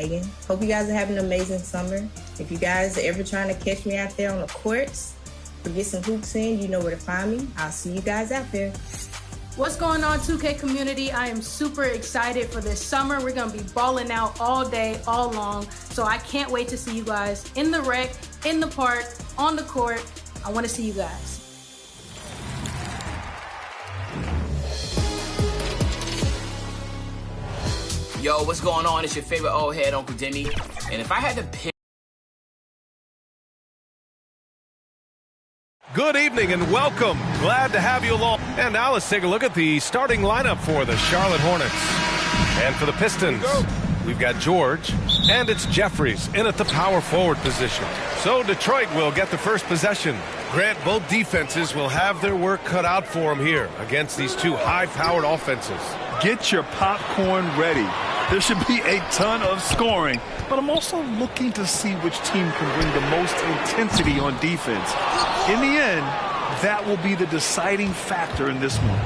Megan. Hope you guys are having an amazing summer. If you guys are ever trying to catch me out there on the courts or get some hoops in, you know where to find me. I'll see you guys out there. What's going on, 2K community? I am super excited for this summer. We're going to be balling out all day, all long. So I can't wait to see you guys in the rec, in the park, on the court. I want to see you guys. Yo, what's going on? It's your favorite old head, Uncle Denny. And if I had to pick... Good evening and welcome. Glad to have you along. And now let's take a look at the starting lineup for the Charlotte Hornets. And for the Pistons, we've got George, and it's Jeffries in at the power forward position. So Detroit will get the first possession. Grant, both defenses will have their work cut out for them here against these two high-powered offenses. Get your popcorn ready. There should be a ton of scoring, but I'm also looking to see which team can bring the most intensity on defense. In the end, that will be the deciding factor in this one.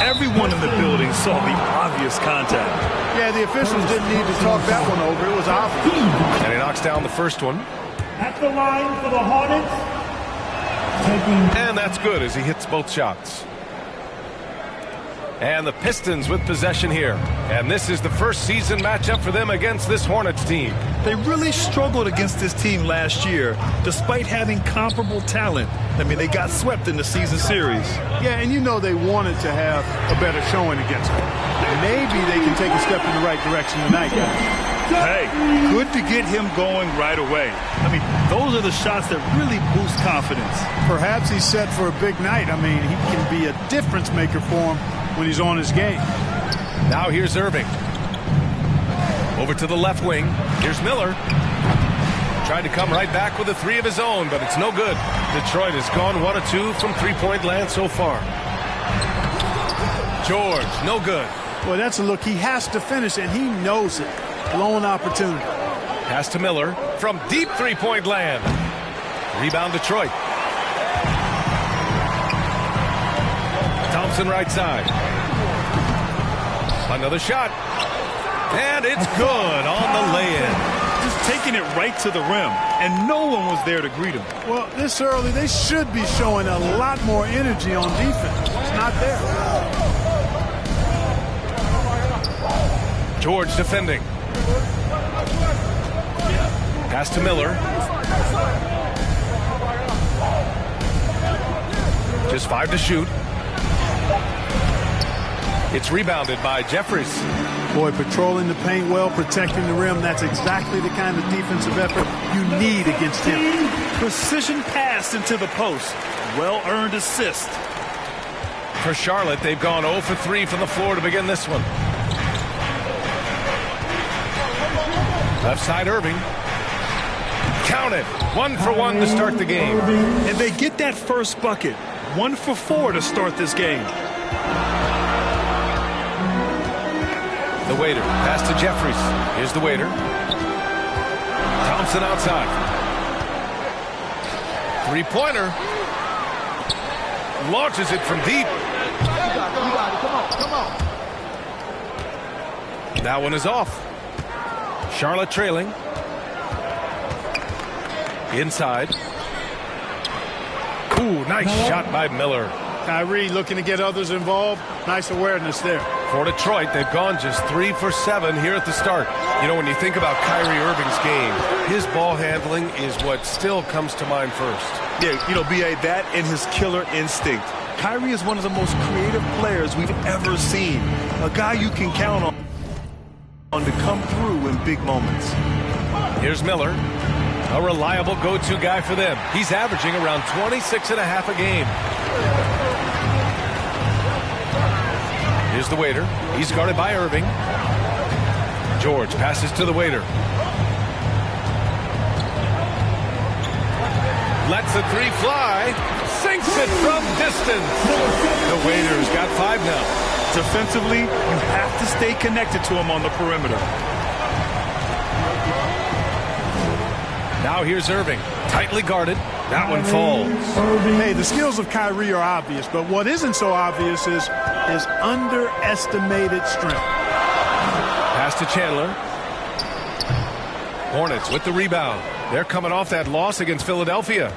Everyone in the building saw the obvious contact. Yeah, the officials didn't need to talk that one over. It was obvious. And he knocks down the first one. At the line for the Hornets. And that's good as he hits both shots. And the Pistons with possession here. And this is the first season matchup for them against this Hornets team. They really struggled against this team last year, despite having comparable talent. I mean, they got swept in the season series. Yeah, and you know they wanted to have a better showing against them. Maybe they can take a step in the right direction tonight. Hey, good to get him going right away. I mean, those are the shots that really boost confidence. Perhaps he's set for a big night. I mean, he can be a difference maker for him when he's on his game. Now here's Irving. Over to the left wing. Here's Miller. Tried to come right back with a three of his own, but it's no good. Detroit has gone 1 of 2 from three-point land so far. George, no good. Well, that's a look he has to finish, and he knows it. Blown opportunity. Pass to Miller from deep three-point land. Rebound Detroit. Thompson right side. Another shot. And it's good on the lay-in. Just taking it right to the rim, and no one was there to greet him. Well, this early, they should be showing a lot more energy on defense. It's not there. George defending. Pass to Miller. Just 5 to shoot. It's rebounded by Jeffries. Boy, patrolling the paint well, protecting the rim. That's exactly the kind of defensive effort you need against him. Precision pass into the post. Well-earned assist. For Charlotte, they've gone 0 for 3 from the floor to begin this one. Left side Irving. Count it. 1 for 1 to start the game. And they get that first bucket. 1 for 4 to start this game. The waiter. Pass to Jeffries. Here's the waiter. Thompson outside. Three-pointer. Launches it from deep. Come on. That one is off. Charlotte trailing. Inside. Ooh, nice shot by Miller. Kyrie looking to get others involved. Nice awareness there. For Detroit, they've gone just 3 for 7 here at the start. You know, when you think about Kyrie Irving's game, his ball handling is what still comes to mind first. Yeah, you know, B.A., that and his killer instinct. Kyrie is one of the most creative players we've ever seen. A guy you can count on to come through in big moments. Here's Miller, a reliable go-to guy for them. He's averaging around 26.5 a game. Here's the waiter. He's guarded by Irving. George passes to the waiter. Lets the three fly. Sinks it from distance. The waiter's got 5 now. Defensively, you have to stay connected to him on the perimeter. Now here's Irving. Tightly guarded. That one falls. Hey, the skills of Kyrie are obvious, but what isn't so obvious is his underestimated strength. Pass to Chandler. Hornets with the rebound. They're coming off that loss against Philadelphia.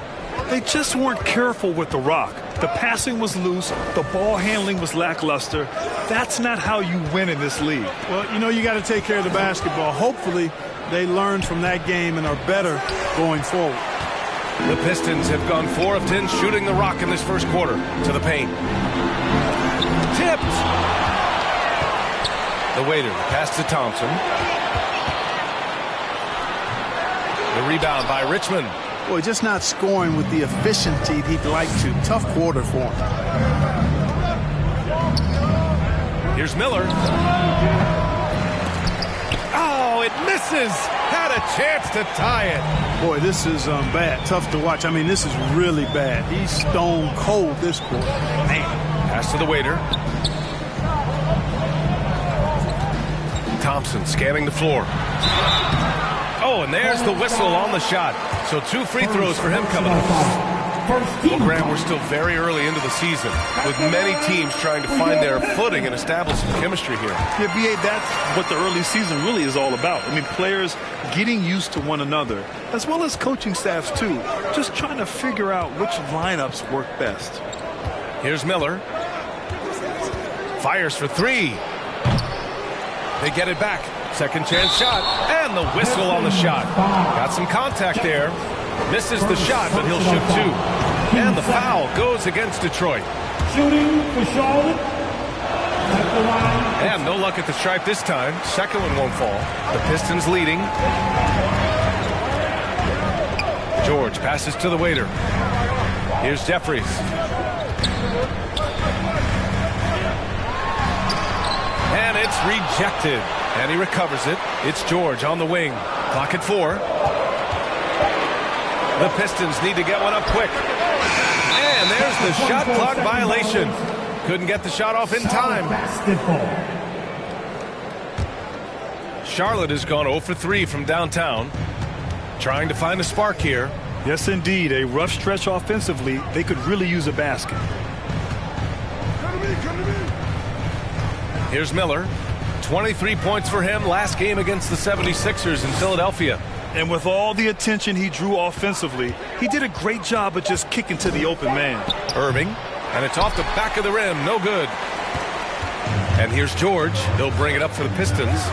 They just weren't careful with the rock. The passing was loose. The ball handling was lackluster. That's not how you win in this league. Well, you know, you got to take care of the basketball. Hopefully, they learned from that game and are better going forward. The Pistons have gone 4 of 10 shooting the rock in this first quarter. To the paint. Tipped. The waiter pass to Thompson. The rebound by Richmond. Boy, just not scoring with the efficiency he'd like to. Tough quarter for him. Here's Miller. Oh, it misses. Had a chance to tie it. Boy, this is bad. Tough to watch. I mean, this is really bad. He's stone cold this quarter. Man. Pass to the waiter. Thompson scanning the floor. Oh, and there's the whistle on the shot. So 2 free throws for him coming up. Well, Graham, we're still very early into the season, with many teams trying to find their footing and establish some chemistry here. Yeah, B.A., that's what the early season really is all about. I mean, players getting used to one another, as well as coaching staffs, too. Just trying to figure out which lineups work best. Here's Miller. Fires for 3. They get it back. Second chance shot, and the whistle on the shot. Got some contact there. Misses the shot, but he'll shoot 2. And the foul goes against Detroit. Shooting for Charlotte. At the line. And no luck at the stripe this time. Second one won't fall. The Pistons leading. George passes to the waiter. Here's Jeffries. And it's rejected. And he recovers it. It's George on the wing. Clock at 4. The Pistons need to get one up quick. And there's the shot clock violation. Couldn't get the shot off in time. Charlotte has gone 0 for 3 from downtown. Trying to find a spark here. Yes, indeed. A rough stretch offensively. They could really use a basket. Here's Miller. 23 points for him last game against the 76ers in Philadelphia. And with all the attention he drew offensively, he did a great job of just kicking to the open man. Irving, and it's off the back of the rim. No good. And here's George. He'll bring it up for the Pistons.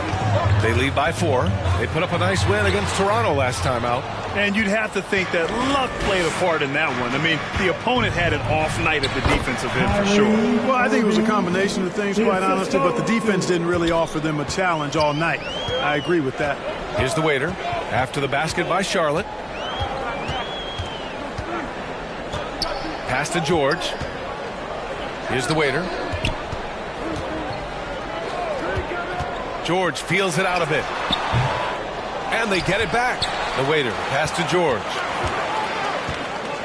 They lead by 4. They put up a nice win against Toronto last time out. And you'd have to think that luck played a part in that one. I mean, the opponent had an off night at the defensive end for sure. Well, I think it was a combination of things, quite honestly, but the defense didn't really offer them a challenge all night. I agree with that. Here's the waiter. After the basket by Charlotte. Pass to George. Here's the waiter. George feels it out a bit. And they get it back. The waiter. Pass to George.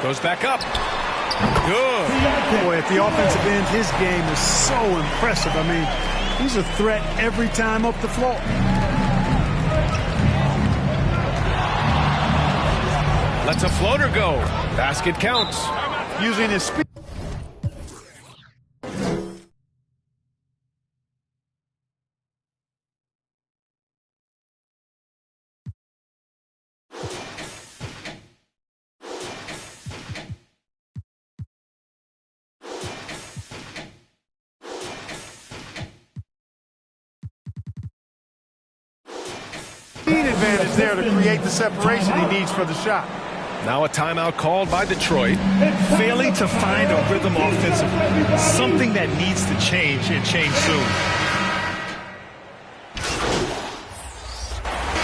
Goes back up. Good. Boy, at the offensive end, his game is so impressive. I mean, he's a threat every time up the floor. Lets a floater go. Basket counts. Using his speed. Advantage there to create the separation he needs for the shot. Now a timeout called by Detroit. Failing to find a rhythm offensively. Something that needs to change and change soon.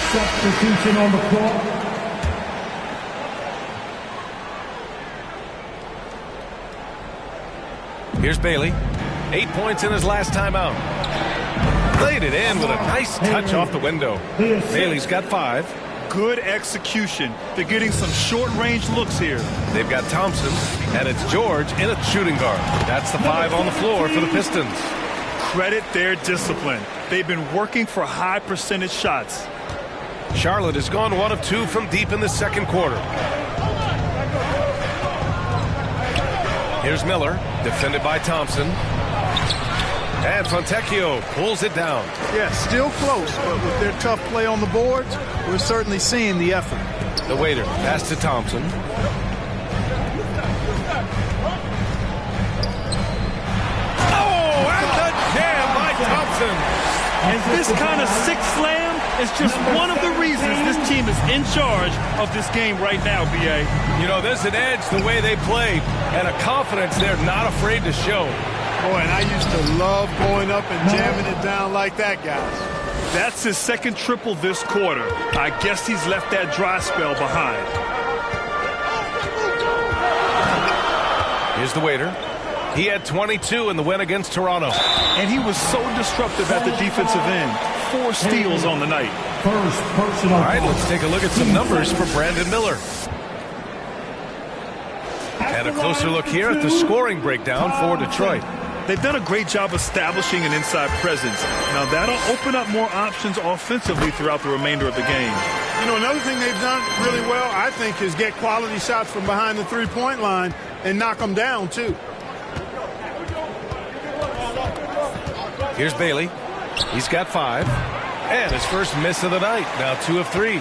Substitution on the floor. Here's Bailey. 8 points in his last timeout. Laid it in with a nice touch off the window. Bailey's got 5. Good execution. They're getting some short-range looks here. They've got Thompson, and it's George in a shooting guard. That's the 5 on the floor for the Pistons. Credit their discipline. They've been working for high percentage shots. Charlotte has gone 1 of 2 from deep in the second quarter. Here's Miller, defended by Thompson. And Fontecchio pulls it down. Yeah, still close, but with their tough play on the boards, we're certainly seeing the effort. The waiter pass to Thompson. Oh, and the jam by Thompson. And this kind of sick slam is just one of the reasons this team is in charge of this game right now, B.A. You know, there's an edge the way they play and a confidence they're not afraid to show. Boy, and I used to love going up and jamming it down like that, guys. That's his second triple this quarter. I guess he's left that dry spell behind. Here's the waiter. He had 22 in the win against Toronto. And he was so disruptive at the defensive end. 4 steals on the night. First personal. All right, let's take a look at some numbers for Brandon Miller. And a closer look here at the scoring breakdown for Detroit. They've done a great job establishing an inside presence. Now, that'll open up more options offensively throughout the remainder of the game. You know, another thing they've done really well, I think, is get quality shots from behind the three-point line and knock them down, too. Here's Bailey. He's got 5. And his first miss of the night. Now 2 of 3.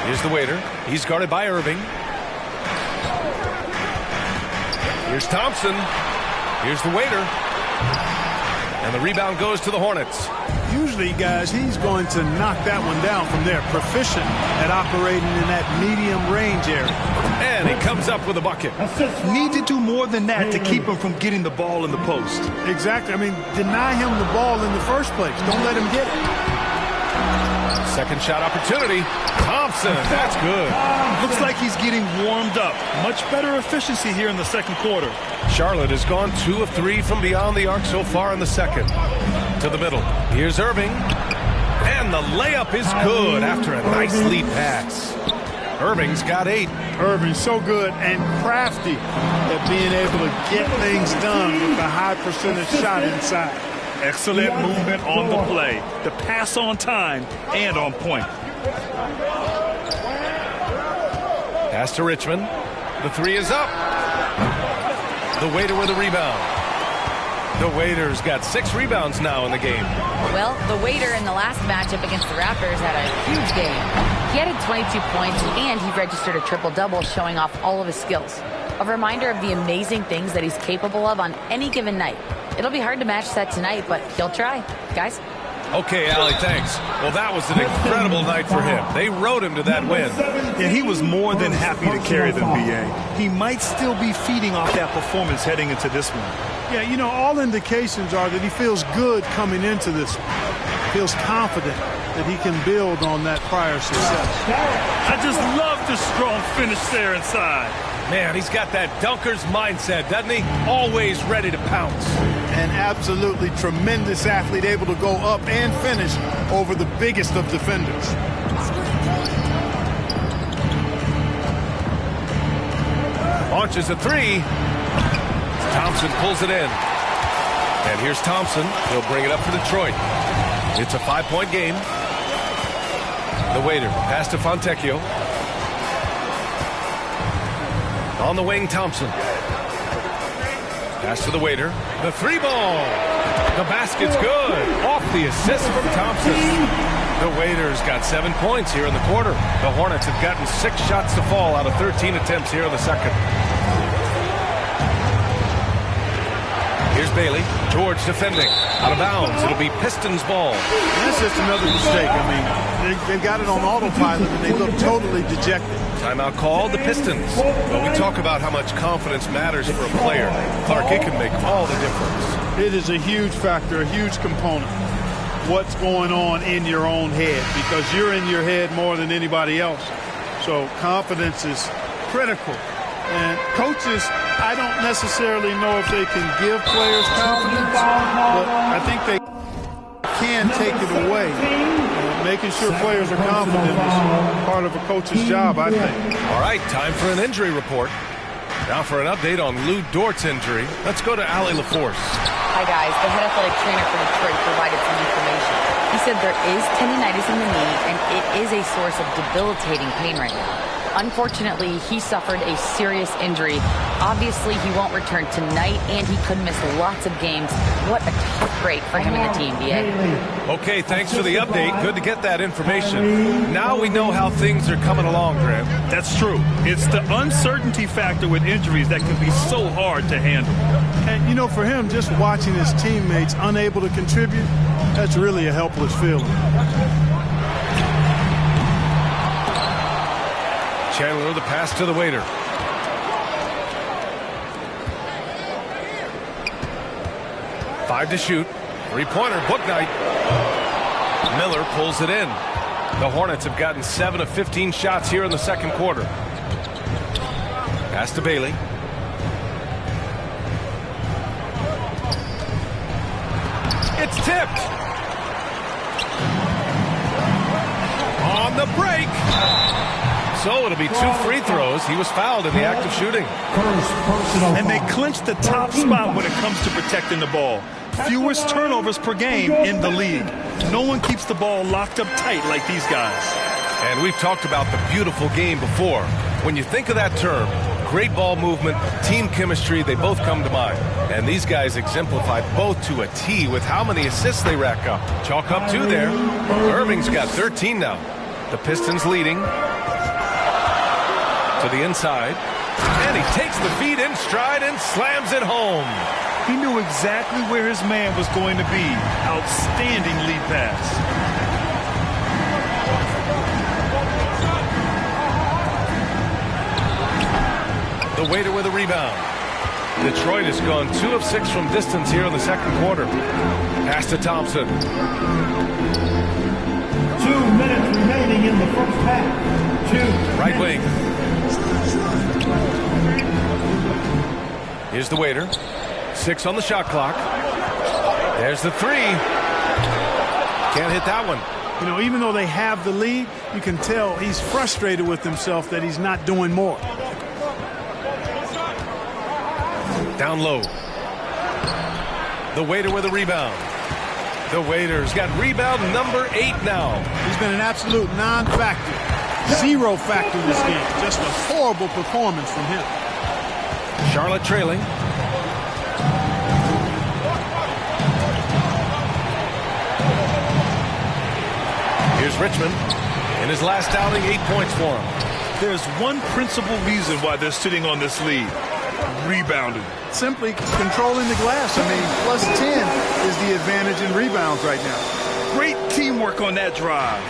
Here's the waiter. He's guarded by Irving. Here's Thompson. Here's the waiter. And the rebound goes to the Hornets. Usually, guys, he's going to knock that one down from there. Proficient at operating in that medium range area. And he comes up with a bucket. Need to do more than that to keep him from getting the ball in the post. Exactly. I mean, deny him the ball in the first place. Don't let him get it. Second shot opportunity. Thompson, that's good. Looks like he's getting warmed up. Much better efficiency here in the second quarter. Charlotte has gone 2 of 3 from beyond the arc so far in the second. To the middle. Here's Irving. And the layup is good after a nice lead pass. Irving's got 8. Irving's so good and crafty at being able to get things done with a high percentage shot inside. Excellent movement on the play. The pass on time and on point. Pass to Richmond. The 3 is up. The waiter with a rebound. The waiter's got 6 rebounds now in the game. Well, the waiter in the last matchup against the Raptors had a huge game. He added 22 points and he registered a triple-double showing off all of his skills. A reminder of the amazing things that he's capable of on any given night. It'll be hard to match that tonight, but he'll try. Guys? Okay, Allie, thanks. Well, that was an incredible night for him. They rode him to that win. Yeah, he was more than happy to carry them, B.A. He might still be feeding off that performance heading into this one. Yeah, you know, all indications are that he feels good coming into this one. Feels confident that he can build on that prior success. I just love the strong finish there inside. Man, he's got that dunker's mindset, doesn't he? Always ready to pounce. An absolutely tremendous athlete, able to go up and finish over the biggest of defenders. Launches a 3. Thompson pulls it in. And here's Thompson. He'll bring it up for Detroit. It's a 5-point game. The waiter, pass to Fontecchio. On the wing, Thompson. Pass to the waiter. The 3 ball. The basket's good. Off the assist from Thompson. The waiter's got 7 points here in the quarter. The Hornets have gotten 6 shots to fall out of 13 attempts here in the second. Here's Bailey. George defending. Out of bounds. It'll be Pistons ball. That's just another mistake. I mean, they've got it on autopilot, and they look totally dejected. Timeout called, the Pistons. But we talk about how much confidence matters for a player. Clark, it can make all the difference. It is a huge factor, a huge component. What's going on in your own head, because you're in your head more than anybody else. So confidence is critical. And coaches, I don't necessarily know if they can give players confidence, but I think they can take it away. Making sure players are confident is part of a coach's job, I think. All right, time for an injury report. Now for an update on Lou Dort's injury. Let's go to Allie LaForce. Hi, guys. The head athletic trainer for Detroit provided some information. He said there is tendinitis in the knee, and it is a source of debilitating pain right now. Unfortunately, he suffered a serious injury. Obviously, he won't return tonight, and he could miss lots of games. What a tough break for him and the team, DA. Okay, thanks for the update. Good to get that information. Now we know how things are coming along, Grant. That's true. It's the uncertainty factor with injuries that can be so hard to handle. And, you know, for him, just watching his teammates unable to contribute, that's really a helpless feeling. Chandler, the pass to the waiter. Five to shoot. Three-pointer, book night. Miller pulls it in. The Hornets have gotten 7 of 15 shots here in the second quarter. Pass to Bailey. It's tipped. On the break. So it'll be 2 free throws. He was fouled in the act of shooting. And they clinch the top spot when it comes to protecting the ball. Fewest turnovers per game in the league. No one keeps the ball locked up tight like these guys. And we've talked about the beautiful game before. When you think of that term, great ball movement, team chemistry, they both come to mind. And these guys exemplified both to a T with how many assists they rack up. Chalk up 2 there. Irving's got 13 now. The Pistons leading. To the inside. And he takes the feed in stride and slams it home. He knew exactly where his man was going to be. Outstanding lead pass. The waiter with a rebound. Detroit has gone 2 of 6 from distance here in the second quarter. Pass to Thompson. 2 minutes remaining in the first half. 2 Right wing. Here's the waiter. 6 on the shot clock. There's the 3. Can't hit that one. You know, even though they have the lead, you can tell he's frustrated with himself that he's not doing more. Down low. The waiter with a rebound. The waiter's got rebound number 8 now. He's been an absolute non-factor. 0 factor this game. Just a horrible performance from him. Charlotte trailing. Here's Richmond. In his last outing, 8 points for him. There's one principal reason why they're sitting on this lead. Rebounding. Simply controlling the glass. I mean, plus 10 is the advantage in rebounds right now. Great teamwork on that drive.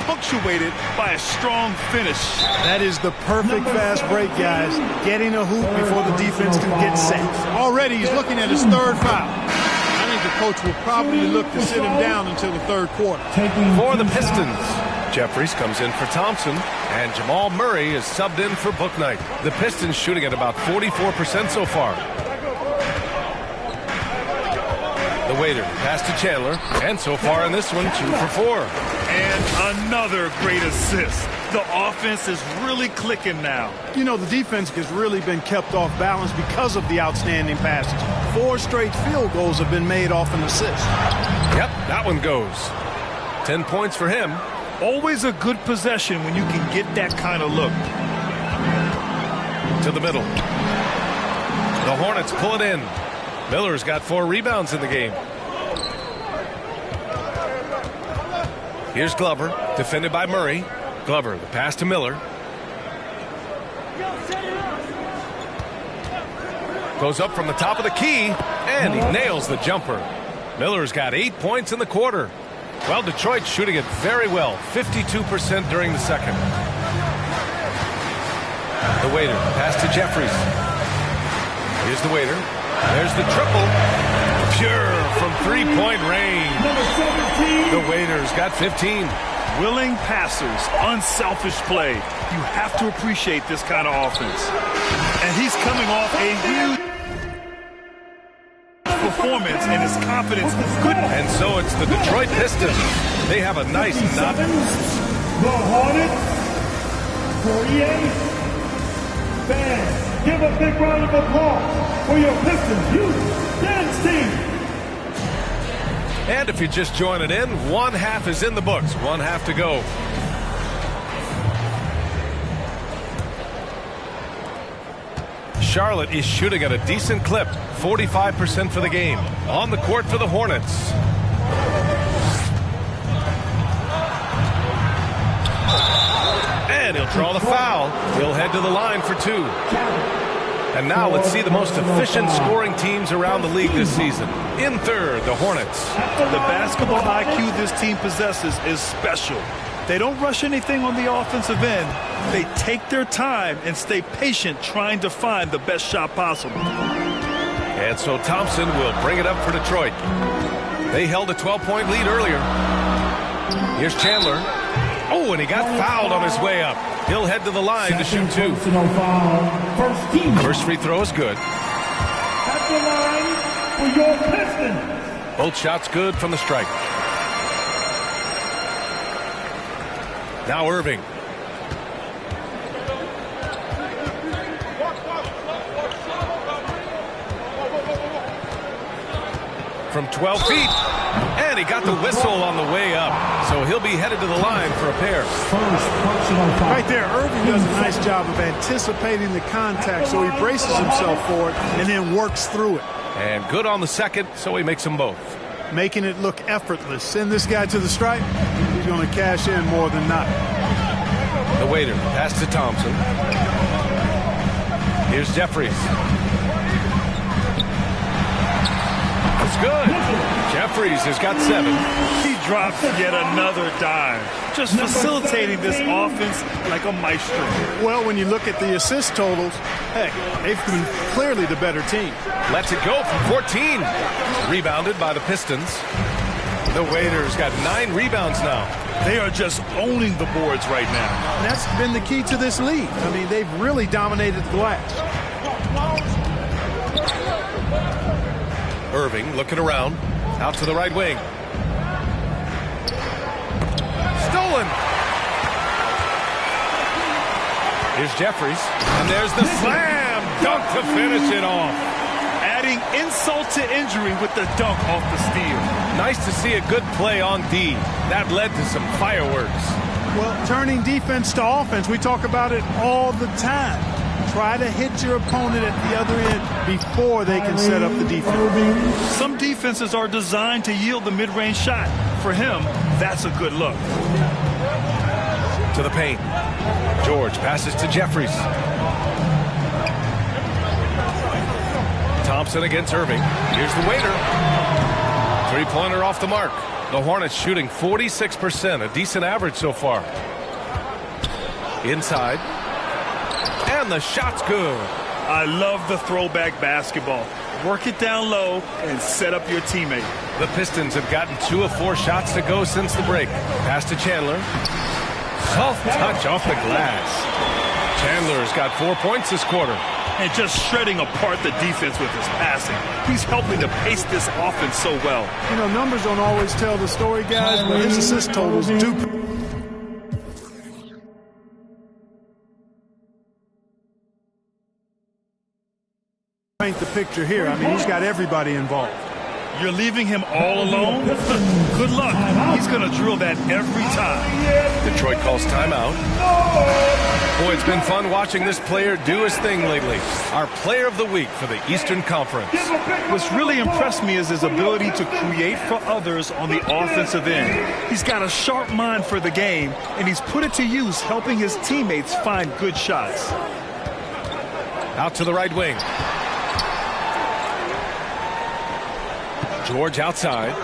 Punctuated by a strong finish. That is the perfect fast break, guys. Getting a hoop before the defense can get set. Already he's looking at his 3rd foul. I think the coach will probably look to sit him down until the 3rd quarter. For the Pistons, Jeffries comes in for Thompson, and Jamal Murray is subbed in for Bouknight. The Pistons shooting at about 44% so far. The waiter pass to Chandler, and so far in this one, 2 for 4. And another great assist. The offense is really clicking now. You know, the defense has really been kept off balance because of the outstanding passes. 4 straight field goals have been made off an assist. Yep, that one goes. 10 points for him. Always a good possession when you can get that kind of look. To the middle. The Hornets pull it in. Miller's got 4 rebounds in the game. Here's Glover, defended by Murray. Glover, the pass to Miller. Goes up from the top of the key, and he nails the jumper. Miller's got 8 points in the quarter. Well, Detroit's shooting it very well, 52% during the second. The waiter, pass to Jeffries. Here's the waiter. There's the triple. Pure from 3-point range. The waiter's got 15. Willing passers, unselfish play. You have to appreciate this kind of offense. And he's coming off a huge performance, and his confidence is good. And so it's the Detroit Pistons. They have a nice knock. The Hornets, 48. Fans, give a big round of applause for your Pistons youth dance team. And if you're just joining in, 1 half is in the books. 1 half to go. Charlotte is shooting at a decent clip, 45% for the game. On the court for the Hornets. And he'll draw the foul. He'll head to the line for 2. And now let's see the most efficient scoring teams around the league this season. In third, the Hornets. The basketball IQ this team possesses is special. They don't rush anything on the offensive end. They take their time and stay patient trying to find the best shot possible. And so Thompson will bring it up for Detroit. They held a 12-point lead earlier. Here's Chandler. Oh, and he got fouled on his way up. He'll head to the line to shoot 2. First free throw is good. At the line for your Pistons. Both shots good from the stripe. Now Irving. From 12 feet. And he got the whistle on the way up. So he'll be headed to the line for a pair. Right there, Irving does a nice job of anticipating the contact, so he braces himself for it and then works through it. And good on the second, so he makes them both. Making it look effortless. Send this guy to the stripe, he's going to cash in more than not. The waiter, pass to Thompson. Here's Jeffries. It's good. Jeffries has got 7. He drops yet another dime. Just facilitating this offense like a maestro. Well, when you look at the assist totals, heck, they've been clearly the better team. Lets it go from 14. Rebounded by the Pistons. The waiter's got 9 rebounds now. They are just owning the boards right now. And that's been the key to this league. I mean, they've really dominated the glass. Irving looking around. Out to the right wing. Stolen. Here's Jeffries. And there's the slam dunk to finish it off. Adding insult to injury with the dunk off the steal. Nice to see a good play on D. That led to some fireworks. Well, turning defense to offense, we talk about it all the time. Try to hit your opponent at the other end before they can set up the defense. Some defenses are designed to yield the mid-range shot. For him, that's a good look. To the paint. George passes to Jeffries. Thompson against Irving. Here's the waiter. Three-pointer off the mark. The Hornets shooting 46%, a decent average so far. Inside. And the shot's good. I love the throwback basketball. Work it down low and set up your teammate. The Pistons have gotten 2 of 4 shots to go since the break. Pass to Chandler. Soft touch off the glass. Chandler's got 4 points this quarter. And just shredding apart the defense with his passing. He's helping to pace this offense so well. You know, numbers don't always tell the story, guys, but his assist totals do. Paint the picture here. I mean, he's got everybody involved. You're leaving him all alone? Good luck. He's going to drill that every time. Detroit calls timeout. Boy, it's been fun watching this player do his thing lately. Our player of the week for the Eastern Conference. What's really impressed me is his ability to create for others on the offensive end. He's got a sharp mind for the game, and he's put it to use helping his teammates find good shots. Out to the right wing. George outside.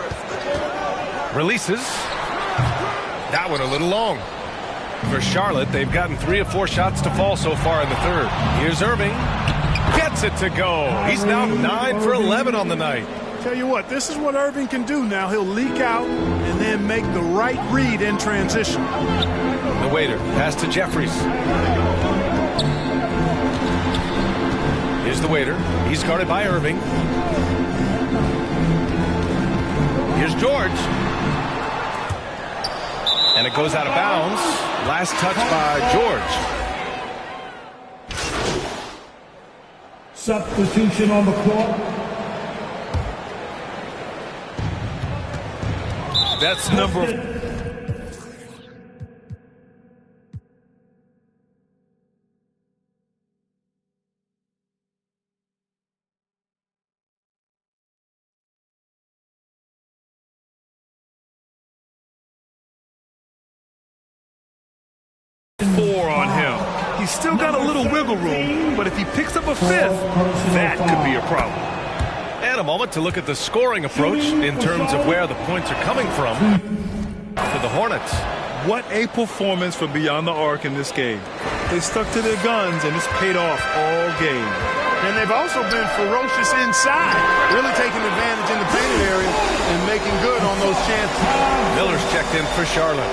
Releases. That one a little long. For Charlotte, they've gotten 3 of 4 shots to fall so far in the third. Here's Irving. Gets it to go. He's now 9 for 11 on the night. Tell you what, this is what Irving can do now. He'll leak out and then make the right read in transition. The waiter. Pass to Jeffries. Here's the waiter. He's guarded by Irving. Here's George. And it goes out of bounds. Last touch by George. Substitution on the court. That's number 4 on him. He's still got a little wiggle room, but if he picks up a 5th, that could be a problem. And a moment to look at the scoring approach in terms of where the points are coming from for the Hornets. What a performance from beyond the arc in this game. They stuck to their guns, and it's paid off all game. And they've also been ferocious inside, really taking advantage in the painted area and making good on those chances. Miller's checked in for Charlotte.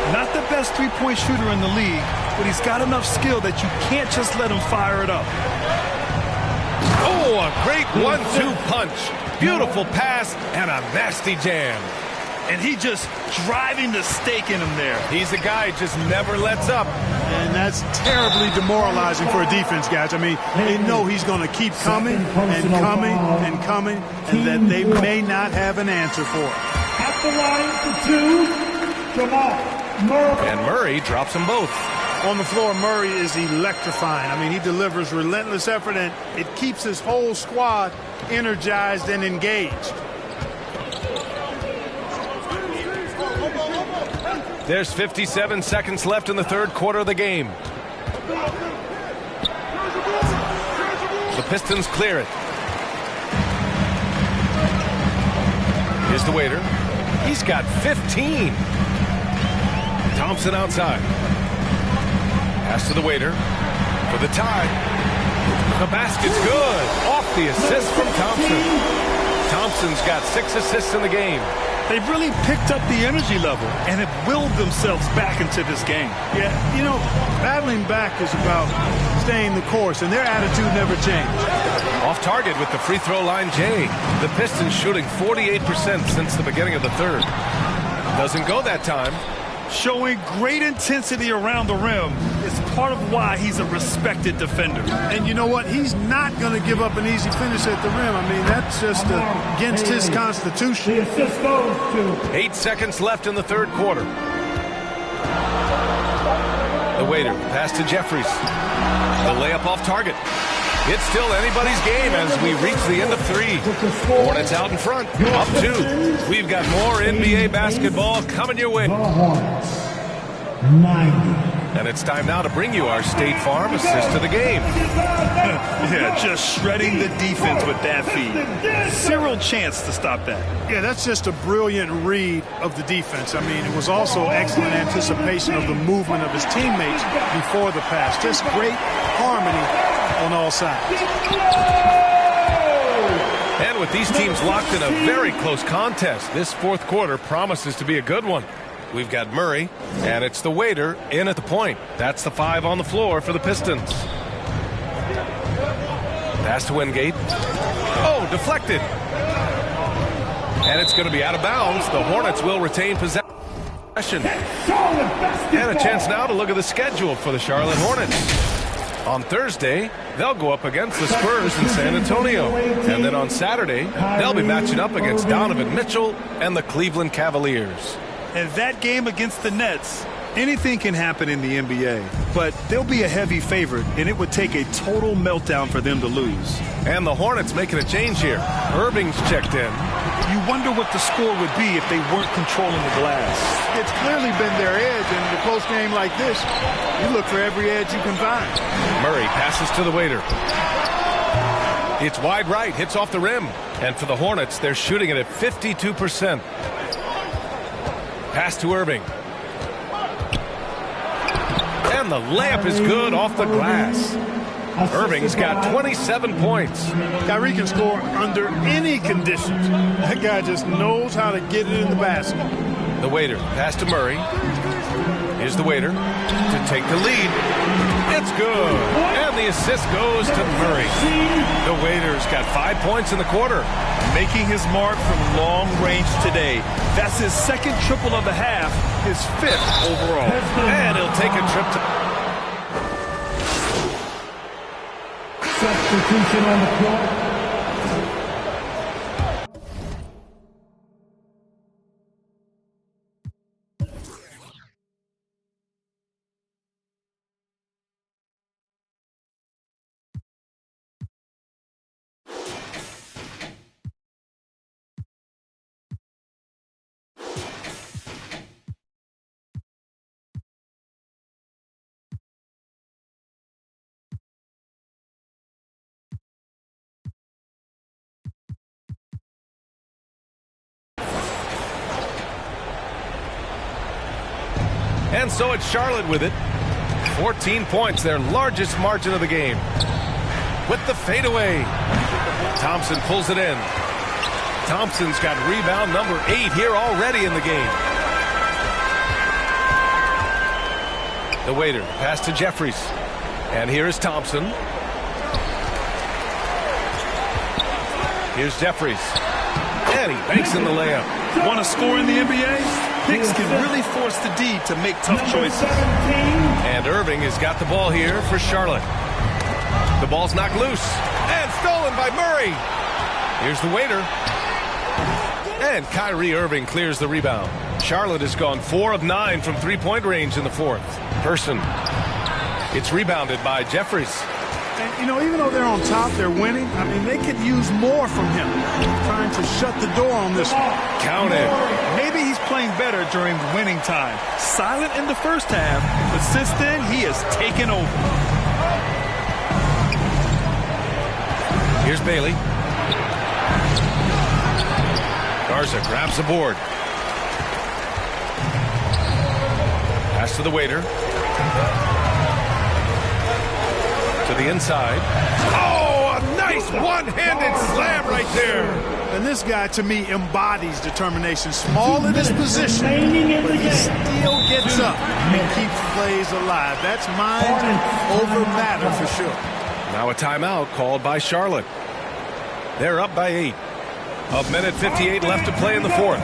Not the best three-point shooter in the league, but he's got enough skill that you can't just let him fire it up. Oh, a great 1-2 punch. Beautiful pass and a nasty jam. And he just driving the stake in him there. He's a guy who just never lets up. And that's terribly demoralizing for a defense, guys. I mean, they know he's going to keep coming and coming and coming, and that they may not have an answer for it. At the line for 2, Jamal Murray. And Murray drops them both. On the floor, Murray is electrifying. I mean, he delivers relentless effort, and it keeps his whole squad energized and engaged. There's 57 seconds left in the third quarter of the game. The Pistons clear it. Here's the waiter. He's got 15. Thompson outside. Pass to the waiter for the tie. The basket's good. Off the assist from Thompson. Thompson's got 6 assists in the game. They've really picked up the energy level and have willed themselves back into this game. Yeah, you know, battling back is about staying the course, and their attitude never changed. Off target with the free throw line, Jay. The Pistons shooting 48% since the beginning of the third. Doesn't go that time. Showing great intensity around the rim is part of why he's a respected defender. And you know what? He's not going to give up an easy finish at the rim. I mean, that's just against his constitution. The assist goes to 8 seconds left in the third quarter. The waiter, pass to Jeffries. The layup off target. It's still anybody's game as we reach the end of 3. Hornets out in front, up 2. We've got more NBA basketball coming your way. the Hornets. 90. And it's time now to bring you our State Farm assist to the game. Yeah, just shredding the defense with that feed. Zero chance to stop that. Yeah, that's just a brilliant read of the defense. I mean, it was also excellent anticipation of the movement of his teammates before the pass. Just great harmony on all sides. And with these teams locked in a very close contest, this fourth quarter promises to be a good one. We've got Murray, and it's the waiter in at the point. That's the 5 on the floor for the Pistons. Pass to Wingate. Oh, deflected. And it's going to be out of bounds. The Hornets will retain possession. And a chance now to look at the schedule for the Charlotte Hornets. On Thursday, they'll go up against the Spurs in San Antonio. And then on Saturday, they'll be matching up against Donovan Mitchell and the Cleveland Cavaliers. And that game against the Nets, anything can happen in the NBA. But they'll be a heavy favorite, and it would take a total meltdown for them to lose. And the Hornets making a change here. Irving's checked in. You wonder what the score would be if they weren't controlling the glass. It's clearly been their edge, and in a close game like this, you look for every edge you can find. Murray passes to the waiter. It's wide right, hits off the rim. And for the Hornets, they're shooting it at 52%. Pass to Irving. And the layup is good off the glass. Irving's got 27 points. Kyrie can score under any conditions. That guy just knows how to get it in the basket. The waiter, pass to Murray. Here's the waiter to take the lead. It's good. And the assist goes to Murray. The waiter's got 5 points in the quarter. Making his mark from long range today. That's his second triple of the half, his 5th overall. And he'll take a trip to... Substitution on the court. And so it's Charlotte with it. 14 points, their largest margin of the game. With the fadeaway. Thompson pulls it in. Thompson's got rebound number 8 here already in the game. The waiter pass to Jeffries. And here is Thompson. Here's Jeffries. And he banks in the layup. Want to score in the NBA? Hicks can really force the D to make tough choices. And Irving has got the ball here for Charlotte. The ball's knocked loose. And stolen by Murray. Here's the waiter. And Kyrie Irving clears the rebound. Charlotte has gone 4 of 9 from three-point range in the fourth. Person. It's rebounded by Jeffries. And, you know, even though they're on top, they're winning. I mean, they could use more from him. Trying to shut the door on this one. Counted. Maybe he's playing better during winning time. Silent in the first half, but since then, he has taken over. Here's Bailey. Garza grabs the board. Pass to the waiter. To the inside. Oh, a nice one-handed slam right there. And this guy, to me, embodies determination. Small in his position, but he still gets up and keeps plays alive. That's mind over matter for sure. Now a timeout called by Charlotte. They're up by 8. A minute 58 left to play in the fourth.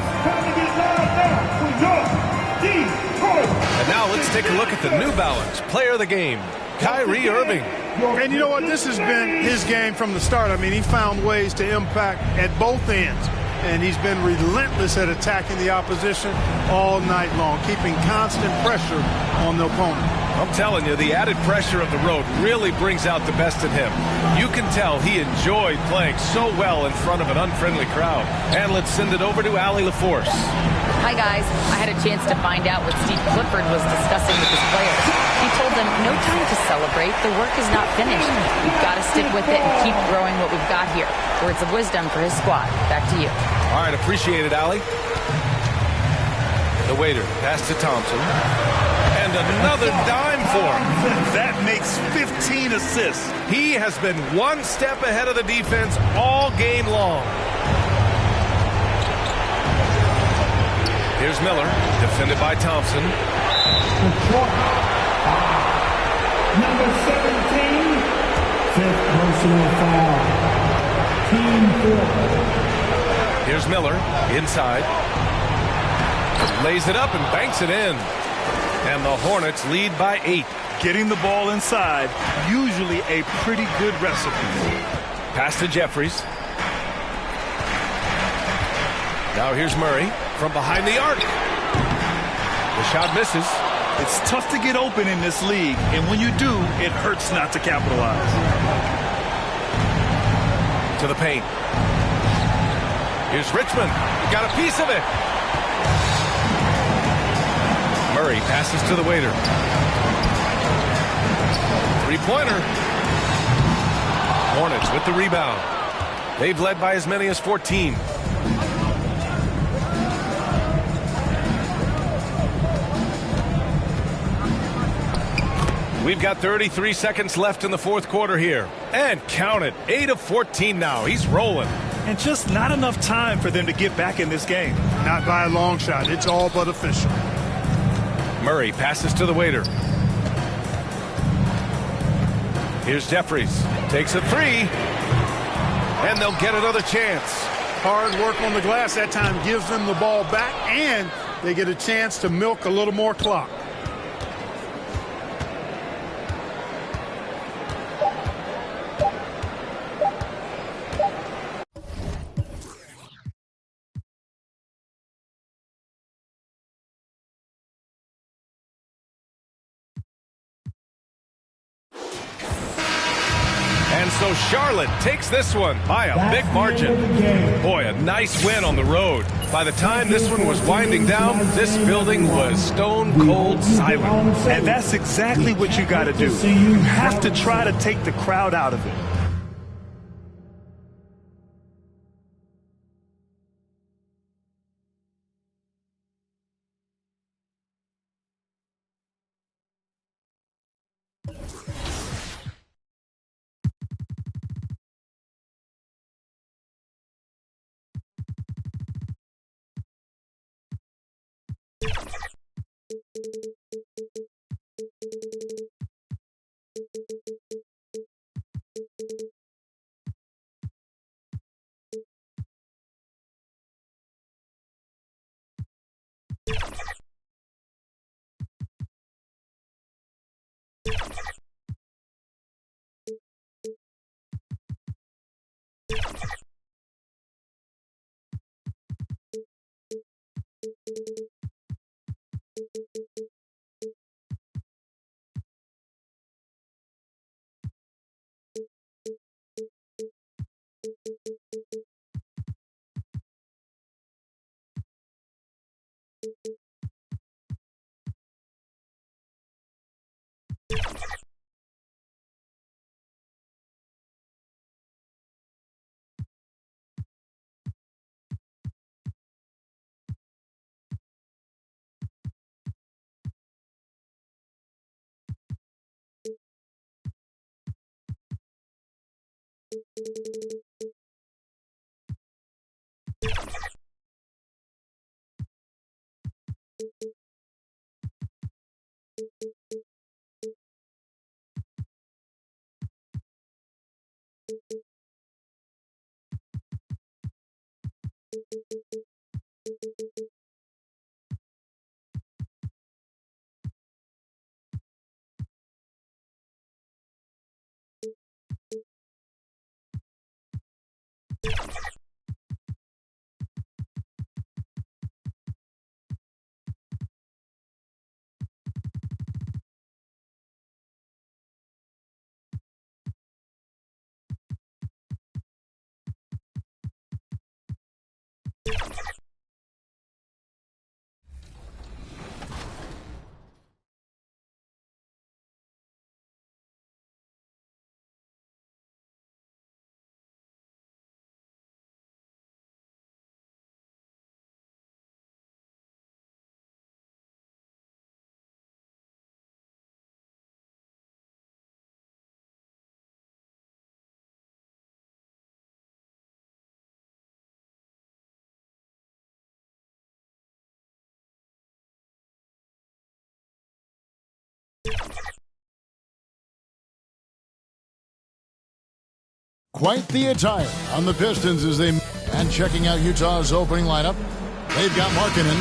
And now let's take a look at the New Balance player of the game, Kyrie Irving. And you know what? This has been his game from the start. I mean, he found ways to impact at both ends. And he's been relentless at attacking the opposition all night long, keeping constant pressure on the opponent. I'm telling you, the added pressure of the road really brings out the best in him. You can tell he enjoyed playing so well in front of an unfriendly crowd. And let's send it over to Allie LaForce. Hi, guys. I had a chance to find out what Steve Clifford was discussing with his players. He told them, no time to celebrate. The work is not finished. We've got to stick with it and keep growing what we've got here. Words of wisdom for his squad. Back to you. All right, appreciate it, Allie. The waiter, pass to Thompson. And another dime for him. That makes 15 assists. He has been one step ahead of the defense all game long. Here's Miller, defended by Thompson. Number 17, fifth personal foul. Team 4. Here's Miller, inside. Lays it up and banks it in. And the Hornets lead by 8. Getting the ball inside, usually a pretty good recipe. Pass to Jeffries. Now here's Murray from behind the arc. The shot misses. It's tough to get open in this league, and when you do, it hurts not to capitalize. To the paint. Here's Richmond. Got a piece of it. Murray passes to the waiter. Three-pointer. Hornets with the rebound. They've led by as many as 14. We've got 33 seconds left in the fourth quarter here. And count it, 8 of 14 now. He's rolling. And just not enough time for them to get back in this game. Not by a long shot. It's all but official. Murray passes to the waiter. Here's Jeffries. Takes a three. And they'll get another chance. Hard work on the glass that time gives them the ball back, and they get a chance to milk a little more clock. So Charlotte takes this one by a big margin. Boy, a nice win on the road. By the time this one was winding down, this building was stone cold silent. And that's exactly what you got to do. You have to try to take the crowd out of it. Quite the attire on the Pistons as they... And checking out Utah's opening lineup, they've got Markkanen.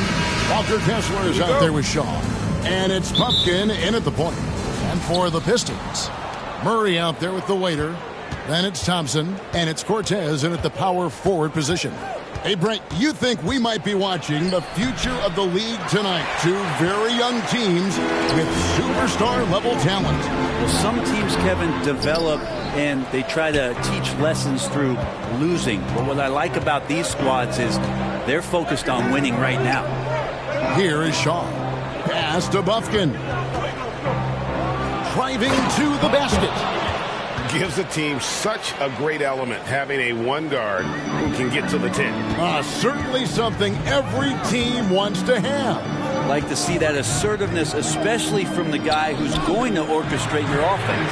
Walker Kessler is out there with Shaw. And it's Pumpkin in at the point. And for the Pistons, Murray out there with the waiter. Then it's Thompson. And it's Cortez in at the power forward position. Hey, Brent, you think we might be watching the future of the league tonight? Two very young teams with superstar-level talent. Well, some teams, Kevin, develop and they try to teach lessons through losing. But what I like about these squads is they're focused on winning right now. Here is Shaw. Pass to Bufkin. Driving to the basket. Gives the team such a great element, having a one guard who can get to the 10. Certainly something every team wants to have. Like to see that assertiveness, especially from the guy who's going to orchestrate your offense.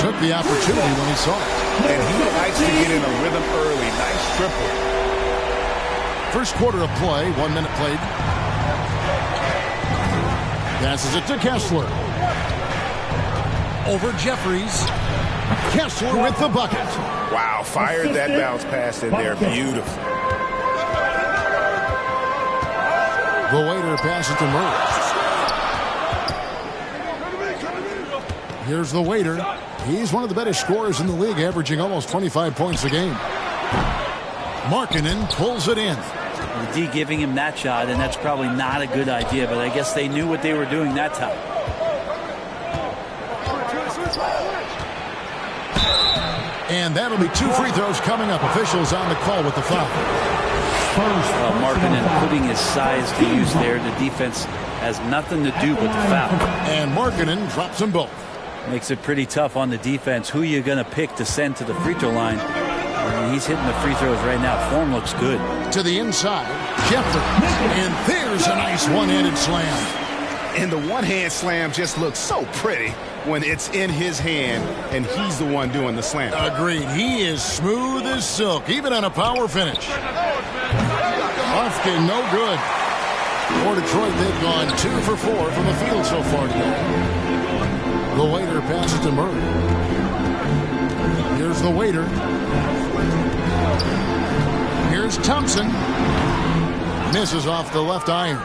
Took the opportunity when he saw it. And he likes to get in a rhythm early. Nice triple. First quarter of play, 1 minute played. Passes it to Kessler. Over Jeffries. Kessler with the bucket. Wow, fired that bounce pass in there. Beautiful. The waiter passes to Murray. Here's the waiter. He's one of the better scorers in the league, averaging almost 25 points a game. Markkanen pulls it in. The D giving him that shot, and that's probably not a good idea, but I guess they knew what they were doing that time. And that'll be 2 free throws coming up. Officials on the call with the foul. Markkanen putting his size to use there. The defense has nothing to do with the foul. And Markkanen drops them both. Makes it pretty tough on the defense. Who you're going to pick to send to the free throw line. He's hitting the free throws right now. Form looks good. To the inside, Jeffries. And there's a nice one-handed slam. And the one-hand slam just looks so pretty when it's in his hand and he's the one doing the slam. Agreed. He is smooth as silk, even on a power finish. Bufkin, no good. For Detroit, they've gone 2 for 4 from the field so far today. The waiter passes to Murray. Here's the waiter. Here's Thompson. Misses off the left iron.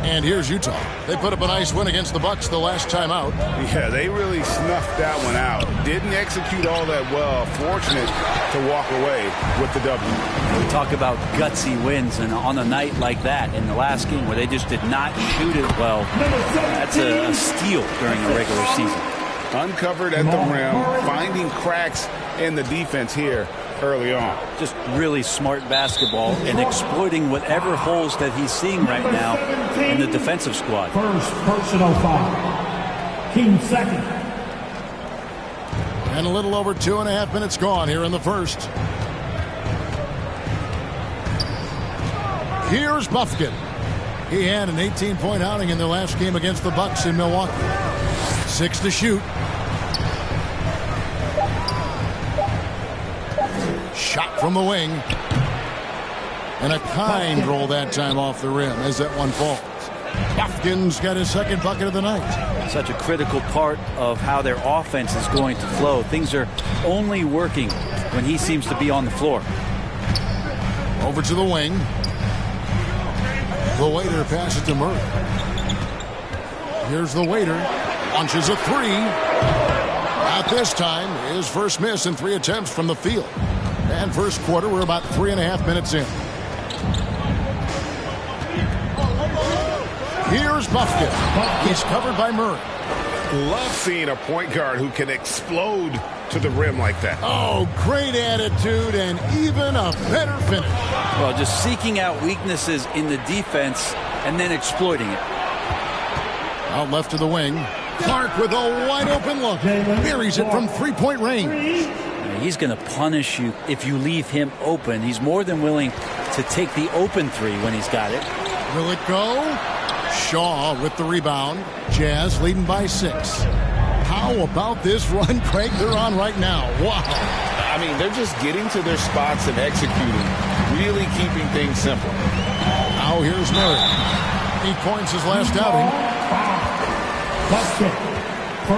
And here's Utah. They put up a nice win against the Bucks the last time out. Yeah, they really snuffed that one out. Didn't execute all that well. Fortunate to walk away with the W. We talk about gutsy wins, and on a night like that in the last game where they just did not shoot it well, that's a steal during a regular season. Uncovered at the rim, finding cracks in the defense here early on. Just really smart basketball and exploiting whatever holes that he's seeing right now in the defensive squad. First personal foul. Team second. And a little over 2.5 minutes gone here in the first. Here's Bufkin. He had an 18-point outing in their last game against the Bucks in Milwaukee. 6 to shoot. Shot from the wing. And a kind roll that time off the rim as that one falls. Buffkin's got his second bucket of the night. Such a critical part of how their offense is going to flow. Things are only working when he seems to be on the floor. Over to the wing. The Waiter passes to Murray. Here's the Waiter. Launches a three. At this time, his first miss in 3 attempts from the field. And first quarter, we're about 3.5 minutes in. Here's Buffkin. He's covered by Murray. Love seeing a point guard who can explode to the rim like that. Oh, great attitude and even a better finish. Well, just seeking out weaknesses in the defense and then exploiting it. Out left to the wing. Clark with a wide open look. Buries it from 3-point range. He's going to punish you if you leave him open. He's more than willing to take the open three when he's got it. Will it go? Shaw with the rebound. Jazz leading by 6. How about this run, Craig, they're on right now? Wow. I mean, they're just getting to their spots and executing, really keeping things simple. Now here's Murray. 8 points his last outing.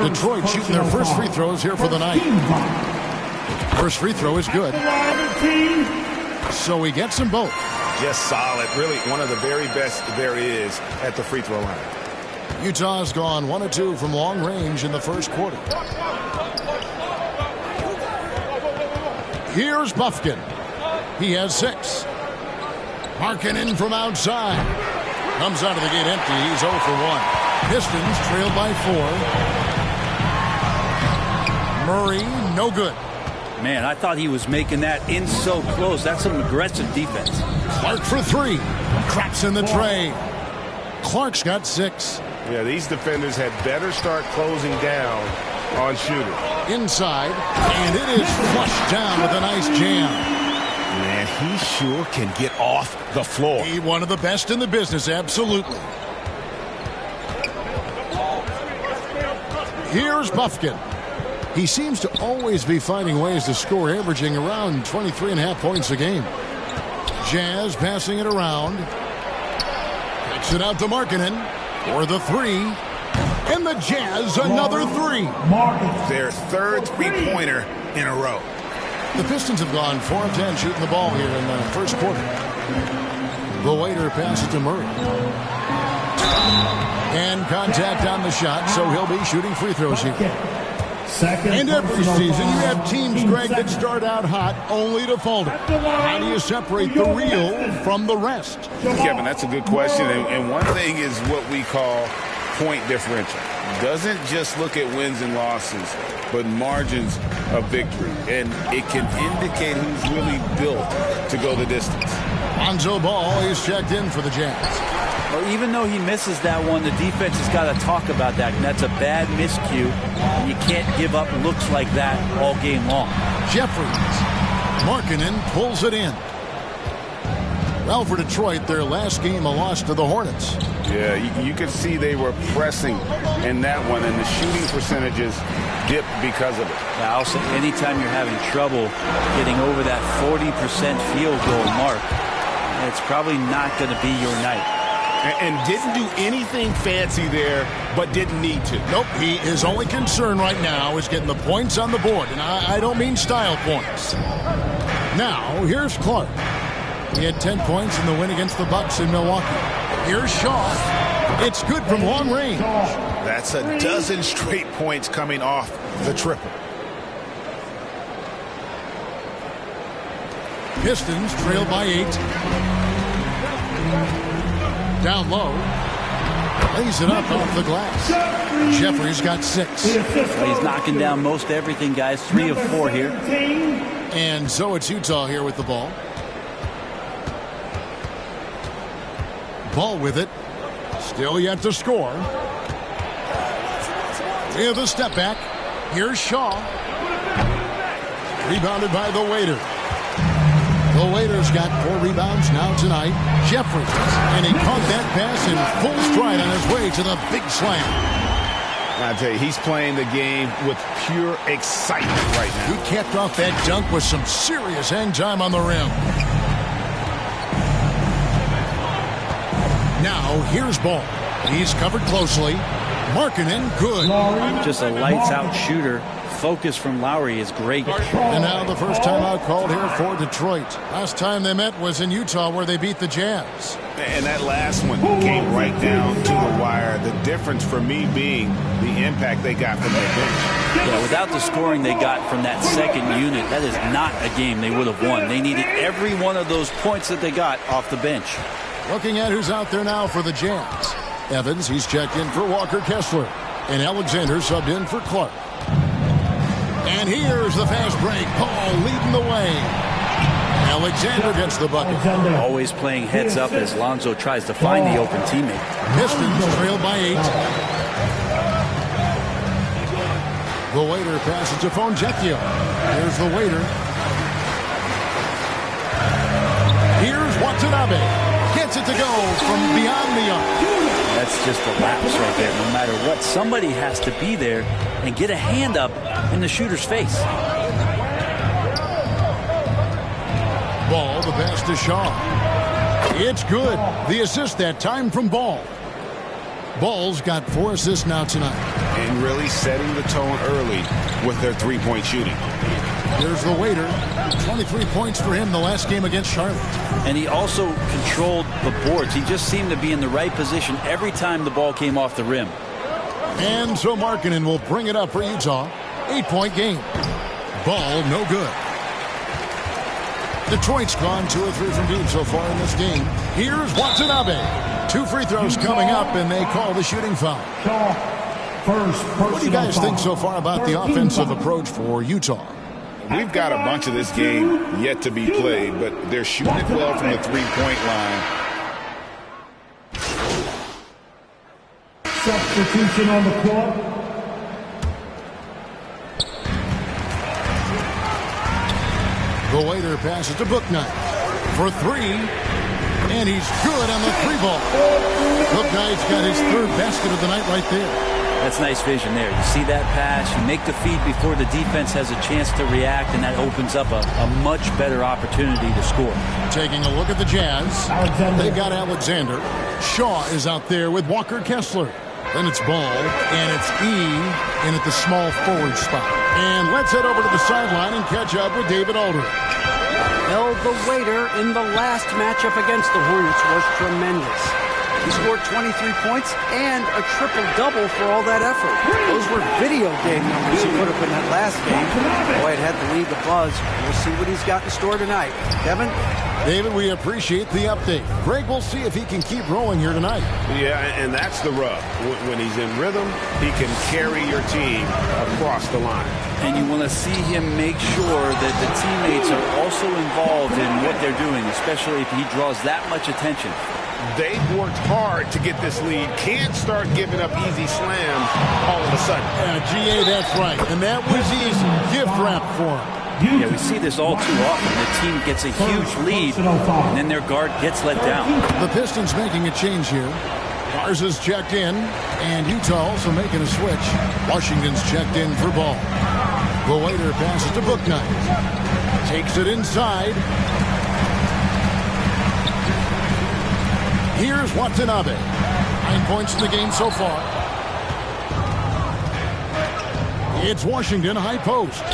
Detroit shooting their first free throws here for the night. First free throw is good. So he gets them both. Just solid. Really one of the very best there is at the free throw line. Utah's gone 1 of 2 from long range in the first quarter. Here's Buffkin. He has 6. Markkanen from outside. Comes out of the gate empty. He's 0 for 1. Pistons trailed by 4. Murray, no good. Man, I thought he was making that in so close. That's some aggressive defense. Clark for 3. Traps in the tray. Clark's got 6. Yeah, these defenders had better start closing down on shooting. Inside, and it is flushed down with a nice jam. Man, he sure can get off the floor. He one of the best in the business, absolutely. Here's Buffkin. He seems to always be finding ways to score, averaging around 23.5 points a game. Jazz passing it around. Kicks it out to Markkanen for the 3. And the Jazz another 3. Their third three-pointer in a row. The Pistons have gone 4 of 10 shooting the ball here in the first quarter. The Waiter passes to Murray. And contact on the shot, so he'll be shooting free throws here. And every season you have teams, Greg, that start out hot only to falter. How do you separate the real from the rest? Kevin, that's a good question. And one thing is what we call point differential. Doesn't just look at wins and losses, but margins of victory. And it can indicate who's really built to go the distance. Lonzo Ball is checked in for the Jazz. Well, even though he misses that one, the defense has got to talk about that. And that's a bad miscue. You can't give up looks like that all game long. Jeffries. Markkanen pulls it in. Well, for Detroit, their last game a loss to the Hornets. Yeah, you could see they were pressing in that one, and the shooting percentages dipped because of it. Yeah, also, anytime you're having trouble getting over that 40% field goal mark, it's probably not going to be your night. And didn't do anything fancy there, but didn't need to. Nope, his only concern right now is getting the points on the board, and I don't mean style points. Now, here's Clark. He had 10 points in the win against the Bucks in Milwaukee. Here's Shaw. It's good from long range. That's a dozen straight points coming off the triple. Pistons trail by 8. Down low. Lays it up off the glass. Jeffries got 6. He's knocking down most everything, guys. 3 of 4 here. And so it's Utah here with the ball. Ball with it. Still yet to score. With a step back. Here's Shaw. Rebounded by the Waiter. The Waiter's got 4 rebounds now tonight. Jeffries. And he caught that pass in full stride on his way to the big slam. I tell you, he's playing the game with pure excitement right now. He capped off that dunk with some serious hang time on the rim. Now here's Ball. He's covered closely. Markkanen, good. Just a lights-out shooter. Focus from Lowry is great. And now the first timeout called here for Detroit. Last time they met was in Utah where they beat the Jazz. And that last one came right down to the wire. The difference for me being the impact they got from their bench. Yeah, without the scoring they got from that second unit, that is not a game they would have won. They needed every one of those points that they got off the bench. Looking at who's out there now for the Jazz. Evans, he's checked in for Walker Kessler. And Alexander subbed in for Clark. And here's the fast break. Paul leading the way. Alexander gets the bucket. Always playing heads up as Lonzo tries to find the open teammate. Pistons trailed by 8. The Waiter passes to Fonjecchio. Here's the Waiter. Here's Watanabe. Gets it to go from beyond the arc. That's just a lapse right there. No matter what, somebody has to be there and get a hand up in the shooter's face. Ball, the pass to Shaw. It's good. The assist that time from Ball. Ball's got 4 assists now tonight. And really setting the tone early with their three-point shooting. Here's the Waiter. 23 points for him the last game against Charlotte. And he also controlled the boards. He just seemed to be in the right position every time the ball came off the rim. And so Markkanen will bring it up for Utah. 8-point game. Ball no good. Detroit's gone 2 of 3 from deep so far in this game. Here's Watanabe. 2 free throws coming up, and they call the shooting foul. What do you guys think so far about the offensive approach for Utah? We've got a bunch of this game yet to be played, but they're shooting it well from the three-point line. Substitution on the court. The Waiter passes to Bouknight for 3, and he's good on the 3-ball. Bouknight's got his 3rd basket of the night right there. That's nice vision there. You see that pass, you make the feed before the defense has a chance to react, and that opens up a much better opportunity to score. Taking a look at the Jazz, they've got Alexander. Shaw is out there with Walker Kessler. Then it's Ball, and it's E in at the small forward spot. And let's head over to the sideline and catch up with David Aldridge. Well, the Waiter in the last matchup against the Hornets was tremendous. He scored 23 points and a triple-double for all that effort. Those were video game numbers he put up in that last game. Boy, it had the league abuzz. We'll see what he's got in store tonight. Kevin? David, we appreciate the update. Greg, we'll see if he can keep rolling here tonight. Yeah, and that's the rub. When he's in rhythm, he can carry your team across the line. And you want to see him make sure that the teammates are also involved in what they're doing, especially if he draws that much attention. They've worked hard to get this lead. Can't start giving up easy slams all of a sudden. GA, that's right. And that was easy. Gift wrap for him. Yeah, we see this all too often. The team gets a huge lead, and then their guard gets let down. The Pistons making a change here. Garza's checked in, and Utah also making a switch. Washington's checked in for Ball. The Waiter passes to Bouknight. Takes it inside. Here's Watanabe. 9 points in the game so far. It's Washington high post.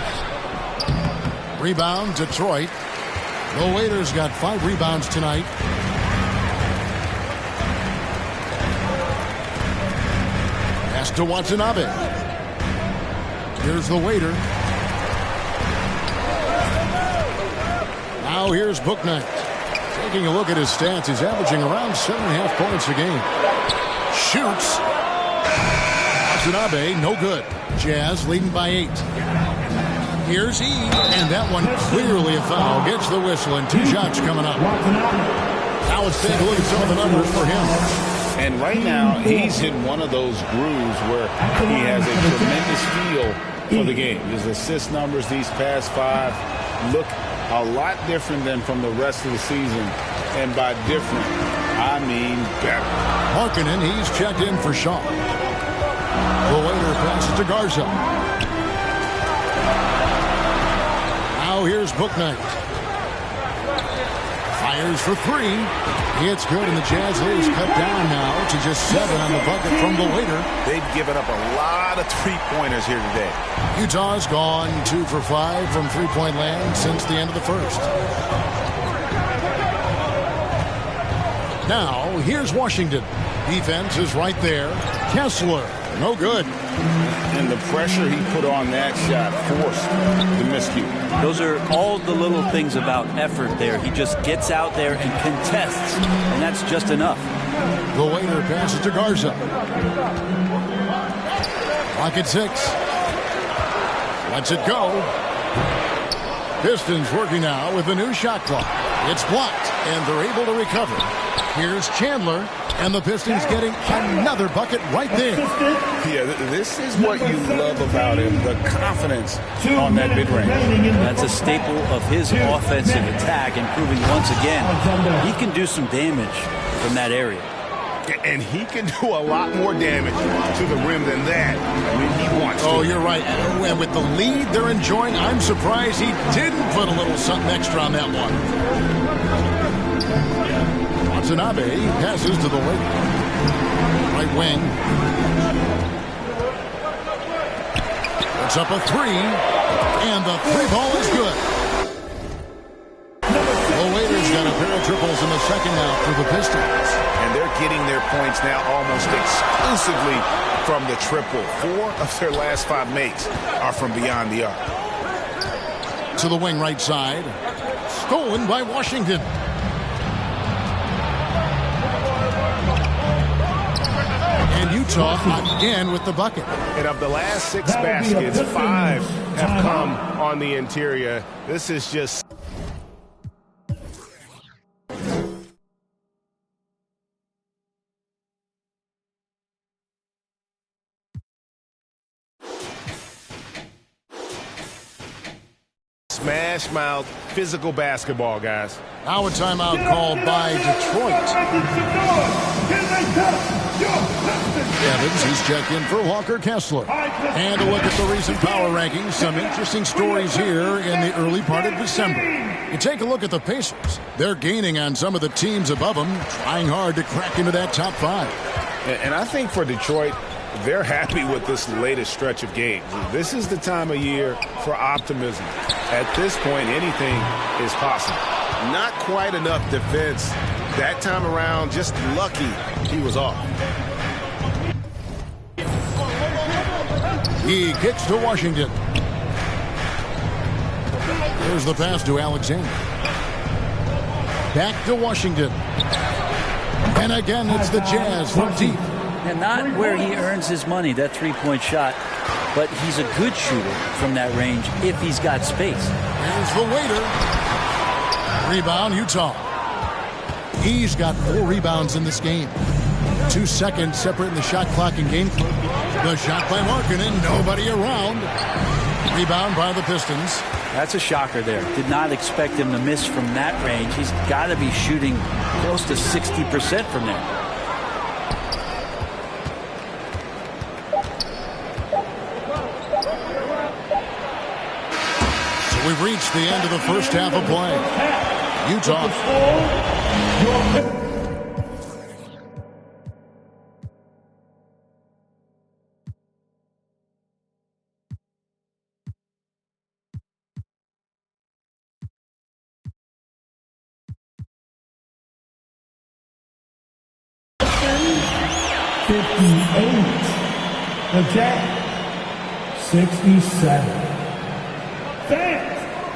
Rebound, Detroit. The Waiter's got 5 rebounds tonight. Pass to Watanabe. Here's the Waiter. Now here's Bouknight. Taking a look at his stats, he's averaging around 7.5 points a game. Shoots. Watanabe, no good. Jazz leading by 8. Here's E, and that one clearly a foul. Gets the whistle, and 2 shots coming up. Now let's take a look at some of the numbers for him. And right now, he's in one of those grooves where he has a tremendous feel for the game. His assist numbers these past 5 look a lot different than from the rest of the season. And by different, I mean better. Markkanen, he's checked in for Shaw. The Waiter passes to Garza. Now here's Bouknight. Fires fires for three. It's good, and the Jazz lead is cut down now to just 7 on the bucket from the waiter. They've given up a lot of three-pointers here today. Utah's gone 2 for 5 from three-point land since the end of the first. Now, here's Washington. Defense is right there. Kessler, no good. And the pressure he put on that shot forced the miscue. Those are all the little things about effort there. He just gets out there and contests, and that's just enough. The waiter passes to Garza. Clock at 6. Lets it go. Pistons working now with a new shot clock. It's blocked, and they're able to recover. Here's Chandler, and the Pistons getting another bucket right there. Yeah, this is what you love about him, the confidence on that mid-range. That's a staple of his offensive attack, and proving once again he can do some damage from that area. And he can do a lot more damage to the rim than that when he wants to. Oh, you're right. And with the lead they're enjoying, I'm surprised he didn't put a little something extra on that one. Watanabe passes to the left. Right wing. Puts up a three. And the three ball is good. The Waiters got a pair of triples in the second half for the Pistons. And they're getting their points now almost exclusively from the triple. 4 of their last 5 makes are from beyond the arc. To the wing right side. Stolen by Washington. And Utah again with the bucket. And of the last 6 baskets, 5 have come on the interior. This is just... smash mouth, physical basketball, guys. Now a timeout called by Detroit. Evans, he's checked in for Walker Kessler. And a look at the recent power rankings. Some interesting stories here in the early part of December. You take a look at the Pacers. They're gaining on some of the teams above them, trying hard to crack into that top 5. And I think for Detroit, they're happy with this latest stretch of games. This is the time of year for optimism. At this point, anything is possible. Not quite enough defense that time around. Just lucky he was off. He kicks to Washington. There's the pass to Alexander. Back to Washington. And again, it's the Jazz from deep. And not where he earns his money, that three-point shot, but he's a good shooter from that range if he's got space. Here's the waiter. Rebound, Utah. He's got 4 rebounds in this game. 2 seconds separating the shot clock and game clock. The shot by Markkanen, nobody around. Rebound by the Pistons. That's a shocker there. Did not expect him to miss from that range. He's got to be shooting close to 60% from there. We've reached the end of the first half of play. Utah. The Jazz 67.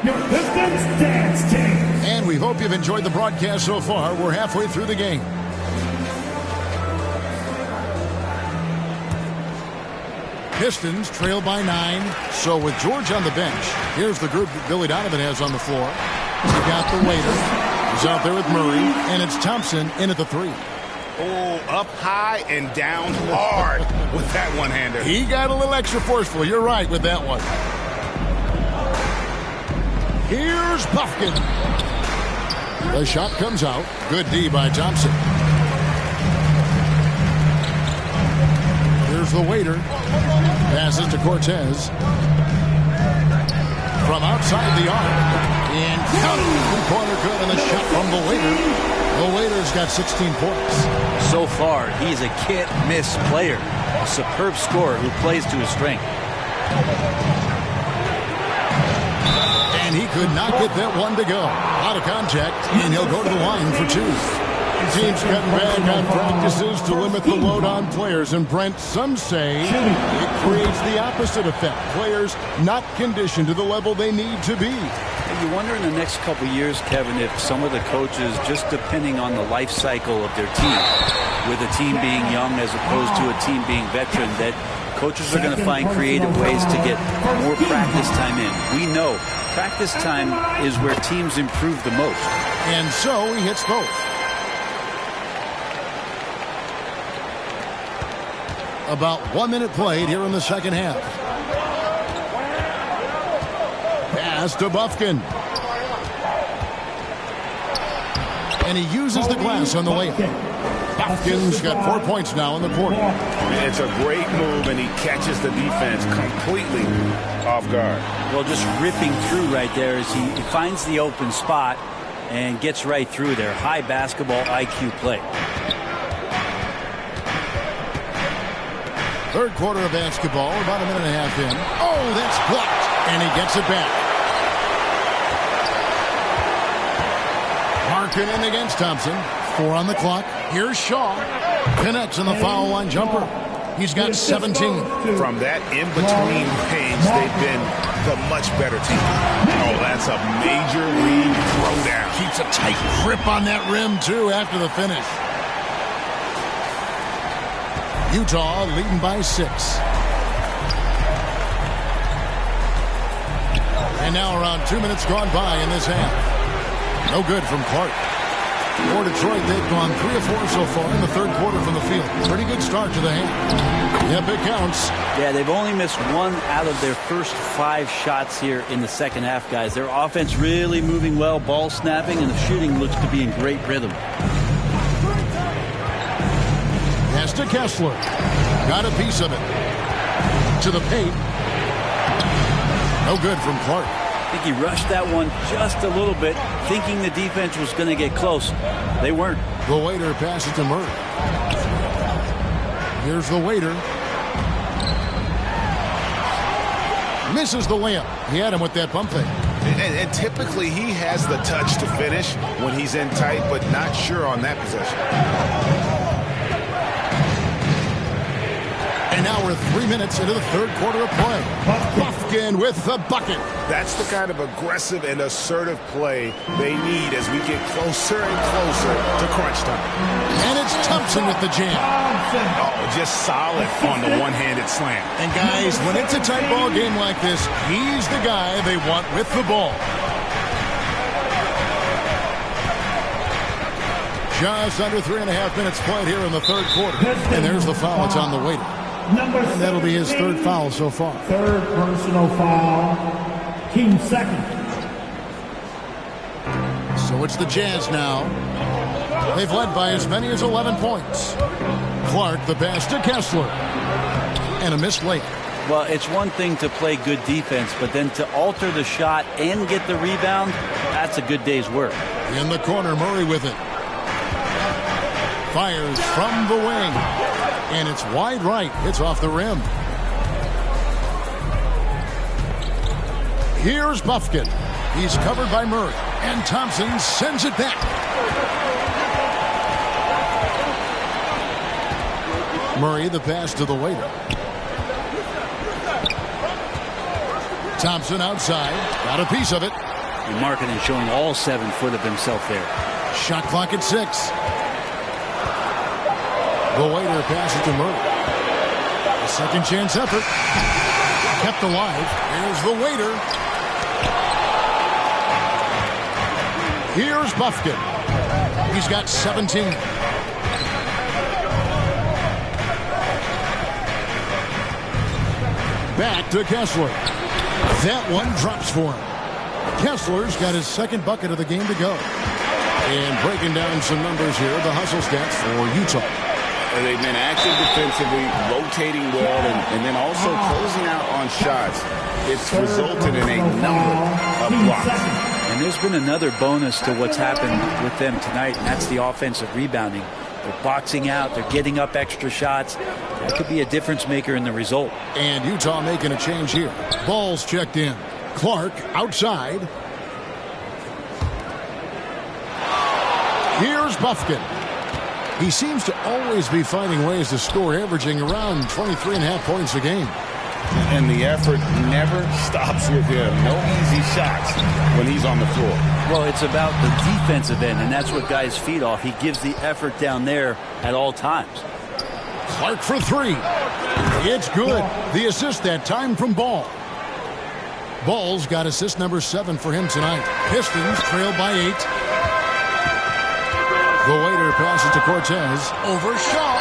Your Pistons dance team. And we hope you've enjoyed the broadcast so far. We're halfway through the game. Pistons trail by 9. So with George on the bench, here's the group that Billy Donovan has on the floor. He got the waiter. He's out there with Murray. And it's Thompson in at the 3. Oh, up high and down hard with that one-hander. He got a little extra forceful. You're right with that one. Here's Buffkin. The shot comes out. Good D by Thompson. Here's the waiter. Passes to Cortez. From outside the arc, And counting three-pointer good on the shot from the Waiter. The Waiter's got 16 points. So far, he's a can't-miss player. A superb scorer who plays to his strength. And he could not get that one to go. Out of contact, and he'll go to the line for two. Teams cutting back on practices to limit the load on players. And Brent, some say it creates the opposite effect. Players not conditioned to the level they need to be. You wonder in the next couple years, Kevin, if some of the coaches, just depending on the life cycle of their team, with a team being young as opposed to a team being veteran, that coaches are going to find creative ways to get more practice time in. We know practice time is where teams improve the most. And so he hits both. About 1 minute played here in the second half. Pass to Bufkin. And he uses the glass on the layup. Bufkin's got 4 points now in the quarter. It's a great move, and he catches the defense completely off guard. Well, just ripping through right there as he finds the open spot and gets right through there. High basketball IQ play. Third quarter of basketball, about a minute and a half in. Oh, that's blocked, and he gets it back. Markkanen against Thompson. 4 on the clock. Here's Shaw. Connects on the foul line jumper. He's got 17. From that in-between range, they've been the much better team. Oh, that's a major league throwdown. Keeps a tight grip on that rim, too, after the finish. Utah leading by 6. And now around 2 minutes gone by in this half. No good from Clark. For Detroit, they've gone 3 of 4 so far in the third quarter from the field. Pretty good start to the half. Yep, it counts. Yeah, they've only missed 1 out of their first 5 shots here in the second half, guys. Their offense really moving well, ball snapping, and the shooting looks to be in great rhythm. Pass to Kessler. Got a piece of it. To the paint. No good from Clark. I think he rushed that one just a little bit, thinking the defense was going to get close. They weren't. The Waiter passes to Murray. Here's the Waiter. Misses the layup. He had him with that bump fake. And typically he has the touch to finish when he's in tight, but not sure on that possession. And now we're 3 minutes into the third quarter of play. Bufkin with the bucket. That's the kind of aggressive and assertive play they need as we get closer and closer to crunch time. And it's Thompson with the jam. Oh, just solid on the one-handed slam. And guys, when it's a tight ball game like this, he's the guy they want with the ball. Just under 3.5 minutes played here in the third quarter. And there's the foul. It's on the Waiter. And that'll be his third foul so far. Third personal foul. Team second. So it's the Jazz now. They've led by as many as 11 points. Clark, the pass to Kessler. And a missed layup. Well, it's one thing to play good defense, but then to alter the shot and get the rebound, that's a good day's work. In the corner, Murray with it. Fires from the wing. And it's wide right. It's off the rim. Here's Bufkin. He's covered by Murray. And Thompson sends it back. Murray, the pass to the Waiter. Thompson outside. Got a piece of it. And Markkanen showing all 7 foot of himself there. Shot clock at 6. The Waiter passes to Murray. A second chance effort. Kept alive. Here's the Waiter. Here's Bufkin. He's got 17. Back to Kessler. That one drops for him. Kessler's got his second bucket of the game to go. And breaking down some numbers here, the hustle stats for Utah. They've been active defensively, rotating well, and then also closing out on shots. It's resulted in a number of blocks. And And there's been another bonus to what's happened with them tonight, and that's the offensive rebounding. They're boxing out. They're getting up extra shots. That could be a difference maker in the result. And Utah making a change here. Ball's checked in. Clark outside. Here's Buffkin. He seems to always be finding ways to score, averaging around 23.5 points a game. And the effort never stops with him. No easy shots when he's on the floor. Well, it's about the defensive end, and that's what guys feed off. He gives the effort down there at all times. Clark for three. It's good. The assist that time from Ball. Ball's got assist number 7 for him tonight. Pistons trail by 8. The waiter passes to Cortez. Over Shaw.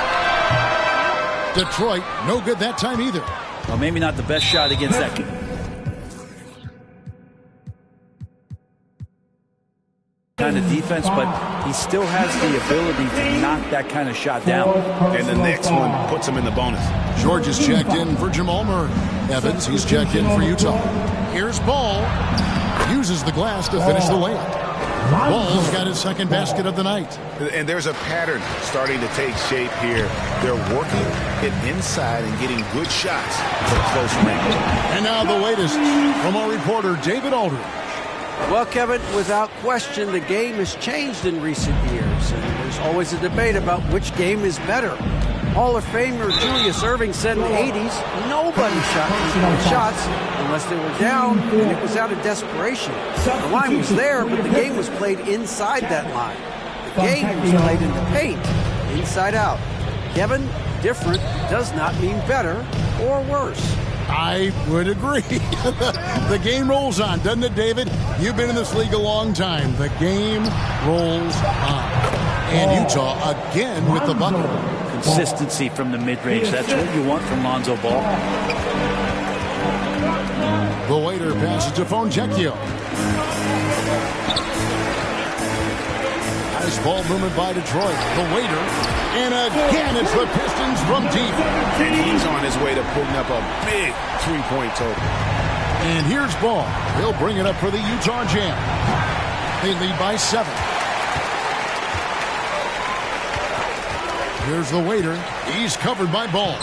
Detroit, no good that time either. Well, maybe not the best shot against that kind of defense, but he still has the ability to knock that kind of shot down. And the next one puts him in the bonus. George is checked in for Jamal Murray. Evans, he's checked in for Utah. Here's Ball. Uses the glass to finish the layup. Ball's got his second basket of the night. And there's a pattern starting to take shape here. They're working it inside and getting good shots from close range. And now the latest from our reporter, David Aldridge. Well, Kevin, without question, the game has changed in recent years, and there's always a debate about which game is better. Hall of Famer Julius Erving said in the 80s, nobody shot shots unless they were down, and it was out of desperation. The line was there, but the game was played inside that line. The game was played in the paint, inside out. Kevin, different does not mean better or worse. I would agree. The game rolls on, doesn't it, David? You've been in this league a long time. The game rolls on. And Utah again with the bucket. Consistency from the mid-range. That's what you want from Lonzo Ball. The waiter passes to Fontecchio. Nice ball movement by Detroit. The waiter. And again, it's the Pistons from deep. And he's on his way to putting up a big three-point total. And here's Ball. He'll bring it up for the Utah Jam. They lead by 7. Here's the waiter. He's covered by Ball.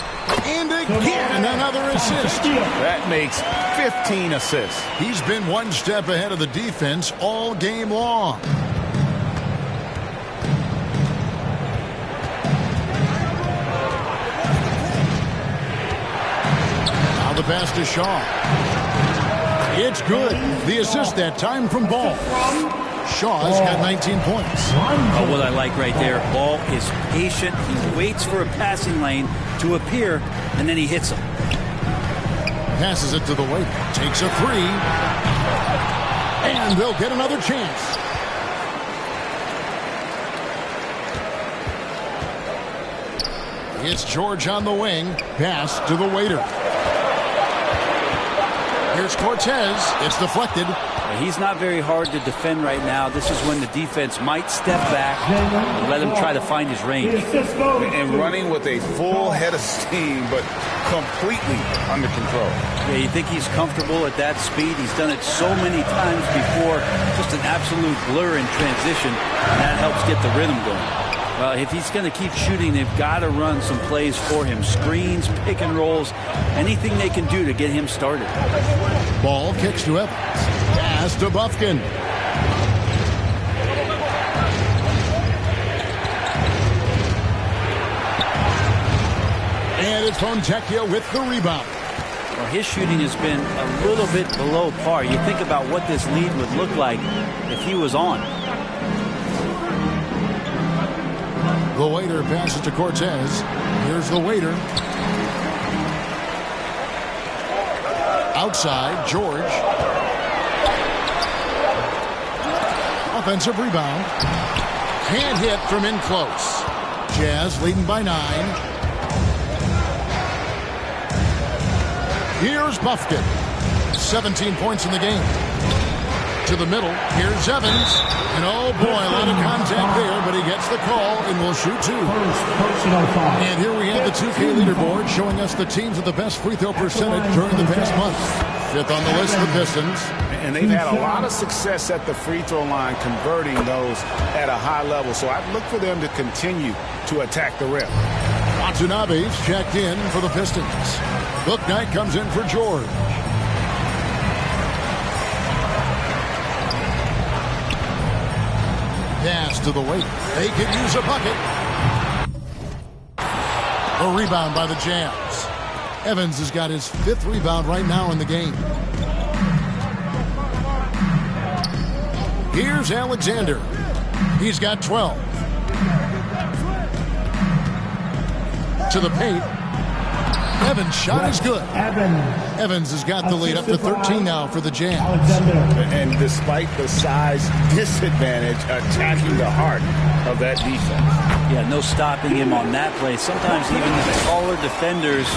And again, another assist. That makes 15 assists. He's been one step ahead of the defense all game long. Now the pass to Shaw. It's good. The assist that time from Ball. Shaw's got 19 points. Oh, what I like right there, Ball is patient. He waits for a passing lane to appear, and then he hits him. Passes it to the waiter. Takes a 3. And they'll get another chance. It's George on the wing. Pass to the waiter. Here's Cortez. It's deflected. He's not very hard to defend right now. This is when the defense might step back and let him try to find his range. And running with a full head of steam, but completely under control. Yeah, you think he's comfortable at that speed? He's done it so many times before. Just an absolute blur in transition, and that helps get the rhythm going. Well, if he's going to keep shooting, they've got to run some plays for him. Screens, pick and rolls, anything they can do to get him started. Ball kicks to Evans. Pass to Buffkin. And it's Fontecchio with the rebound. Well, his shooting has been a little bit below par. You think about what this lead would look like if he was on. The waiter passes to Cortez. Here's the waiter. Outside, George. Offensive rebound. Can't hit from in close. Jazz leading by 9. Here's Buffkin. 17 points in the game. To the middle. Here's Evans. And oh boy, a lot of contact there, but he gets the call and will shoot 2. And here we have the 2K leaderboard showing us the teams with the best free throw percentage during the past month. 5th on the list, the Pistons. and they've had a lot of success at the free throw line converting those at a high level. So I'd look for them to continue to attack the rim. Watanabe's checked in for the Pistons. Bouknight comes in for George. Pass to the weight. They could use a bucket. A rebound by the Jazz. Evans has got his 5th rebound right now in the game. Here's Alexander. He's got 12. To the paint. Evans' shot is good. Evans has got the lead up to 13 now for the Jazz. And despite the size disadvantage, attacking the heart of that defense. Yeah, no stopping him on that play. Sometimes even the taller defenders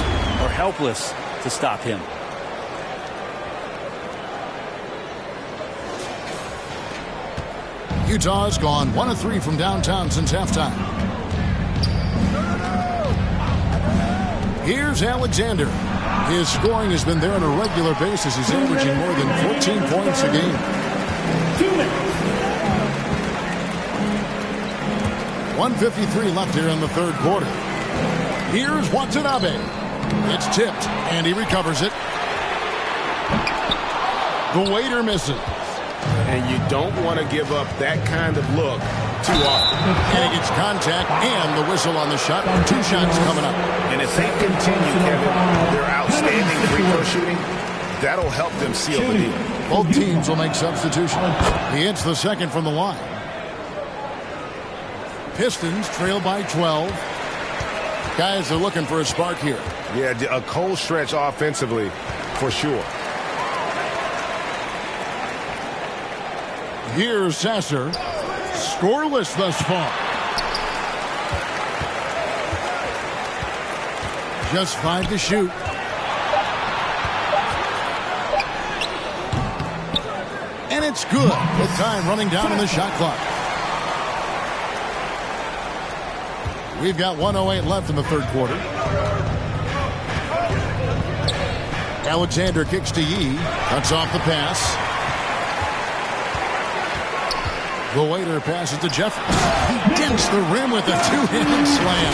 are helpless to stop him. Utah's gone 1 of 3 from downtown since halftime. Here's Alexander. His scoring has been there on a regular basis. He's averaging more than 14 points a game. 1:53 left here in the third quarter. Here's Watanabe. It's tipped, and he recovers it. The waiter misses. And you don't want to give up that kind of look too often. And he gets contact and the whistle on the shot. 2 shots coming up. And if they continue, Kevin, their outstanding free throw shooting, that'll help them seal the deal. Both teams will make substitutions. He hits the second from the line. Pistons trail by 12. Guys are looking for a spark here. Yeah, a cold stretch offensively for sure. Here's Sasser. Scoreless thus far. Just 5 to shoot. And it's good with time running down on the shot clock. We've got 1:08 left in the third quarter. Alexander kicks to Yee. Cuts off the pass. The waiter passes to Jeffries. He dinks the rim with a 2-hand slam.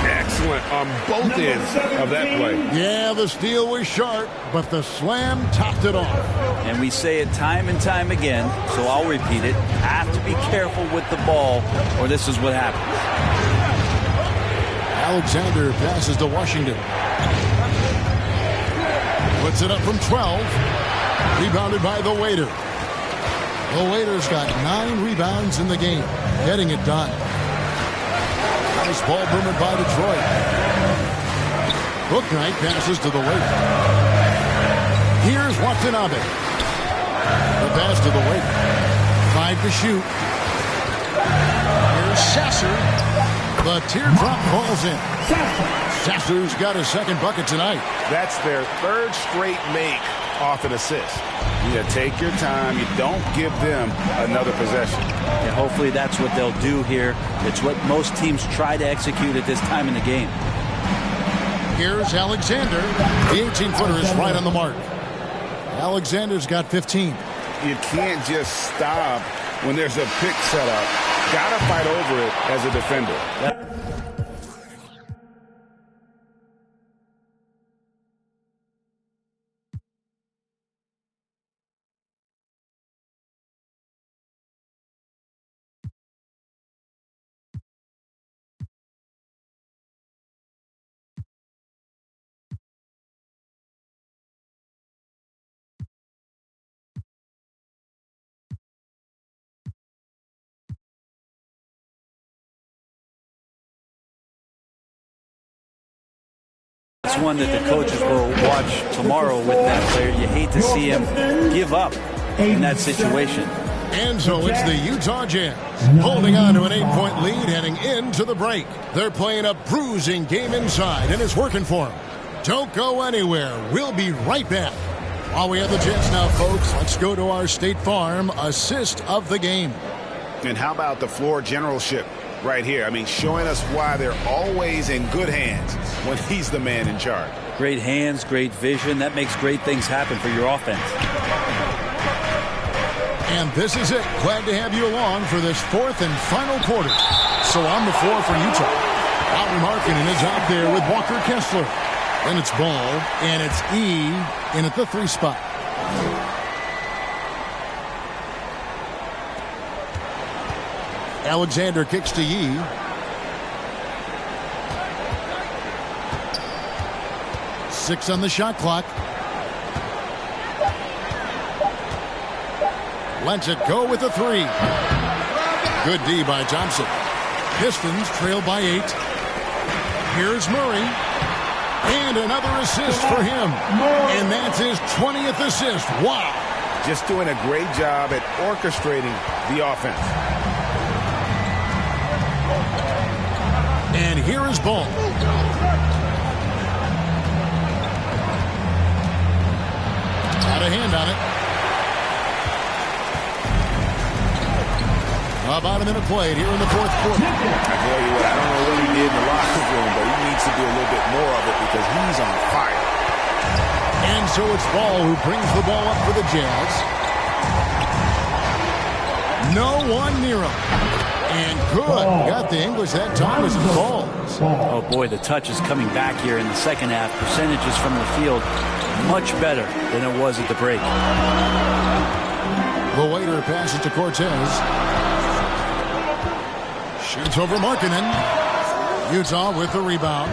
Excellent on both ends of that play. Yeah, the steal was sharp, but the slam topped it off. And we say it time and time again, so I'll repeat it. Have to be careful with the ball, or this is what happens. Alexander passes to Washington. Puts it up from 12. Rebounded by the waiter. The waiter's got 9 rebounds in the game, getting it done. Nice ball movement by Detroit. Bouknight passes to the waiter. Here's Watanabe. The pass to the waiter. 5 to shoot. Here's Sasser. The teardrop falls in. Sasser's got his second bucket tonight. That's their 3rd straight make off an assist. You take your time. You don't give them another possession. And hopefully that's what they'll do here. It's what most teams try to execute at this time in the game. Here's Alexander. The 18-footer is right on the mark. Alexander's got 15. You can't just stop when there's a pick set up. Got to fight over it as a defender. It's one that the coaches will watch tomorrow with that player. You hate to see him give up in that situation. And so it's the Utah Jazz holding on to an 8-point lead heading into the break. They're playing a bruising game inside, and it's working for them. Don't go anywhere. We'll be right back. While we have the chance now, folks, let's go to our State Farm assist of the game. And how about the floor generalship right here? I mean, showing us why they're always in good hands when he's the man in charge. Great hands, great vision. That makes great things happen for your offense. And this is it. Glad to have you along for this fourth and final quarter. So on the floor for Utah, Lauri Markkanen is out there with Walker Kessler. Then it's Ball, and it's E in at the 3 spot. Alexander kicks to Yee. Six on the shot clock. Lets it go with the 3. Good D by Thompson. Pistons trail by 8. Here's Murray. And another assist for him. And that's his 20th assist. Wow. Just doing a great job at orchestrating the offense. And here is Ball. Got a hand on it. About a minute played here in the fourth quarter. I tell you what, I don't know what he did in the locker room, but he needs to do a little bit more of it because he's on fire. And so it's Ball who brings the ball up for the Jazz. No one near him. And good. Got the English that time as it falls. Oh, boy, the touch is coming back here in the second half. Percentages from the field much better than it was at the break. The waiter passes to Cortez. Shoots over Markkanen. Utah with the rebound.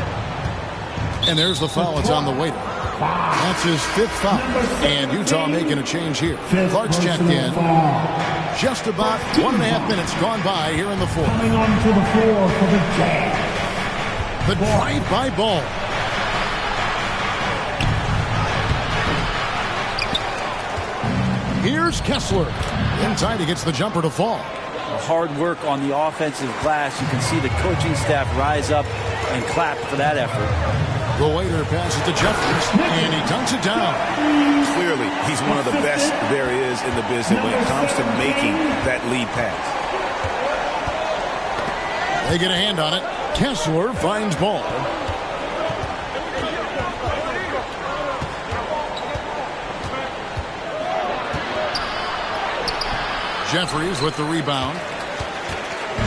And there's the foul. It's on the waiter. That's his 5th foul. And Utah making a change here. Clark's checked in. Just about 1.5 minutes gone by here in the fourth. Coming onto the floor for the Jazz. The drive by Ball. Here's Kessler. Inside, he gets the jumper to fall. Hard work on the offensive glass. You can see the coaching staff rise up and clap for that effort. The waiter passes to Jeffries, and he dunks it down. Clearly, he's one of the best there is in the business when it comes to making that lead pass. They get a hand on it. Kessler finds Ball. Jeffries with the rebound.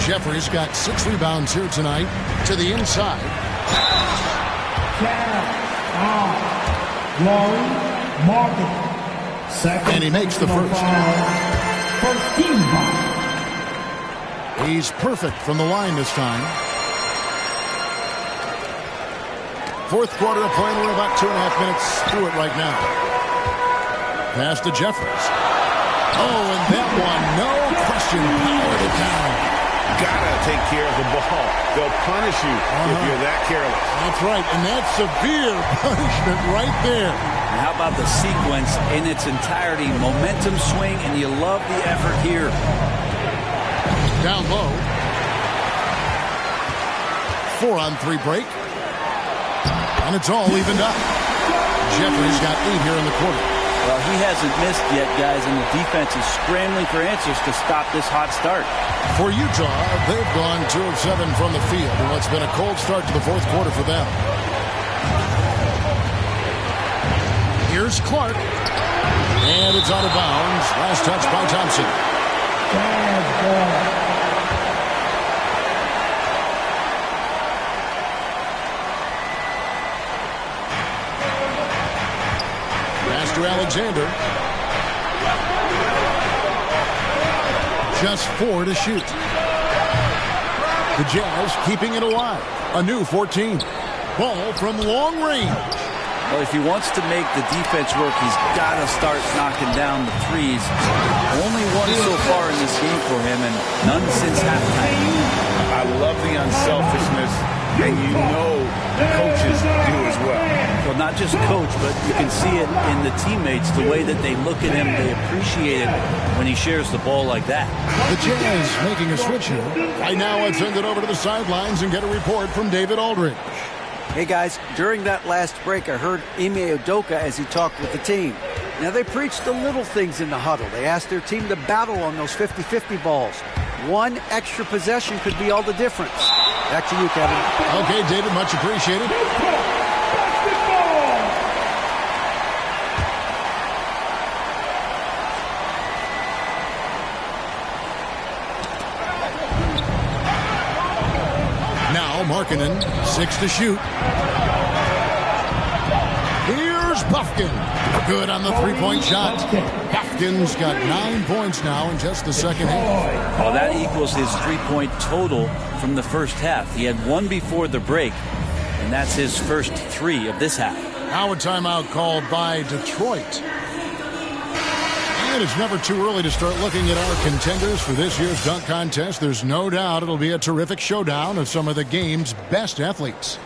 Jeffries got 6 rebounds here tonight to the inside. Lauri Markkanen. Second. And he makes the first. First team foul. He's perfect from the line this time. Fourth quarter of play. We're about 2.5 minutes through it right now. Pass to Jeffries. Oh, and that one, no question, powered it down. Gotta take care of the ball. They'll punish you if you're that careless. That's right, and that's severe punishment right there. And how about the sequence in its entirety? Momentum swing, and you love the effort here. Down low. 4-on-3 break. And it's all evened up. Jeffries got 8 here in the quarter. Well, he hasn't missed yet, guys, and the defense is scrambling for answers to stop this hot start. For Utah, they've gone 2 of 7 from the field, and what's been a cold start to the fourth quarter for them. Here's Clark. And it's out of bounds. Last touch by Thompson. To Alexander. Just 4 to shoot. The Jazz keeping it alive. A new 14. Ball from long range. Well, if he wants to make the defense work, he's got to start knocking down the threes. Only one so far in this game for him, and none since halftime. I love the unselfishness, and you know coaches do as well. Well, not just coach, but you can see it in the teammates, the way that they look at him. They appreciate it when he shares the ball like that. The Jazz making a switch here. Right now, let's send it over to the sidelines and get a report from David Aldridge. Hey, guys, during that last break, I heard Ime Udoka as he talked with the team. Now, they preached the little things in the huddle. They asked their team to battle on those 50-50 balls. One extra possession could be all the difference. Back to you, Kevin. Okay, David, much appreciated. Now Markkanen, 6 to shoot. Here's Buffkin. Good on the three-point shot. Buffkin's got 9 points now in just the second half. Well, that equals his three-point total from the first half. He had one before the break, and that's his first 3 of this half. Now a timeout called by Detroit. And it's never too early to start looking at our contenders for this year's dunk contest. There's no doubt it'll be a terrific showdown of some of the game's best athletes.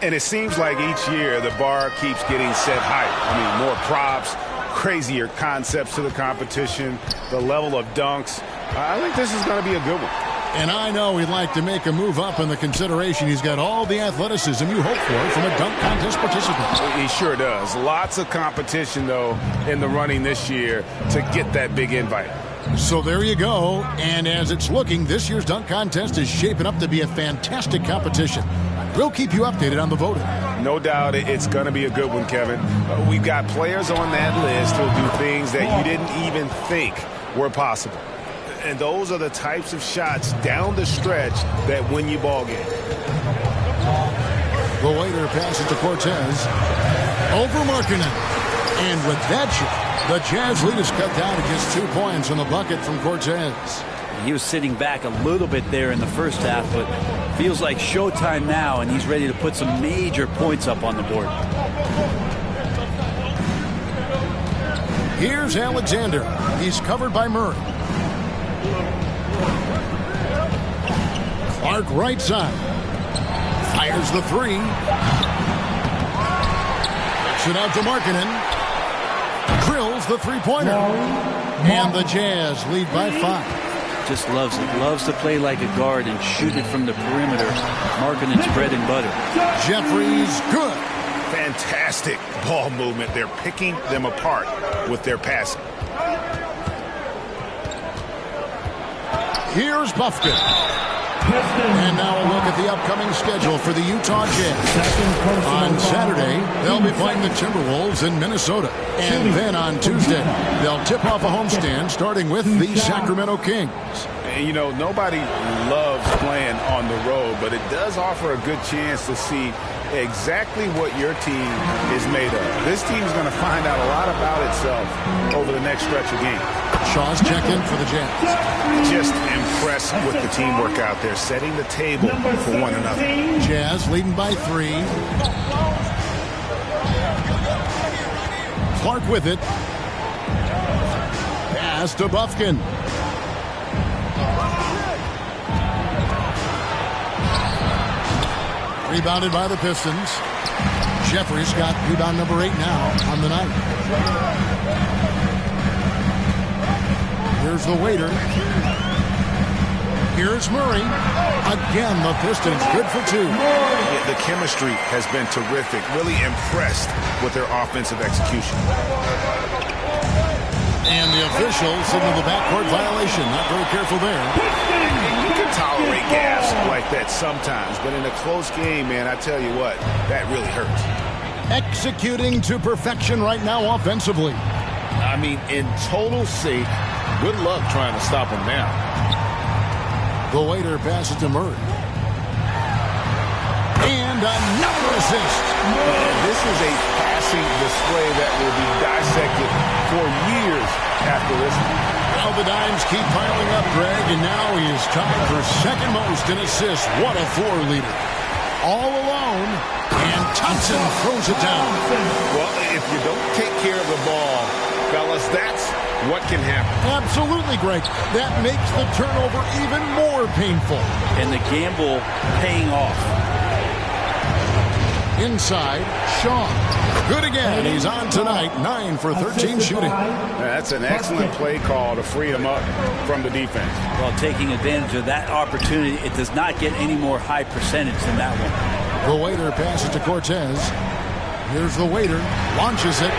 And it seems like each year the bar keeps getting set higher. I mean, more props, crazier concepts to the competition, the level of dunks. I think this is going to be a good one. And I know he'd like to make a move up in the consideration. He's got all the athleticism you hope for from a dunk contest participant. He sure does. Lots of competition, though, in the running this year to get that big invite. So there you go. And as it's looking, this year's dunk contest is shaping up to be a fantastic competition. We'll keep you updated on the voting. No doubt it's going to be a good one, Kevin. We've got players on that list who'll do things that you didn't even think were possible. And those are the types of shots down the stretch that win you ball game. The waiter passes to Cortez. Over Markkanen. And with that shot, the Jazz lead is cut down to just 2 points on the bucket from Cortez. He was sitting back a little bit there in the first half, but feels like showtime now, and he's ready to put some major points up on the board. Here's Alexander. He's covered by Murray. Clark right side. Fires the 3. Kicks it out to Markkanen. Drills the three-pointer. And the Jazz lead by 5. Just loves it. Loves to play like a guard and shoot it from the perimeter. Markkanen's bread and butter. Jeffries good. Fantastic ball movement. They're picking them apart with their passing. Here's Buffkin. And now a look at the upcoming schedule for the Utah Jazz. On Saturday, they'll be playing the Timberwolves in Minnesota. And then on Tuesday, they'll tip off a homestand starting with the Sacramento Kings. And, you know, nobody loves playing on the road, but it does offer a good chance to see exactly what your team is made of. This team is going to find out a lot about itself over the next stretch of games. Shaw's check-in for the Jazz. Just impressed with the teamwork out there, setting the table for one another. Jazz leading by 3. Clark with it. Pass to Buffkin. Rebounded by the Pistons. Jeffries got rebound number 8 now on the night. Here's the waiter. Here's Murray. Again, the Pistons good for 2. Yeah, the chemistry has been terrific. Really impressed with their offensive execution. And the official signaled the backcourt violation. Not very careful there. You can tolerate gaffes like that sometimes, but in a close game, man, I tell you what, that really hurts. Executing to perfection right now offensively. I mean, in total sync. Good luck trying to stop him now. The waiter passes to Murray. And another assist. This is a passing display that will be dissected for years after this. Now the dimes keep piling up, Greg, and now he is tied for second most in assists. What a floor leader. All alone, and Thompson throws it down. Well, if you don't take care of the ball, fellas, that's what can happen. Absolutely, Greg. That makes the turnover even more painful. And the gamble paying off. Inside, Shaw. Good again. He's on tonight. 9 for 13 shooting. That's an excellent play call to free him up from the defense. Well, taking advantage of that opportunity, it does not get any more high percentage than that one. The waiter passes to Cortez. Here's the waiter. Launches it.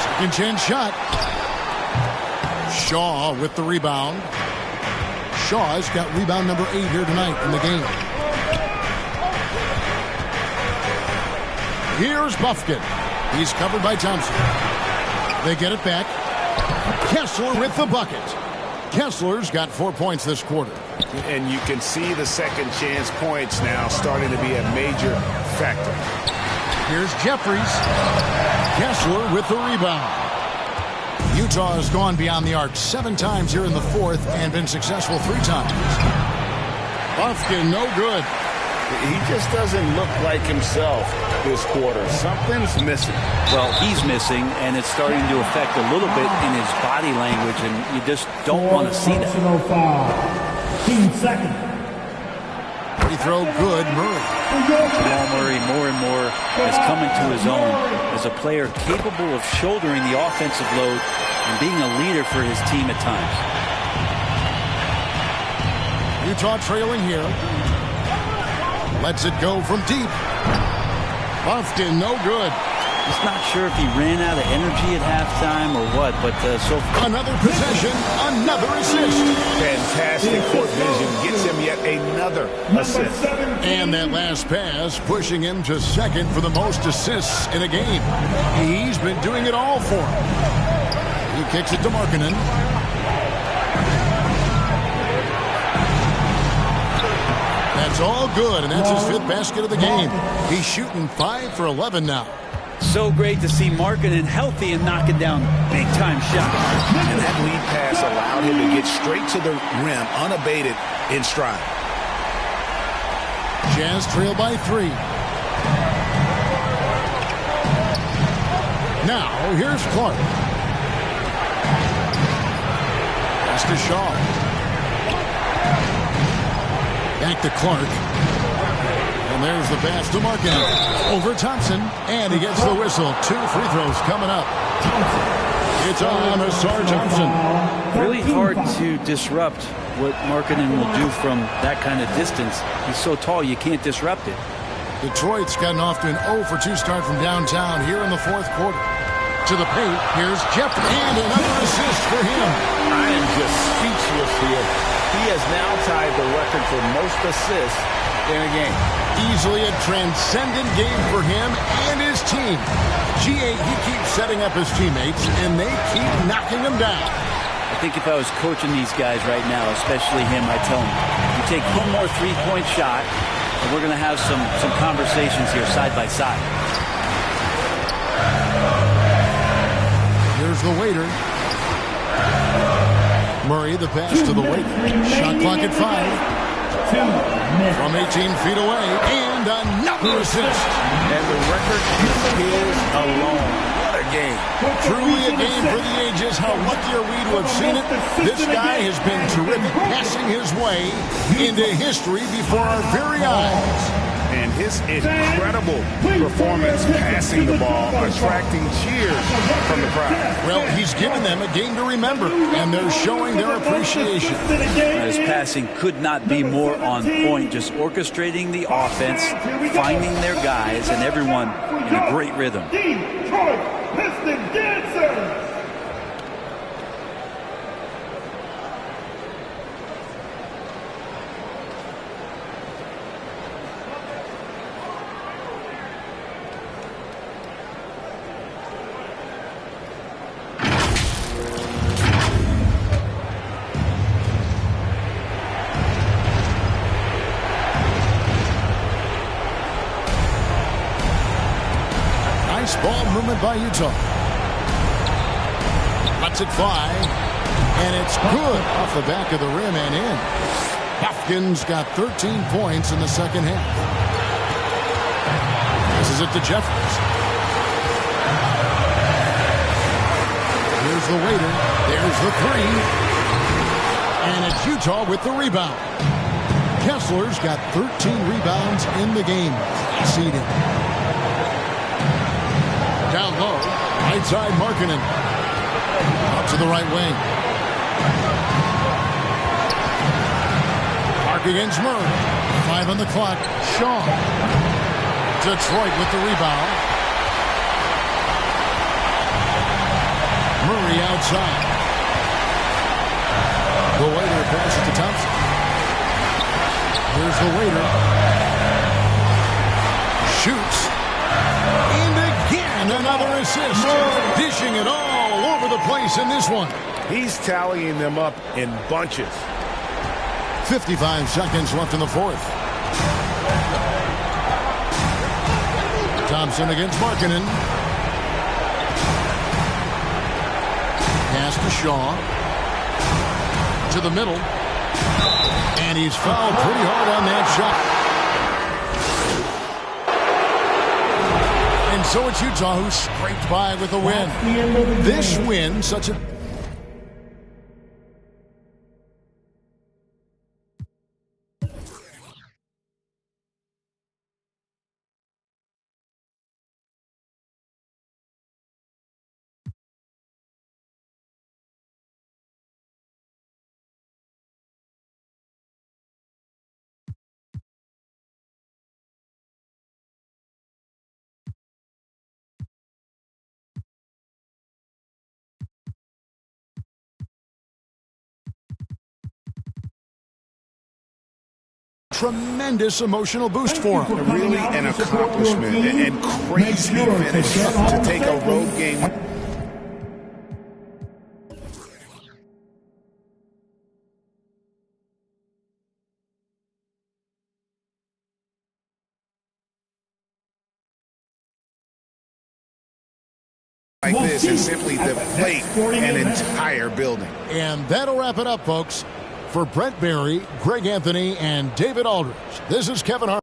Second chance shot. Shaw with the rebound. Shaw's got rebound number 8 here tonight in the game. Here's Buffkin. He's covered by Thompson. They get it back. Kessler with the bucket. Kessler's got 4 points this quarter. And you can see the second chance points now starting to be a major factor. Here's Jeffries. Kessler with the rebound. Utah has gone beyond the arc 7 times here in the fourth and been successful 3 times. Buffkin, no good. He just doesn't look like himself this quarter. Something's missing. Well, he's missing, and it's starting to affect a little bit in his body language, and you just don't want to see that. Team second. Free throw good, Murray. Jamal Murray more and more has come into his own as a player capable of shouldering the offensive load and being a leader for his team at times. Utah trailing here. Lets it go from deep. Buffkin, no good. Just not sure if he ran out of energy at halftime or what, but so far. Another possession, another assist. Fantastic court vision gets him yet another assist. And that last pass pushing him to second for the most assists in a game. He's been doing it all for him. He kicks it to Markkanen. That's all good, and that's his 5th basket of the game. He's shooting 5 for 11 now. So great to see Markkanen healthy and knocking down big-time shots. And that lead pass allowed him to get straight to the rim, unabated in stride. Jazz trail by 3. Now, here's Clark. Pass to Shaw. Back to Clark. And there's the pass to Markkanen. Over Thompson. And he gets the whistle. 2 free throws coming up. It's on Asar Thompson. Really hard to disrupt what Markkanen will do from that kind of distance. He's so tall, you can't disrupt it. Detroit's gotten off to an 0 for 2 start from downtown here in the fourth quarter. To the paint, here's Jeff, and another assist for him. I am just speechless here. He has now tied the record for most assists in a game. Easily a transcendent game for him and his team. He keeps setting up his teammates, and they keep knocking him down. I think if I was coaching these guys right now, especially him, I'd tell him, you take one more three-point shot, and we're going to have some conversations here side by side. Here's the waiter. Murray, the pass to the waiter. Shot clock at 5. From 18 feet away, and another assist. And the record is his alone. What a game. Truly a game for the ages. How lucky are we to have seen it? This guy has been terrific, passing his way into history before our very eyes. And his incredible performance passing the ball, attracting cheers from the crowd. Well, he's given them a game to remember, and they're showing their appreciation. His passing could not be more on point, just orchestrating the offense, finding their guys, and everyone in a great rhythm. Detroit Pistons dancers. Ball movement by Utah. Lets it fly. And it's good off the back of the rim and in. Buffkin's got 13 points in the second half. Passes it to Jeffries. Here's the waiter. There's the 3. And it's Utah with the rebound. Kessler's got 13 rebounds in the game. Seeded. Down low, right side Markkanen. Out to the right wing. Mark against Murray. 5 on the clock. Shaw. Detroit with the rebound. Murray outside. The waiter passes to Thompson. Here's the waiter. Shoots. And again, another assist. Dishing it all over the place in this one. He's tallying them up in bunches. 55 seconds left in the fourth. Thompson against Markkanen. Pass to Shaw. To the middle. And he's fouled pretty hard on that shot. And so it's Utah who scraped by with a win. This win, such a... tremendous emotional boost for him. Really an accomplishment and crazy finish to take a road game. Like this and simply deflate an entire building. And that'll wrap it up, folks. For Brent Barry, Greg Anthony, and David Aldridge, this is Kevin Hart.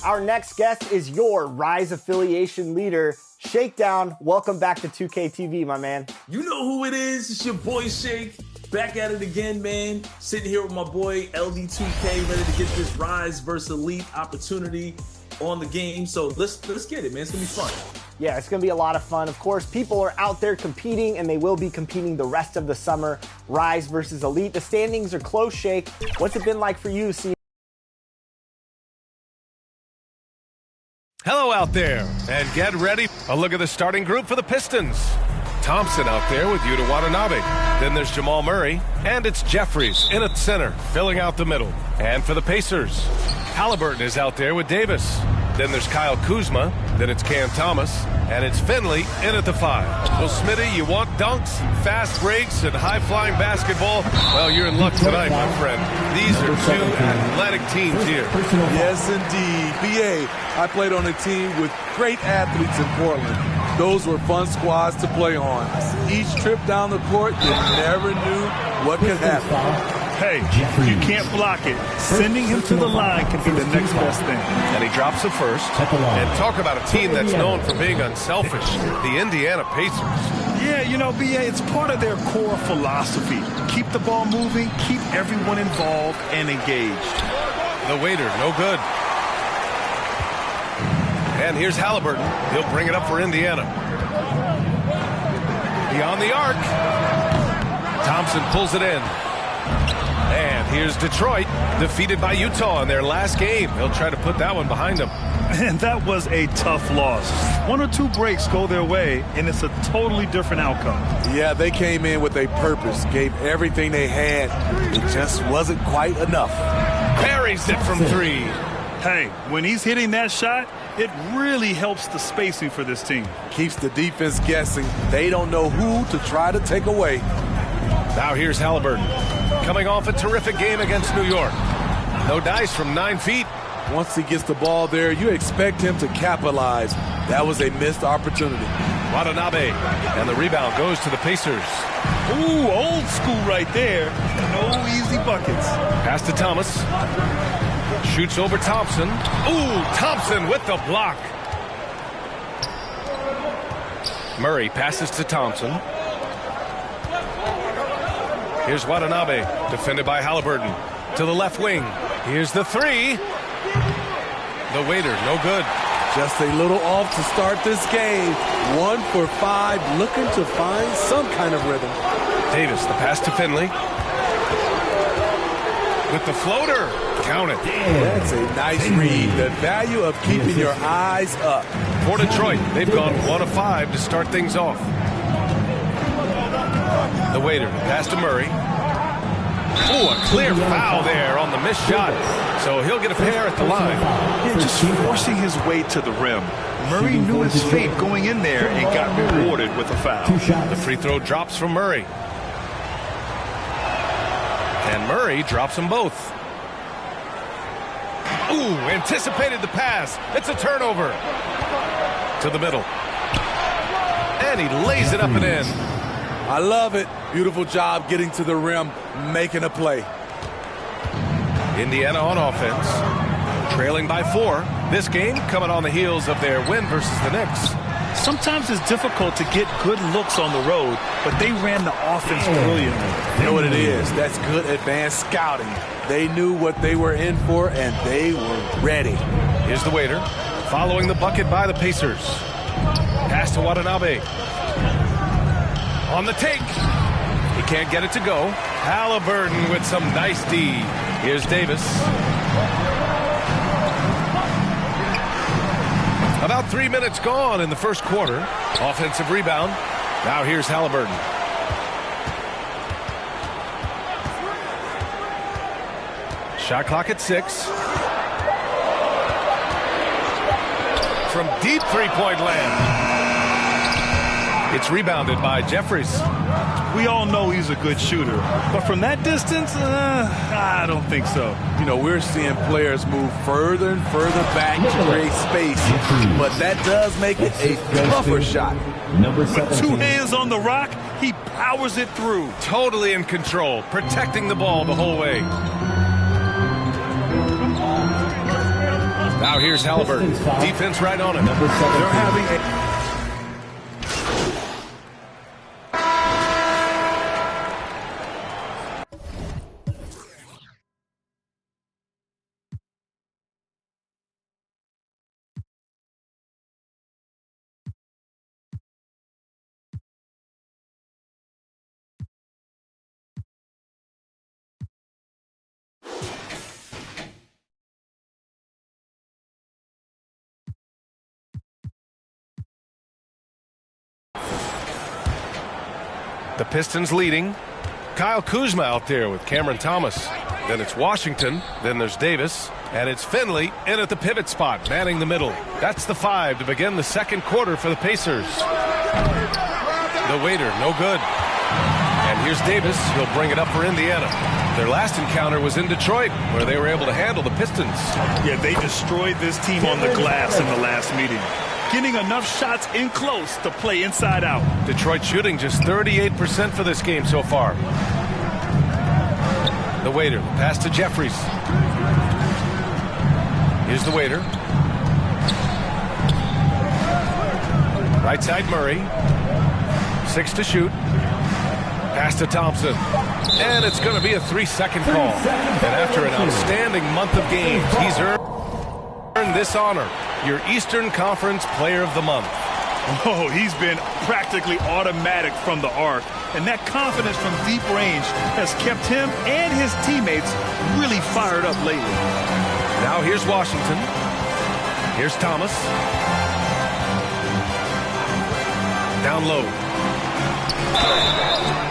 Our next guest is your Rise affiliation leader, Shakedown. Welcome back to 2K TV, my man. You know who it is. It's your boy Shake. Back at it again, man. Sitting here with my boy LD2K, ready to get this Rise versus Elite opportunity on the game. So let's get it, man. It's gonna be fun. Yeah, it's going to be a lot of fun. Of course, people are out there competing, and they will be competing the rest of the summer. Rise versus Elite. The standings are close, Shake. What's it been like for you seeing? Hello out there, and get ready. A look at the starting group for the Pistons. Thompson out there with Yuta Watanabe. Then there's Jamal Murray, and it's Jeffries in at center, filling out the middle. And for the Pacers, Halliburton is out there with Davis. Then there's Kyle Kuzma. Then it's Cam Thomas. And it's Finley in at the 5. Well, Smitty, you want dunks, fast breaks, and high-flying basketball? Well, you're in luck tonight, my friend. These are two athletic teams here. Yes, indeed. BA, I played on a team with great athletes in Portland. Those were fun squads to play on. Each trip down the court, you never knew what could happen. Hey, you can't block it. Sending him to the line can be the next best thing. And he drops it first. And talk about a team that's known for being unselfish, the Indiana Pacers. Yeah, you know, BA, it's part of their core philosophy. Keep the ball moving, keep everyone involved and engaged. The waiter, no good. And here's Halliburton. He'll bring it up for Indiana. Beyond the arc. Thompson pulls it in. And here's Detroit, defeated by Utah in their last game. He'll try to put that one behind him. And that was a tough loss. 1 or 2 breaks go their way, and it's a totally different outcome. Yeah, they came in with a purpose, gave everything they had. It just wasn't quite enough. Buries it from 3. Hey, when he's hitting that shot, it really helps the spacing for this team. Keeps the defense guessing. They don't know who to try to take away. Now here's Halliburton, coming off a terrific game against New York. No dice from 9 feet. Once he gets the ball there, you expect him to capitalize. That was a missed opportunity. Watanabe, and the rebound goes to the Pacers. Ooh, old school right there. No easy buckets. Pass to Thomas. Shoots over Thompson. Ooh, Thompson with the block. Murray passes to Thompson. Here's Watanabe, defended by Halliburton. To the left wing. Here's the 3. The waiter, no good. Just a little off to start this game. 1 for 5, looking to find some kind of rhythm. Davis, the pass to Finley. With the floater. Count it. That's a nice read. The value of keeping your eyes up. For Detroit, they've gone 1 of 5 to start things off. The waiter, pass to Murray. Oh, a clear foul there on the missed shot. So he'll get a pair at the line. Yeah, just forcing his way to the rim. Murray knew his fate going in there and got rewarded with a foul. The free throw drops from Murray. And Murray drops them both. Ooh, anticipated the pass. It's a turnover. To the middle. And he lays it up and in. I love it. Beautiful job getting to the rim, making a play. Indiana on offense, trailing by 4. This game coming on the heels of their win versus the Knicks. Sometimes it's difficult to get good looks on the road, but they ran the offense brilliantly. You know what it is? That's good advanced scouting. They knew what they were in for, and they were ready. Here's the waiter, following the bucket by the Pacers. Pass to Watanabe. On the take. He can't get it to go. Halliburton with some nice D. Here's Davis. About 3 minutes gone in the first quarter. Offensive rebound. Now here's Halliburton. Shot clock at 6. From deep three-point land. It's rebounded by Jeffries. We all know he's a good shooter, but from that distance, I don't think so. You know, we're seeing players move further and further back to create space, but that does make it a tougher shot. With 2 hands on the rock, he powers it through. Totally in control, protecting the ball the whole way. Now here's Halliburton. Defense right on him. They're having a... The Pistons leading. Kyle Kuzma out there with Cameron Thomas. Then it's Washington. Then there's Davis. And it's Finley in at the pivot spot, manning the middle. That's the 5 to begin the second quarter for the Pacers. The waiter, no good. And here's Davis. He'll bring it up for Indiana. Their last encounter was in Detroit, where they were able to handle the Pistons. Yeah, they destroyed this team on the glass in the last meeting. Getting enough shots in close to play inside out. Detroit shooting just 38% for this game so far. The waiter, pass to Jeffries. Here's the waiter. Right side Murray. 6 to shoot. Pass to Thompson. And it's going to be a 3-second call. And after an outstanding month of games, he's earned this honor, your Eastern Conference Player of the Month. Oh, he's been practically automatic from the arc. And that confidence from deep range has kept him and his teammates really fired up lately. Now here's Washington. Here's Thomas. Down low.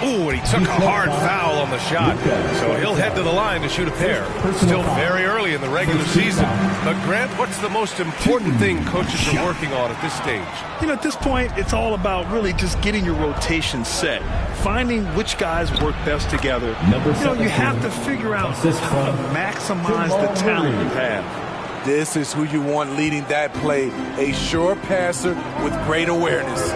Ooh, and he took a hard foul on the shot. So he'll head to the line to shoot a pair. Still very early in the regular season. But Grant, what's the most important thing coaches are working on at this stage? You know, at this point, it's all about really just getting your rotation set. Finding which guys work best together. You know, you have to figure out how to maximize the talent you have. This is who you want leading that play. A sure passer with great awareness.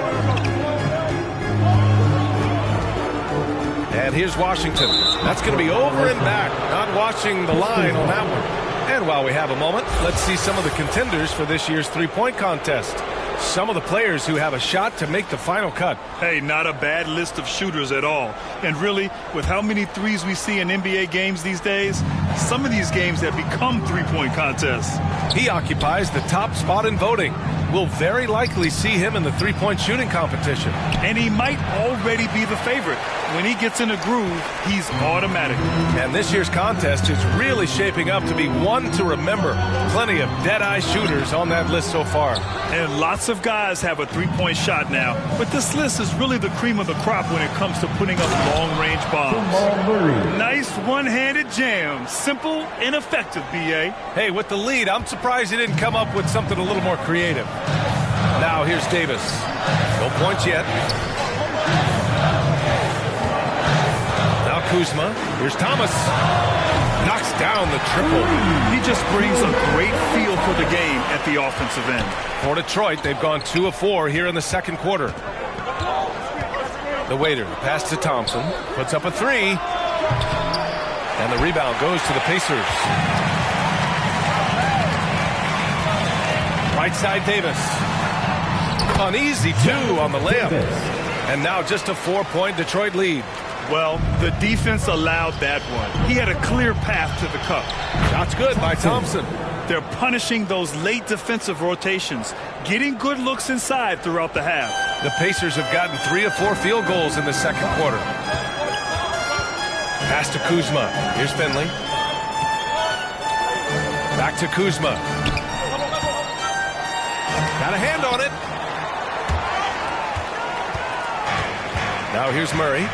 And here's Washington. That's going to be over and back. Not watching the line on that one. And while we have a moment, let's see some of the contenders for this year's three-point contest. Some of the players who have a shot to make the final cut. Hey, not a bad list of shooters at all. And really, with how many threes we see in NBA games these days, some of these games have become three-point contests. He occupies the top spot in voting. We'll very likely see him in the three-point shooting competition. And he might already be the favorite. When he gets in a groove, he's automatic. And this year's contest is really shaping up to be one to remember. Plenty of dead-eye shooters on that list so far. And lots of guys have a three-point shot now. But this list is really the cream of the crop when it comes to putting up long-range bombs. Nice one-handed jam. Simple and effective, B.A. Hey, with the lead, I'm surprised he didn't come up with something a little more creative. Now here's Davis. No points yet. Now Kuzma. Here's Thomas. Knocks down the triple. He just brings a great feel for the game at the offensive end. For Detroit, they've gone 2 of 4 here in the second quarter. The waiter, pass to Thompson. Puts up a 3. And the rebound goes to the Pacers. Right side, Davis. An easy 2 on the layup. And now just a 4-point Detroit lead. Well, the defense allowed that one. He had a clear path to the cup. Shot's good by Thompson. They're punishing those late defensive rotations, getting good looks inside throughout the half. The Pacers have gotten 3 of 4 field goals in the second quarter. Pass to Kuzma. Here's Finley. Back to Kuzma. Got a hand on it. Now here's Murray.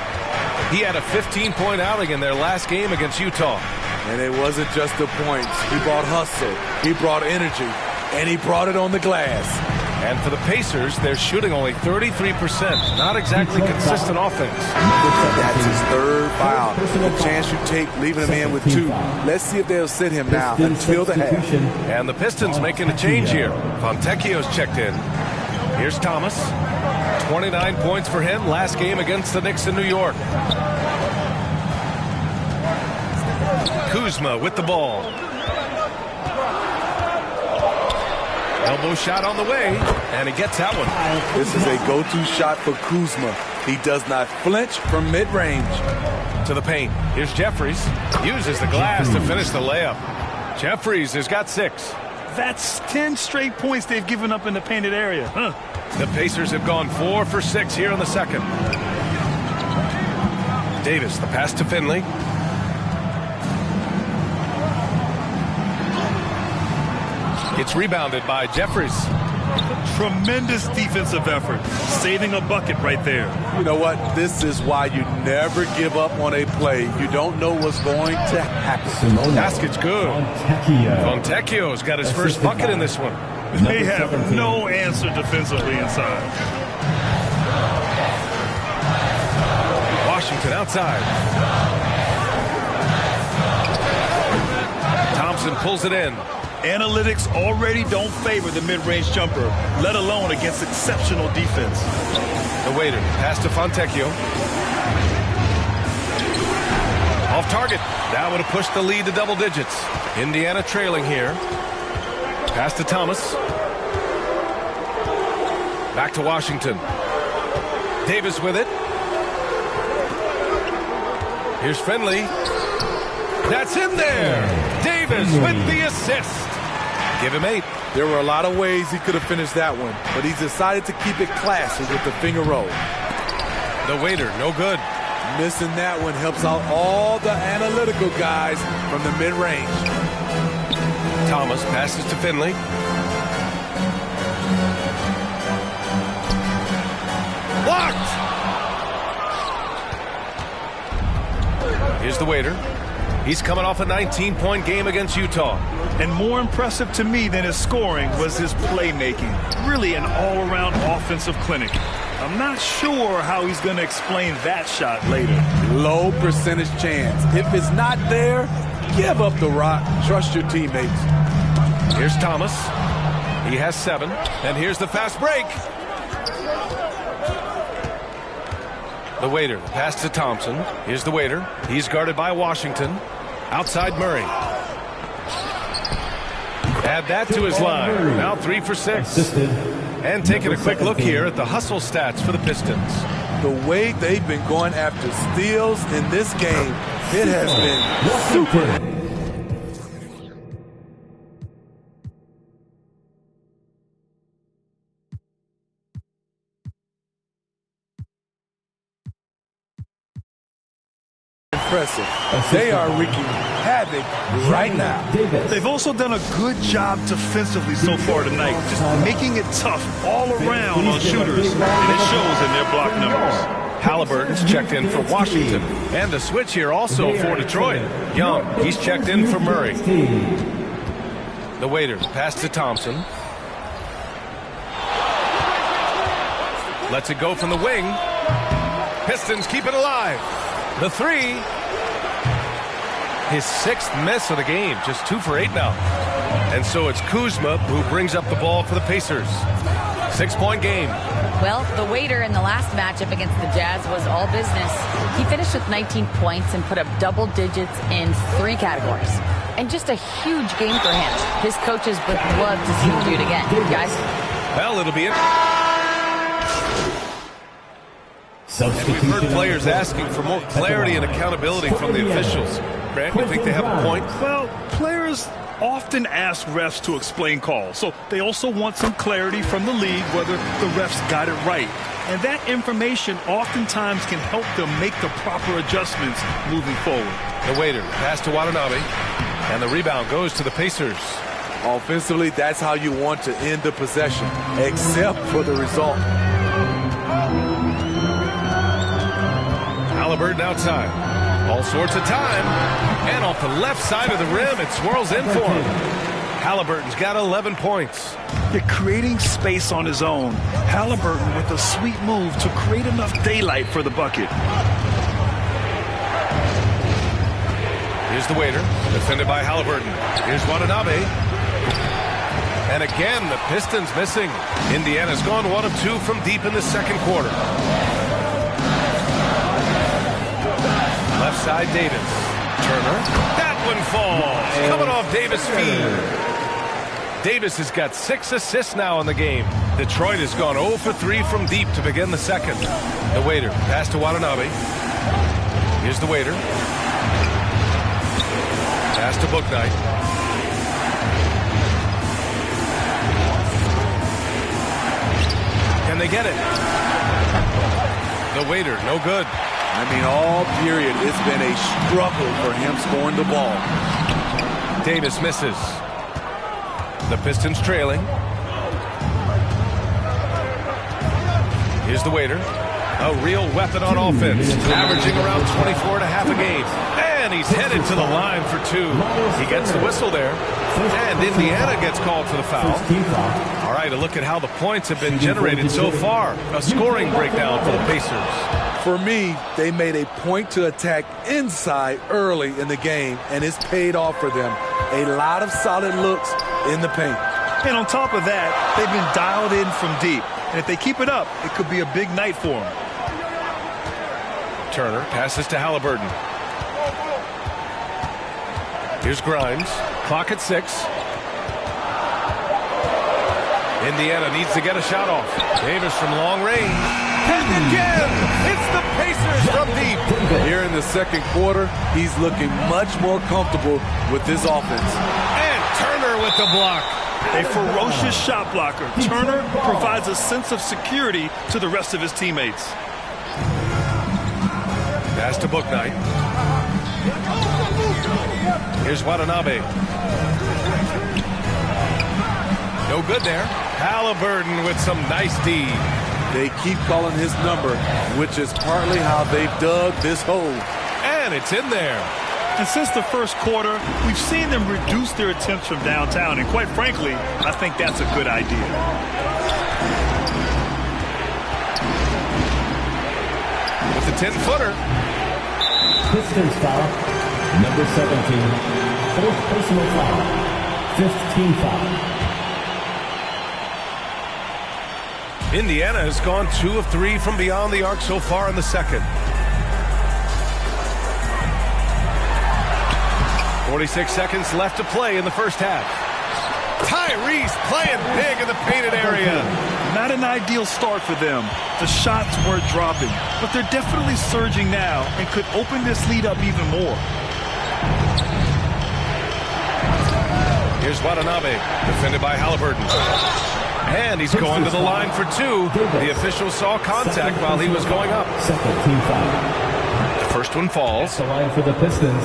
He had a 15-point outing in their last game against Utah. And it wasn't just the points. He brought hustle. He brought energy. And he brought it on the glass. And for the Pacers, they're shooting only 33%. Not exactly consistent offense. That's his third foul. The chance you take leaving him in with 2. Let's see if they'll sit him now until the half. And the Pistons making a change here. Fontecchio's checked in. Here's Thomas. 29 points for him last game against the Knicks in New York. Kuzma with the ball. Elbow shot on the way, and he gets that one. This is a go-to shot for Kuzma. He does not flinch from mid-range. To the paint. Here's Jeffries. Uses the glass to finish the layup. Jeffries has got 6. That's 10 straight points they've given up in the painted area. The Pacers have gone 4 for 6 here in the second. Davis, the pass to Finley. It's rebounded by Jeffries. Tremendous defensive effort. Saving a bucket right there. You know what? This is why you never give up on a play. You don't know what's going to happen. Basket's good. Fontecchio's got his first bucket in this one. They have no answer defensively inside. Washington outside. Thompson pulls it in. Analytics already don't favor the mid-range jumper, let alone against exceptional defense. The waiter, pass to Fontecchio. Off target. That would have pushed the lead to double digits. Indiana trailing here. Pass to Thomas. Back to Washington. Davis with it. Here's Finley. That's in there. Davis with the assist. Give him 8. There were a lot of ways he could have finished that one, but he decided to keep it classy with the finger roll. The waiter, no good. Missing that one helps out all the analytical guys from the mid-range. Thomas passes to Finley. Blocked! Here's the waiter. He's coming off a 19-point game against Utah. And more impressive to me than his scoring was his playmaking. Really an all-around offensive clinic. I'm not sure how he's going to explain that shot later. Low percentage chance. If it's not there, give up the rock. Trust your teammates. Here's Thomas. He has 7. And here's the fast break. The waiter, pass to Thompson. Here's the waiter. He's guarded by Washington. Outside Murray. Add that to his line. Now 3 for 6. And taking a quick look here at the hustle stats for the Pistons. The way they've been going after steals in this game, it has been super. Impressive. They are wreaking havoc right now. They've also done a good job defensively so far tonight, just making it tough all around on shooters, and it shows in their block numbers. Halliburton's checked in for Washington. And the switch here also for Detroit. Young, he's checked in for Murray. The waiter, pass to Thompson. Lets it go from the wing. Pistons keep it alive. The 3. His 6th miss of the game. Just 2 for 8 now. And so it's Kuzma who brings up the ball for the Pacers. 6-point game. Well, the waiter in the last matchup against the Jazz was all business. He finished with 19 points and put up double digits in 3 categories. And just a huge game for him. His coaches would love to see him do it again. Guys? Well, it'll be it. And we've heard players asking for more clarity and accountability from the officials. Grant, you think they have a point? Well, players often ask refs to explain calls, so they also want some clarity from the league whether the refs got it right. And that information oftentimes can help them make the proper adjustments moving forward. The waiter, pass to Watanabe, and the rebound goes to the Pacers. Offensively, that's how you want to end the possession, except for the result. Halliburton outside. All sorts of time. And off the left side of the rim, it swirls in for him. Halliburton's got 11 points. They're creating space on his own. Halliburton with a sweet move to create enough daylight for the bucket. Here's the waiter, defended by Halliburton. Here's Watanabe. And again, the Pistons missing. Indiana's gone 1 of 2 from deep in the second quarter. Left side, Davis. Turner. That one falls. Coming off Davis' feed. Davis has got 6 assists now in the game. Detroit has gone 0 for 3 from deep to begin the second. The waiter. Pass to Watanabe. Here's the waiter. Pass to Bouknight. Can they get it? The waiter, no good. I mean, all period, it's been a struggle for him scoring the ball. Davis misses. The Pistons trailing. Here's the waiter. A real weapon on offense, averaging around 24 and a half a game. And he's headed to the line for 2. He gets the whistle there. And Indiana gets called for the foul. All right, a look at how the points have been generated so far. A scoring breakdown for the Pacers. For me, they made a point to attack inside early in the game, and it's paid off for them. A lot of solid looks in the paint. And on top of that, they've been dialed in from deep. And if they keep it up, it could be a big night for them. Turner passes to Halliburton. Here's Grimes. Clock at 6. Indiana needs to get a shot off. Davis from long range. And again, it's the Pacers from deep. Here in the second quarter, he's looking much more comfortable with his offense. And Turner with the block. A ferocious shot blocker. Turner provides a sense of security to the rest of his teammates. Pass to Bouknight. Here's Watanabe. No good there. Halliburton with some nice D. They keep calling his number, which is partly how they've dug this hole. And it's in there. And since the first quarter, we've seen them reduce their attempts from downtown. And quite frankly, I think that's a good idea. With the 10-footer. Pistons foul. Number 17. Fourth personal foul. Fifth team foul. Indiana has gone 2 of 3 from beyond the arc so far in the second. 46 seconds left to play in the first half. Tyrese playing big in the painted area. Not an ideal start for them. The shots weren't dropping, but they're definitely surging now and could open this lead up even more. Here's Watanabe, defended by Halliburton. And he's going to the line for 2. The official saw contact while he was going up. Second team foul. The first one falls. The line for the Pistons.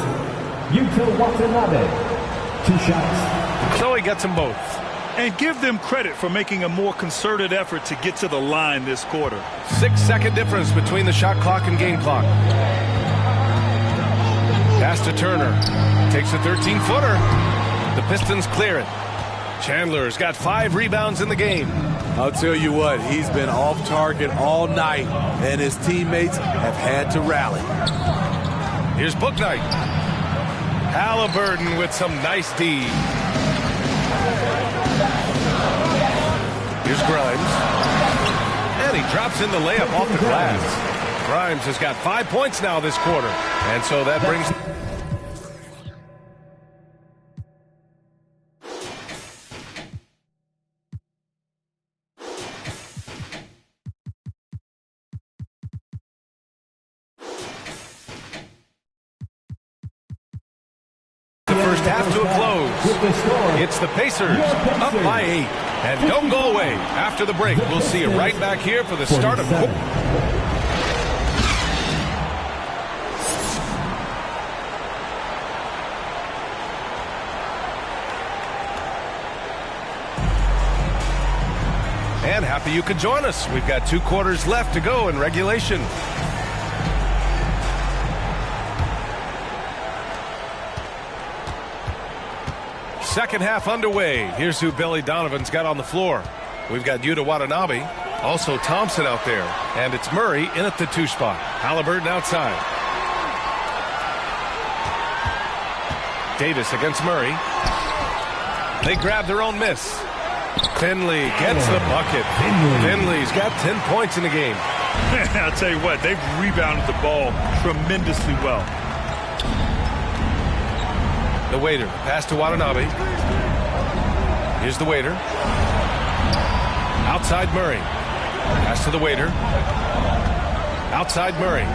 Yuta Watanabe. 2 shots. So he gets them both. And give them credit for making a more concerted effort to get to the line this quarter. 6-second difference between the shot clock and game clock. Pass to Turner. Takes a 13-footer. The Pistons clear it. Chandler's got 5 rebounds in the game. I'll tell you what, he's been off target all night, and his teammates have had to rally. Here's Bouknight. Halliburton with some nice D. Here's Grimes. And he drops in the layup off the glass. Grimes has got 5 points now this quarter. And so that brings... the first half to a close. It's the Pacers up by 8. And don't go away. After the break, we'll see you right back here for the start of... And happy you could join us. We've got 2 quarters left to go in regulation. Second half underway. Here's who Billy Donovan's got on the floor. We've got Yuta Watanabe, also Thompson out there, and it's Murray in at the 2 spot. Halliburton outside. Davis against Murray. They grab their own miss. Finley gets the bucket. Finley's got 10 points in the game. I'll tell you what, they've rebounded the ball tremendously well. The waiter, pass to Watanabe. Here's the waiter. Outside Murray. Pass to the waiter. Outside Murray.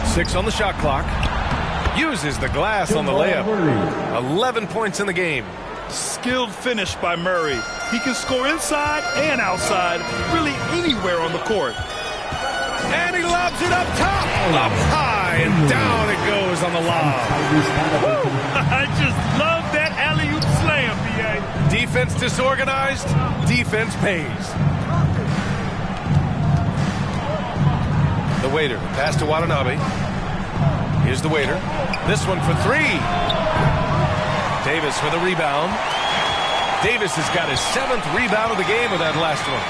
6 on the shot clock. Uses the glass on the layup. 11 points in the game. Skilled finish by Murray. He can score inside and outside, really anywhere on the court. And he lobs it up top. Up high and down it goes on the lob. I just love that alley-oop slam, B.A. Defense disorganized. Defense pays. The waiter. Pass to Watanabe. Here's the waiter. This one for 3. Davis for the rebound. Davis has got his 7th rebound of the game with that last one.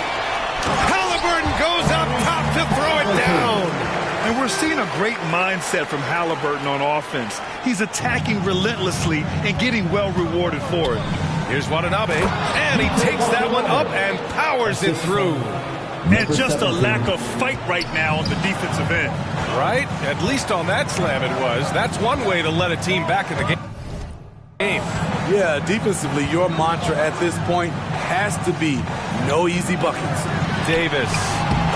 Halliburton goes up top to throw it down. And we're seeing a great mindset from Halliburton on offense. He's attacking relentlessly and getting well rewarded for it. Here's Watanabe, and he takes that one up and powers it through. And just a lack of fight right now on the defensive end. Right? At least on that slam it was. That's one way to let a team back in the game. Yeah, defensively, your mantra at this point has to be no easy buckets. Davis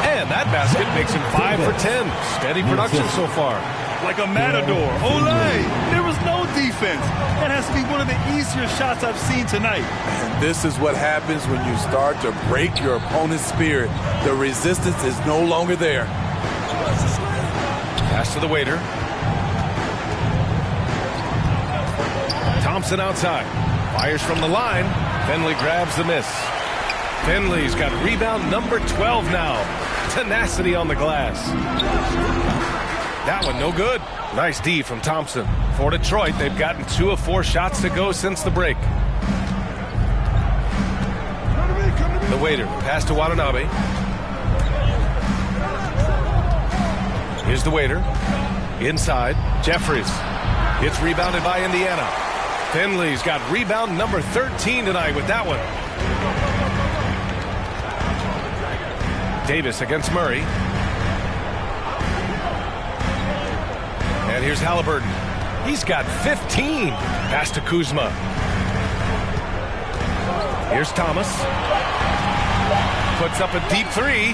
And that basket makes him 5 for 10. Steady production so far. Like a matador. Olay! There was no defense. That has to be one of the easier shots I've seen tonight. And this is what happens when you start to break your opponent's spirit. The resistance is no longer there. Pass to the waiter. Thompson outside. Fires from the line. Finley grabs the miss. Finley's got rebound number 12 now. Tenacity on the glass. That one no good. Nice D from Thompson. For Detroit, they've gotten 2 of 4 shots to go since the break. The waiter. Pass to Watanabe. Here's the waiter. Inside. Jeffries. Gets rebounded by Indiana. Finley's got rebound number 13 tonight with that one. Davis against Murray. And here's Halliburton. He's got 15. Pass to Kuzma. Here's Thomas. Puts up a deep 3.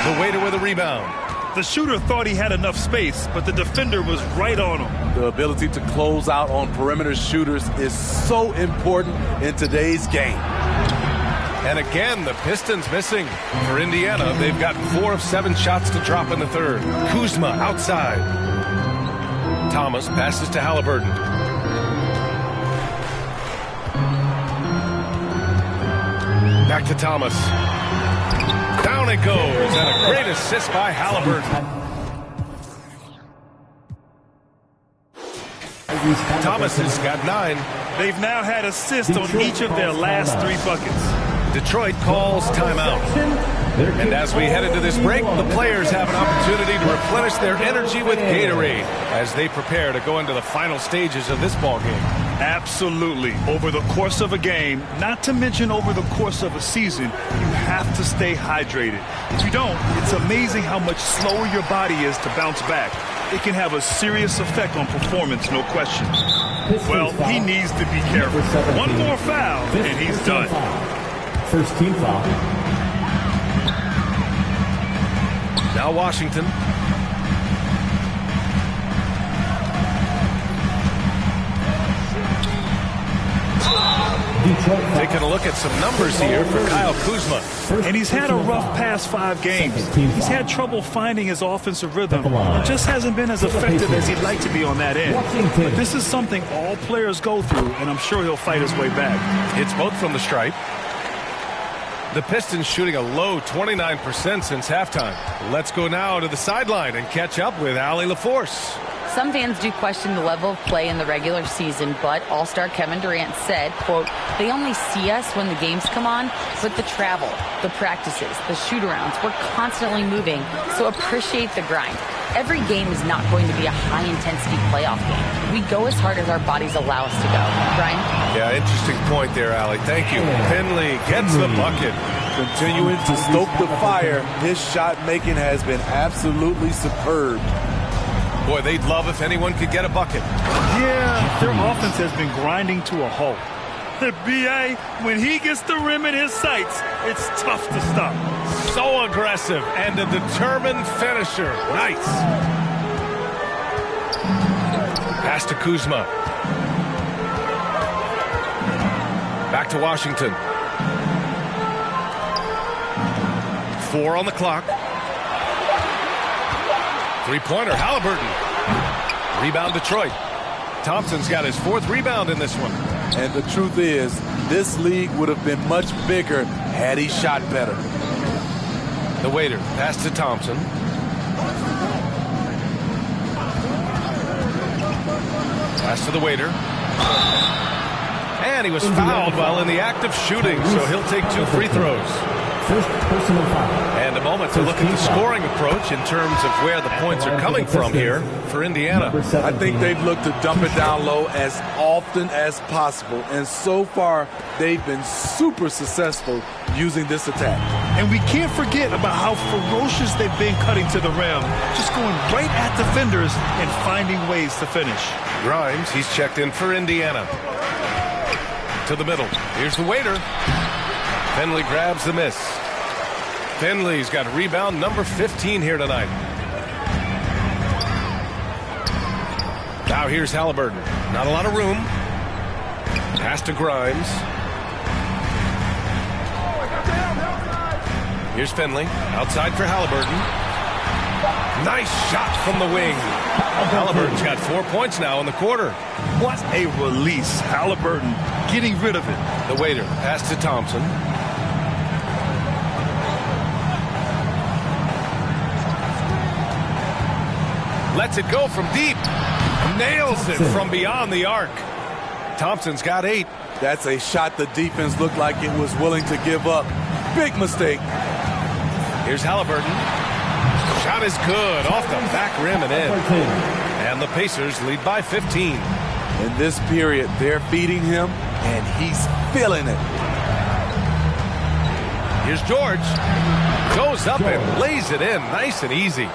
The waiter with a rebound. The shooter thought he had enough space, but the defender was right on him. The ability to close out on perimeter shooters is so important in today's game. And again, the Pistons missing. For Indiana, they've got 4 of 7 shots to drop in the third. Kuzma outside. Thomas passes to Halliburton. Back to Thomas. Down it goes, and a great assist by Halliburton. Thomas has got 9. They've now had assists on each of their last 3 buckets. Detroit calls timeout. And as we head into this break, the players have an opportunity to replenish their energy with Gatorade as they prepare to go into the final stages of this ball game. Absolutely. Over the course of a game, not to mention over the course of a season, you have to stay hydrated. If you don't, it's amazing how much slower your body is to bounce back. It can have a serious effect on performance, no question. Well, he needs to be careful. One more foul, and he's done. First team foul. Now Washington. Taking a look at some numbers here for Kyle Kuzma. And he's had a rough past 5 games. He's had trouble finding his offensive rhythm. It just hasn't been as effective as he'd like to be on that end. But this is something all players go through, and I'm sure he'll fight his way back. It's both from the stripe. The Pistons shooting a low 29% since halftime. Let's go now to the sideline and catch up with Allie LaForce. Some fans do question the level of play in the regular season, but All-Star Kevin Durant said, quote, they only see us when the games come on, but the travel, the practices, the shoot-arounds, we're constantly moving, so appreciate the grind. Every game is not going to be a high-intensity playoff game. We go as hard as our bodies allow us to go. Brian? Yeah, interesting point there, Allie. Thank you. Finley gets the bucket. Continuing to stoke the fire, his shot making has been absolutely superb. Boy, they'd love if anyone could get a bucket. Yeah, their offense has been grinding to a halt. The B.A., when he gets the rim in his sights, it's tough to stop. So aggressive and a determined finisher. Nice. Pass to Kuzma. Back to Washington. 4 on the clock. Three-pointer, Halliburton. Rebound, Detroit. Thompson's got his 4th rebound in this one. And the truth is, this league would have been much bigger had he shot better. The waiter, pass to Thompson. Pass to the waiter. And he was fouled while in the act of shooting, so he'll take 2 free throws. First personal foul. And a moment to look at the scoring approach in terms of where the points are coming from here for Indiana. I think they've looked to dump it down low as often as possible. And so far, they've been super successful using this attack. And we can't forget about how ferocious they've been cutting to the rim, just going right at defenders and finding ways to finish. Grimes, he's checked in for Indiana. To the middle. Here's the waiter. Finley grabs the miss. Finley's got rebound number 15 here tonight. Now here's Halliburton. Not a lot of room. Pass to Grimes. Here's Finley. Outside for Halliburton. Nice shot from the wing. Halliburton's got 4 points now in the quarter. What a release. Halliburton getting rid of it. The waiter. Pass to Thompson. Lets it go from deep. Nails it from beyond the arc. Thompson's got 8. That's a shot the defense looked like it was willing to give up. Big mistake. Here's Halliburton. Shot is good. Off the back rim and in. And the Pacers lead by 15. In this period, they're feeding him, and he's feeling it. Here's George. Goes up and lays it in. Nice and easy.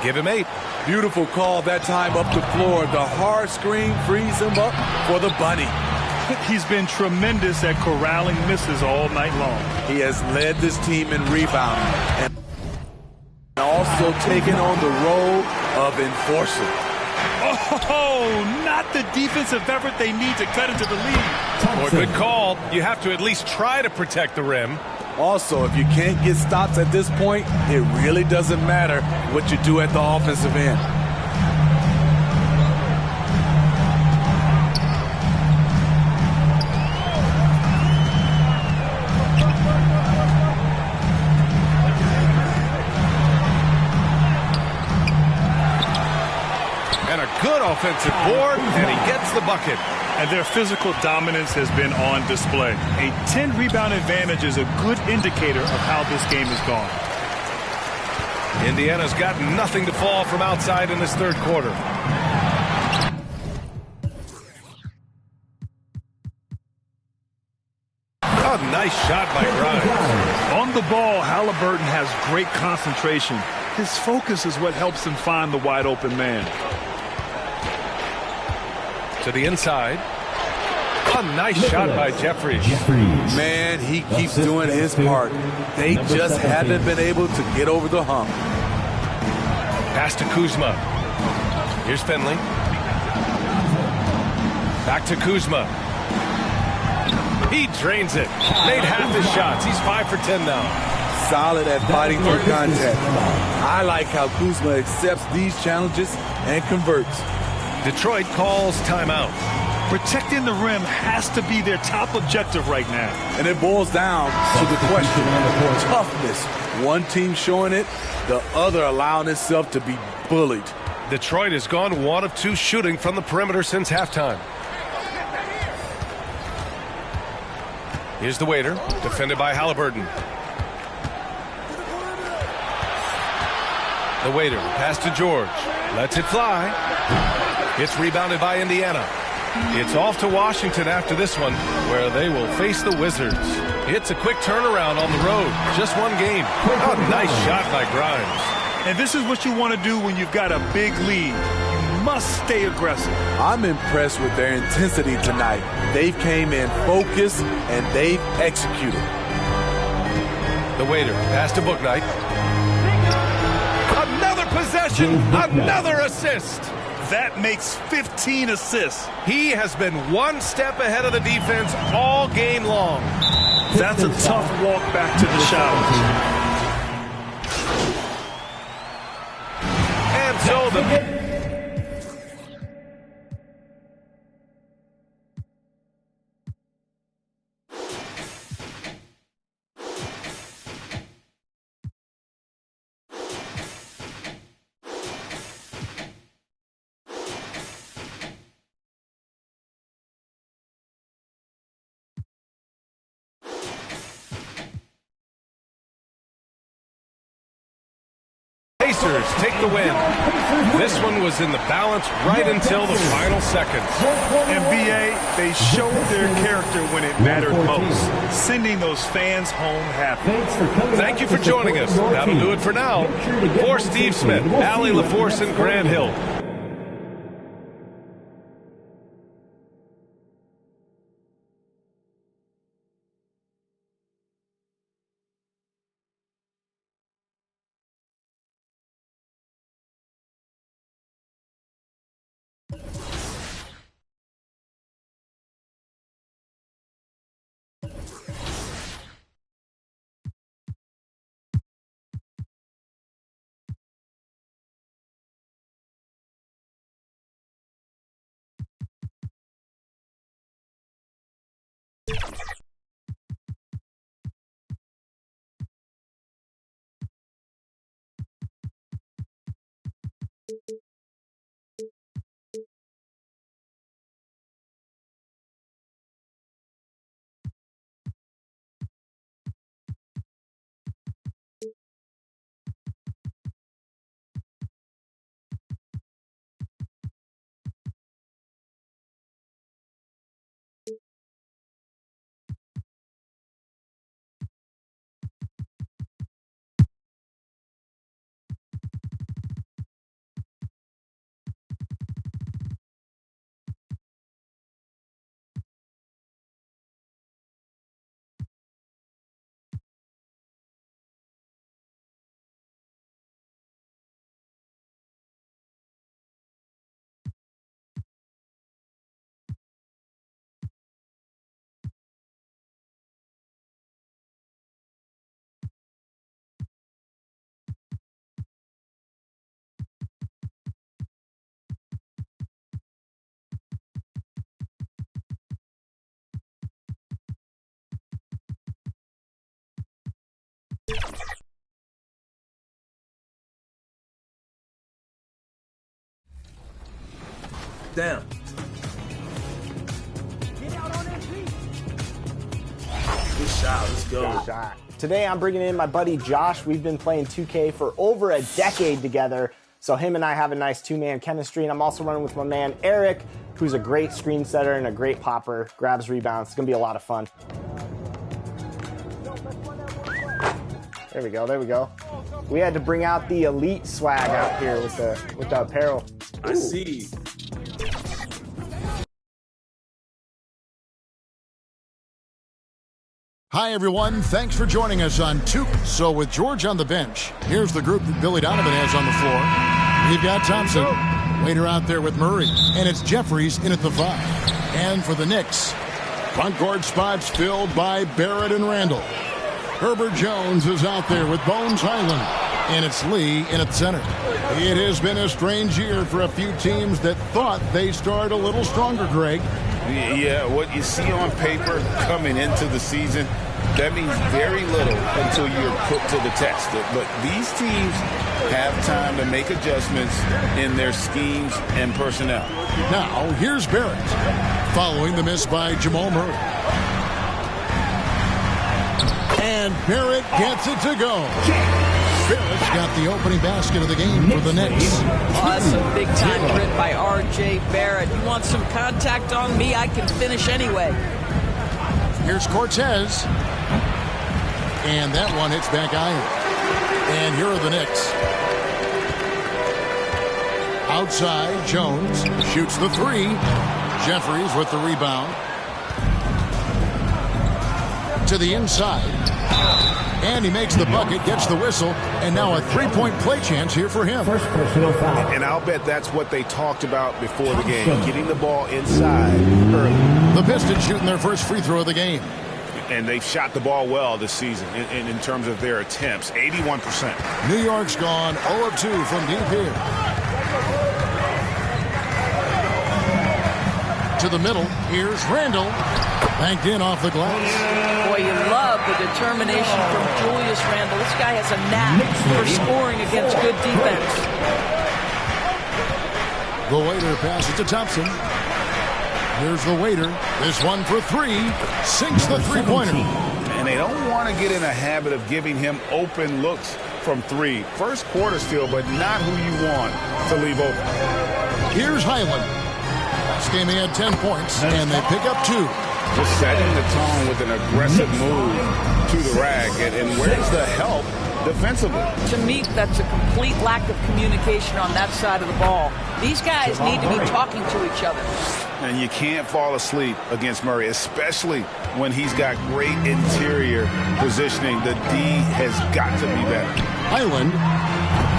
Give him 8. Beautiful call that time up the floor. The hard screen frees him up for the bunny. He's been tremendous at corralling misses all night long. He has led this team in rebounding and also taken on the role of enforcer. Oh, not the defensive effort they need to cut into the lead. Boy, good call. You have to at least try to protect the rim. Also, if you can't get stops at this point, it really doesn't matter what you do at the offensive end. And a good offensive board, and he gets the bucket. And their physical dominance has been on display. A 10-rebound advantage is a good indicator of how this game has gone. Indiana's got nothing to fall from outside in this third quarter. Oh, nice shot by Grimes. On the ball, Halliburton has great concentration. His focus is what helps him find the wide-open man. To the inside. A nice shot by Jeffries. Man, he keeps doing his part. They just haven't been able to get over the hump. Pass to Kuzma. Here's Finley. Back to Kuzma. He drains it. Made half his shots. He's 5 for 10 now. Solid at fighting for contact. I like how Kuzma accepts these challenges and converts. Detroit calls timeout. Protecting the rim has to be their top objective right now. And it boils down to the question of toughness. One team showing it, the other allowing itself to be bullied. Detroit has gone 1 of 2 shooting from the perimeter since halftime. Here's the waiter, defended by Halliburton. The waiter, pass to George. Lets it fly. It's rebounded by Indiana. It's off to Washington after this one, where they will face the Wizards. It's a quick turnaround on the road. Just 1 game. Oh, nice shot by Grimes. And this is what you want to do when you've got a big lead. You must stay aggressive. I'm impressed with their intensity tonight. They've came in focused and they've executed. The waiter, pass to Bouknight. Another possession, another assist. That makes 15 assists. He has been 1 step ahead of the defense all game long. That's a tough walk back to the showers. And so the... Pacers take the win. This one was in the balance right until the final seconds. NBA, they showed their character when it mattered most, sending those fans home happy. Thank you for joining us. That'll do it for now. For Steve Smith, Allie LaForce, and Grant Hill. down. Good shot. Let's go. Good shot. Today I'm bringing in my buddy Josh. We've been playing 2K for over a decade together, so him and I have a nice two-man chemistry. And I'm also running with my man Eric, who's a great screen setter and a great popper, grabs rebounds. It's going to be a lot of fun. There we go, there we go. We had to bring out the elite swag out here with the apparel. I see. Hi, everyone. Thanks for joining us on 2. So with George on the bench, here's the group that Billy Donovan has on the floor. We've got Thompson, Waiter out there with Murray, and it's Jeffries in at the 5. And for the Knicks, front court spots filled by Barrett and Randall. Herbert Jones is out there with Bones Highland, and it's Lee in at center. It has been a strange year for a few teams that thought they started a little stronger, Greg. Yeah, what you see on paper coming into the season, that means very little until you're put to the test. But these teams have time to make adjustments in their schemes and personnel. Now, here's Barrett, following the miss by Jamal Murray. And Barrett gets it to go. Barrett's got the opening basket of the game for the Knicks. Oh, that's a big-time grit by R.J. Barrett. You want some contact on me? I can finish anyway. Here's Cortez. And that one hits back iron. And here are the Knicks. Outside, Jones shoots the 3. Jeffries with the rebound. To the inside. And he makes the bucket, gets the whistle, and now a 3-point play chance here for him. And I'll bet that's what they talked about before the game, getting the ball inside early. The Pistons shooting their first free throw of the game. And they've shot the ball well this season in terms of their attempts, 81%. New York's gone 0 of 2 from deep here. To the middle, here's Randall. Banked in off the glass. Boy, you love the determination from Julius Randle. This guy has a knack for scoring against good defense. The Waiter passes to Thompson. Here's the Waiter. This one for 3. Sinks the three-pointer. And they don't want to get in a habit of giving him open looks from 3. First quarter still, but not who you want to leave open. Here's Highland. Last game he had 10 points, and they pick up 2. Just setting the tone with an aggressive move to the rack. And where's the help defensively? To me, that's a complete lack of communication on that side of the ball. These guys need to be talking to each other. And you can't fall asleep against Murray, especially when he's got great interior positioning. The D has got to be better. Highland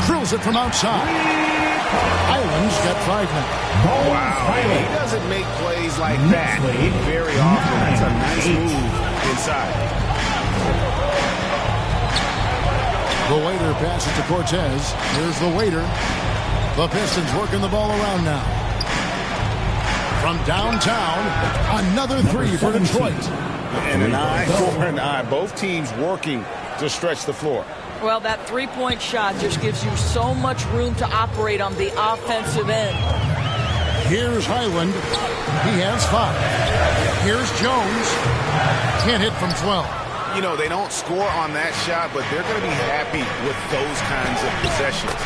drills it from outside. Highland's got 5 now. Wow, he doesn't make plays like that very often. That's a nice move inside. The Waiter passes to Cortez. Here's the Waiter. The Pistons working the ball around now. From downtown, another 3 for Detroit. And an eye for an eye. Both teams working to stretch the floor. Well, that three-point shot just gives you so much room to operate on the offensive end. Here's Highland. He has 5. Here's Jones. Can't hit from 12. You know, they don't score on that shot, but they're going to be happy with those kinds of possessions.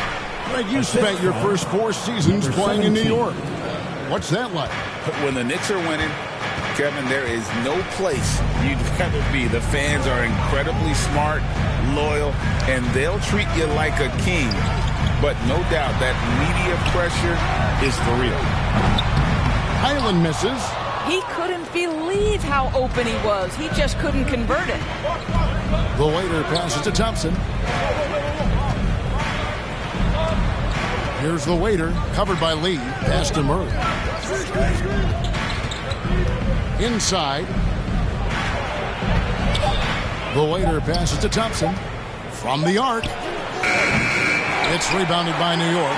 Greg, you spent your first 4 seasons playing in New York. What's that like? When the Knicks are winning, Kevin, there is no place you'd rather be. The fans are incredibly smart, loyal, and they'll treat you like a king. But no doubt that media pressure is for real. Highland misses. He couldn't believe how open he was. He just couldn't convert it. The Waiter passes to Thompson. Here's the Waiter, covered by Lee. Pass to Murray. Inside. The Waiter passes to Thompson. From the arc. It's rebounded by New York.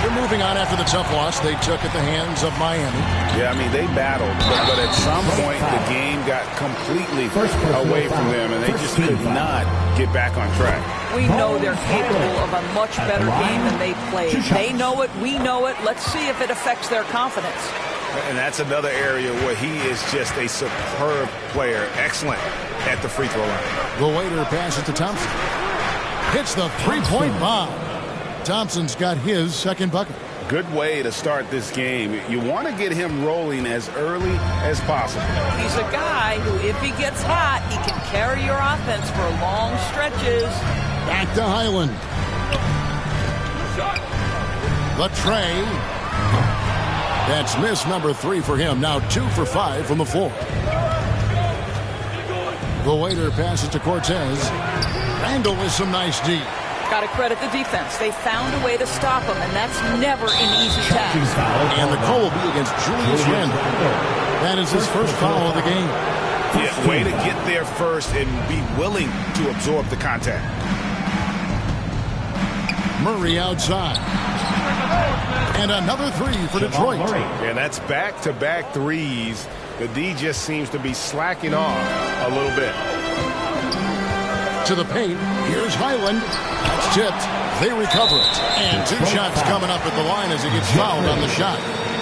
They're moving on after the tough loss they took at the hands of Miami. Yeah, I mean, they battled, but at some point the game got completely away from them, and they just could not get back on track. We know they're capable of a much better game than they played. They know it. We know it. Let's see if it affects their confidence. And that's another area where he is just a superb player. Excellent at the free throw line. The waiter passes to Thompson. Hits the three-point bomb. Thompson's got his second bucket. Good way to start this game. You want to get him rolling as early as possible. He's a guy who, if he gets hot, he can carry your offense for long stretches. Back to Highland. The tray. That's miss number 3 for him. Now 2 for 5 from the floor. The waiter passes to Cortez. Randall with some nice D. Got to credit the defense. They found a way to stop him, and that's never an easy task. And the call will be against Julius Randall. That is his first foul of the game. Yeah, way to get there first and be willing to absorb the contact. Murray outside. And another 3 for Detroit. And that's back-to-back threes. The D just seems to be slacking off a little bit. To the paint. Here's Highland. That's tipped. They recover it. And 2 shots coming up at the line as he gets fouled on the shot.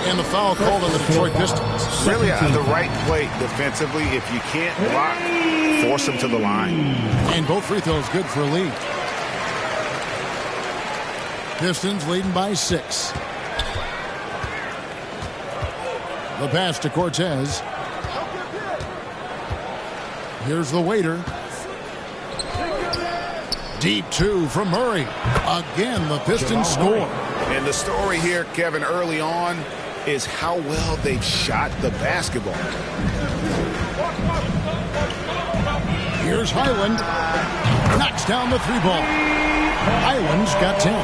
And the foul called on the Detroit Pistons. Really on the right plate defensively. If you can't block, force him to the line. And both free throws good for a lead. Pistons leading by 6. The pass to Cortez. Here's the waiter. Deep 2 from Murray. Again, the Pistons score. And the story here, Kevin, early on is how well they've shot the basketball. Here's Highland. Knocks down the 3-ball. Highland's got 10.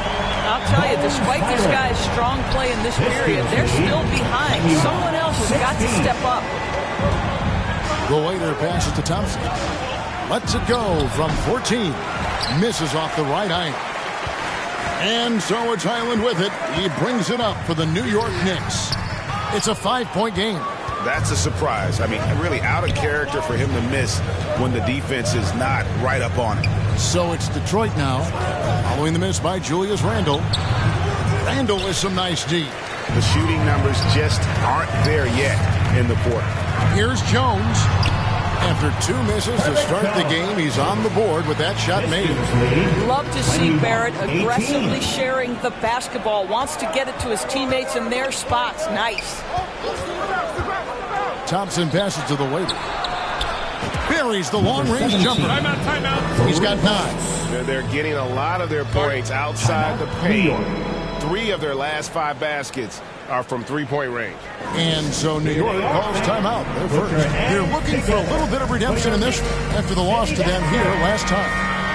I'll tell you, despite this guy's strong play in this period, they're still behind. Someone else has got to step up. The waiter passes to Thompson. Lets it go from 14. Misses off the right eye. And so it's Highland with it. He brings it up for the New York Knicks. It's a 5-point game. That's a surprise. I mean, really out of character for him to miss when the defense is not right up on him. So it's Detroit now, following the miss by Julius Randle. Randle with some nice D. The shooting numbers just aren't there yet in the quarter. Here's Jones. After 2 misses to start the game, he's on the board with that shot made. Love to see Barrett aggressively sharing the basketball. Wants to get it to his teammates in their spots. Nice. Thompson passes to the waiter. Buries the long-range jumper. Timeout. He's got 9. They're getting a lot of their points outside the paint. 3 of their last 5 baskets are from 3-point range. And so New York calls timeout. They're first. They're looking for a little bit of redemption in this after the loss to them here last time.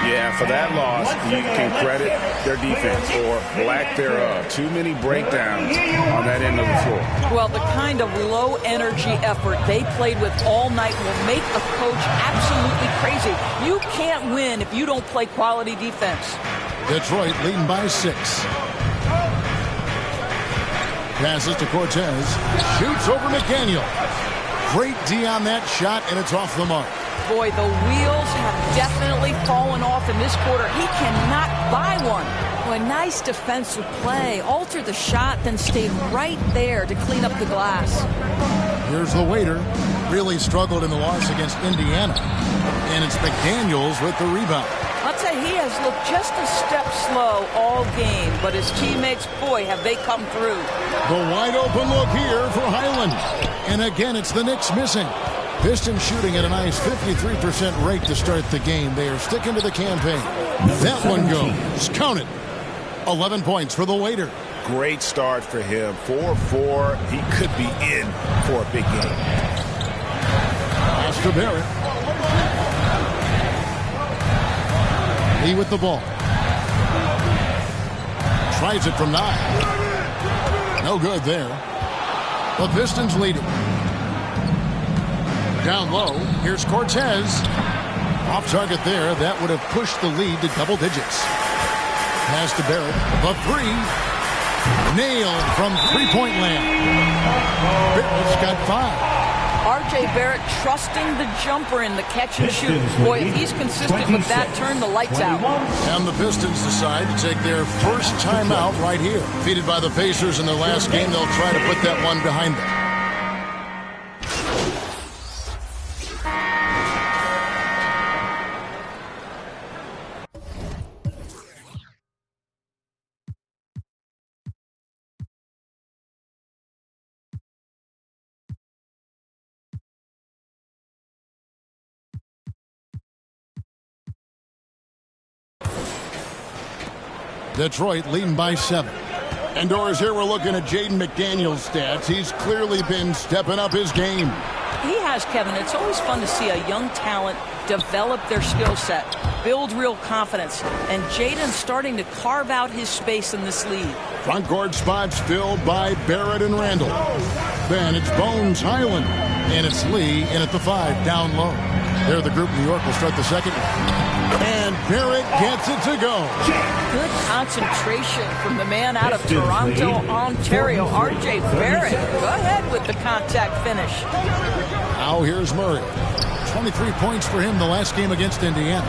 Yeah, for that loss, you can credit their defense or lack thereof. Too many breakdowns on that end of the floor. Well, the kind of low-energy effort they played with all night will make a coach absolutely crazy. You can't win if you don't play quality defense. Detroit leading by 6. Passes to Cortez. Shoots over McDaniel. Great D on that shot, and it's off the mark. Boy, the wheels have definitely fallen off in this quarter. He cannot buy one. Boy, nice defensive play. Altered the shot, then stayed right there to clean up the glass. Here's the waiter. Really struggled in the loss against Indiana. And it's McDaniels with the rebound. I'll tell you, he has looked just a step slow all game, but his teammates, boy, have they come through. The wide open look here for Highland. And again, it's the Knicks missing. Pistons shooting at a nice 53% rate to start the game. They are sticking to the campaign. That one goes. Count it. 11 points for the waiter. Great start for him. 4-4. He could be in for a big game. Pass to Barrett. Lee with the ball. Tries it from 9. No good there. The Pistons leading. Down low. Here's Cortez. Off target there. That would have pushed the lead to double digits. Pass to Barrett. The 3. Nailed from three-point land. Barrett's got 5. R.J. Barrett trusting the jumper in the catch and shoot. Boy, if he's consistent with that, turn the lights out. And the Pistons decide to take their first timeout right here. Defeated by the Pacers in their last game, they'll try to put that one behind them. Detroit leading by 7. Indoors here, we're looking at Jaden McDaniel's stats. He's clearly been stepping up his game. He has, Kevin. It's always fun to see a young talent develop their skill set, build real confidence, and Jaden's starting to carve out his space in this league. Front court spots filled by Barrett and Randall. Then it's Bones Highland, and it's Lee in at the 5, down low. There the group, New York, will start the second. And Barrett gets it to go. Good concentration from the man out of Toronto, Ontario, R.J. Barrett. Go ahead with the contact finish. Now here's Murray. 23 points for him the last game against Indiana.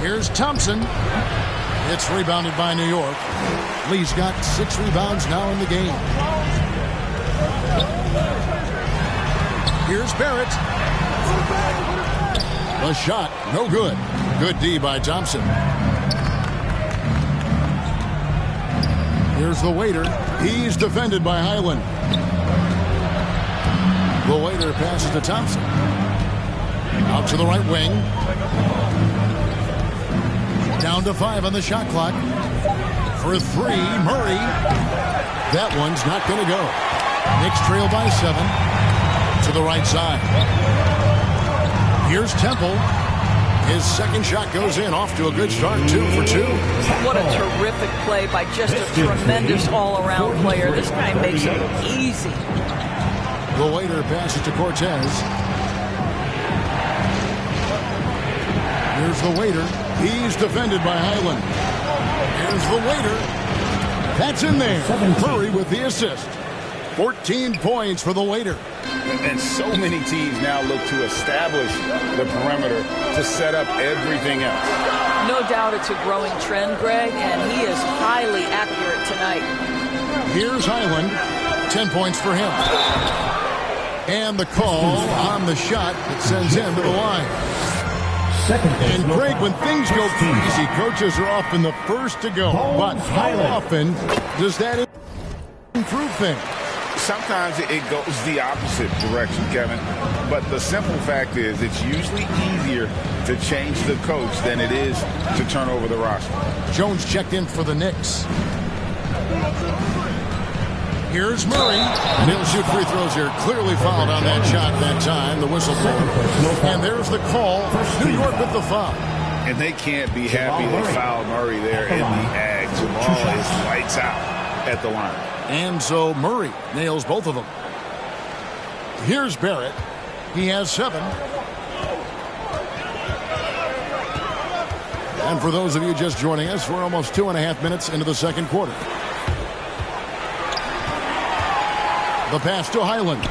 Here's Thompson. It's rebounded by New York. Lee's got 6 rebounds now in the game. Here's Barrett. The shot, no good. Good D by Thompson. Here's the waiter. He's defended by Highland. The waiter passes to Thompson. Out to the right wing. Down to 5 on the shot clock. For 3, Murray. That one's not going to go. Knicks trail by 7. To the right side. Here's Temple. His second shot goes in, off to a good start, 2 for 2. What a terrific play by just a tremendous all-around player. This guy makes it easy. The waiter passes to Cortez. Here's the waiter. He's defended by Highland. Here's the waiter. That's in there. Murray with the assist. 14 points for the waiter. And so many teams now look to establish the perimeter to set up everything else. No doubt it's a growing trend, Greg, and he is highly accurate tonight. Here's Highland. 10 points for him. And the call on the shot that sends him to the line. And Greg, when things go crazy, coaches are often the first to go. But how often does that improve things? Sometimes it goes the opposite direction, Kevin. But the simple fact is it's usually easier to change the coach than it is to turn over the roster. Jones checked in for the Knicks. Here's Murray. And he'll shoot free throws here. Clearly fouled on that shot that time. The whistle blows. And there's the call. New York with the foul. And they can't be happy they fouled Murray there in the Ag. Jamal is lights out at the line. And so Murray nails both of them. Here's Barrett. He has 7. And for those of you just joining us, we're almost 2.5 minutes into the second quarter. The pass to Highland.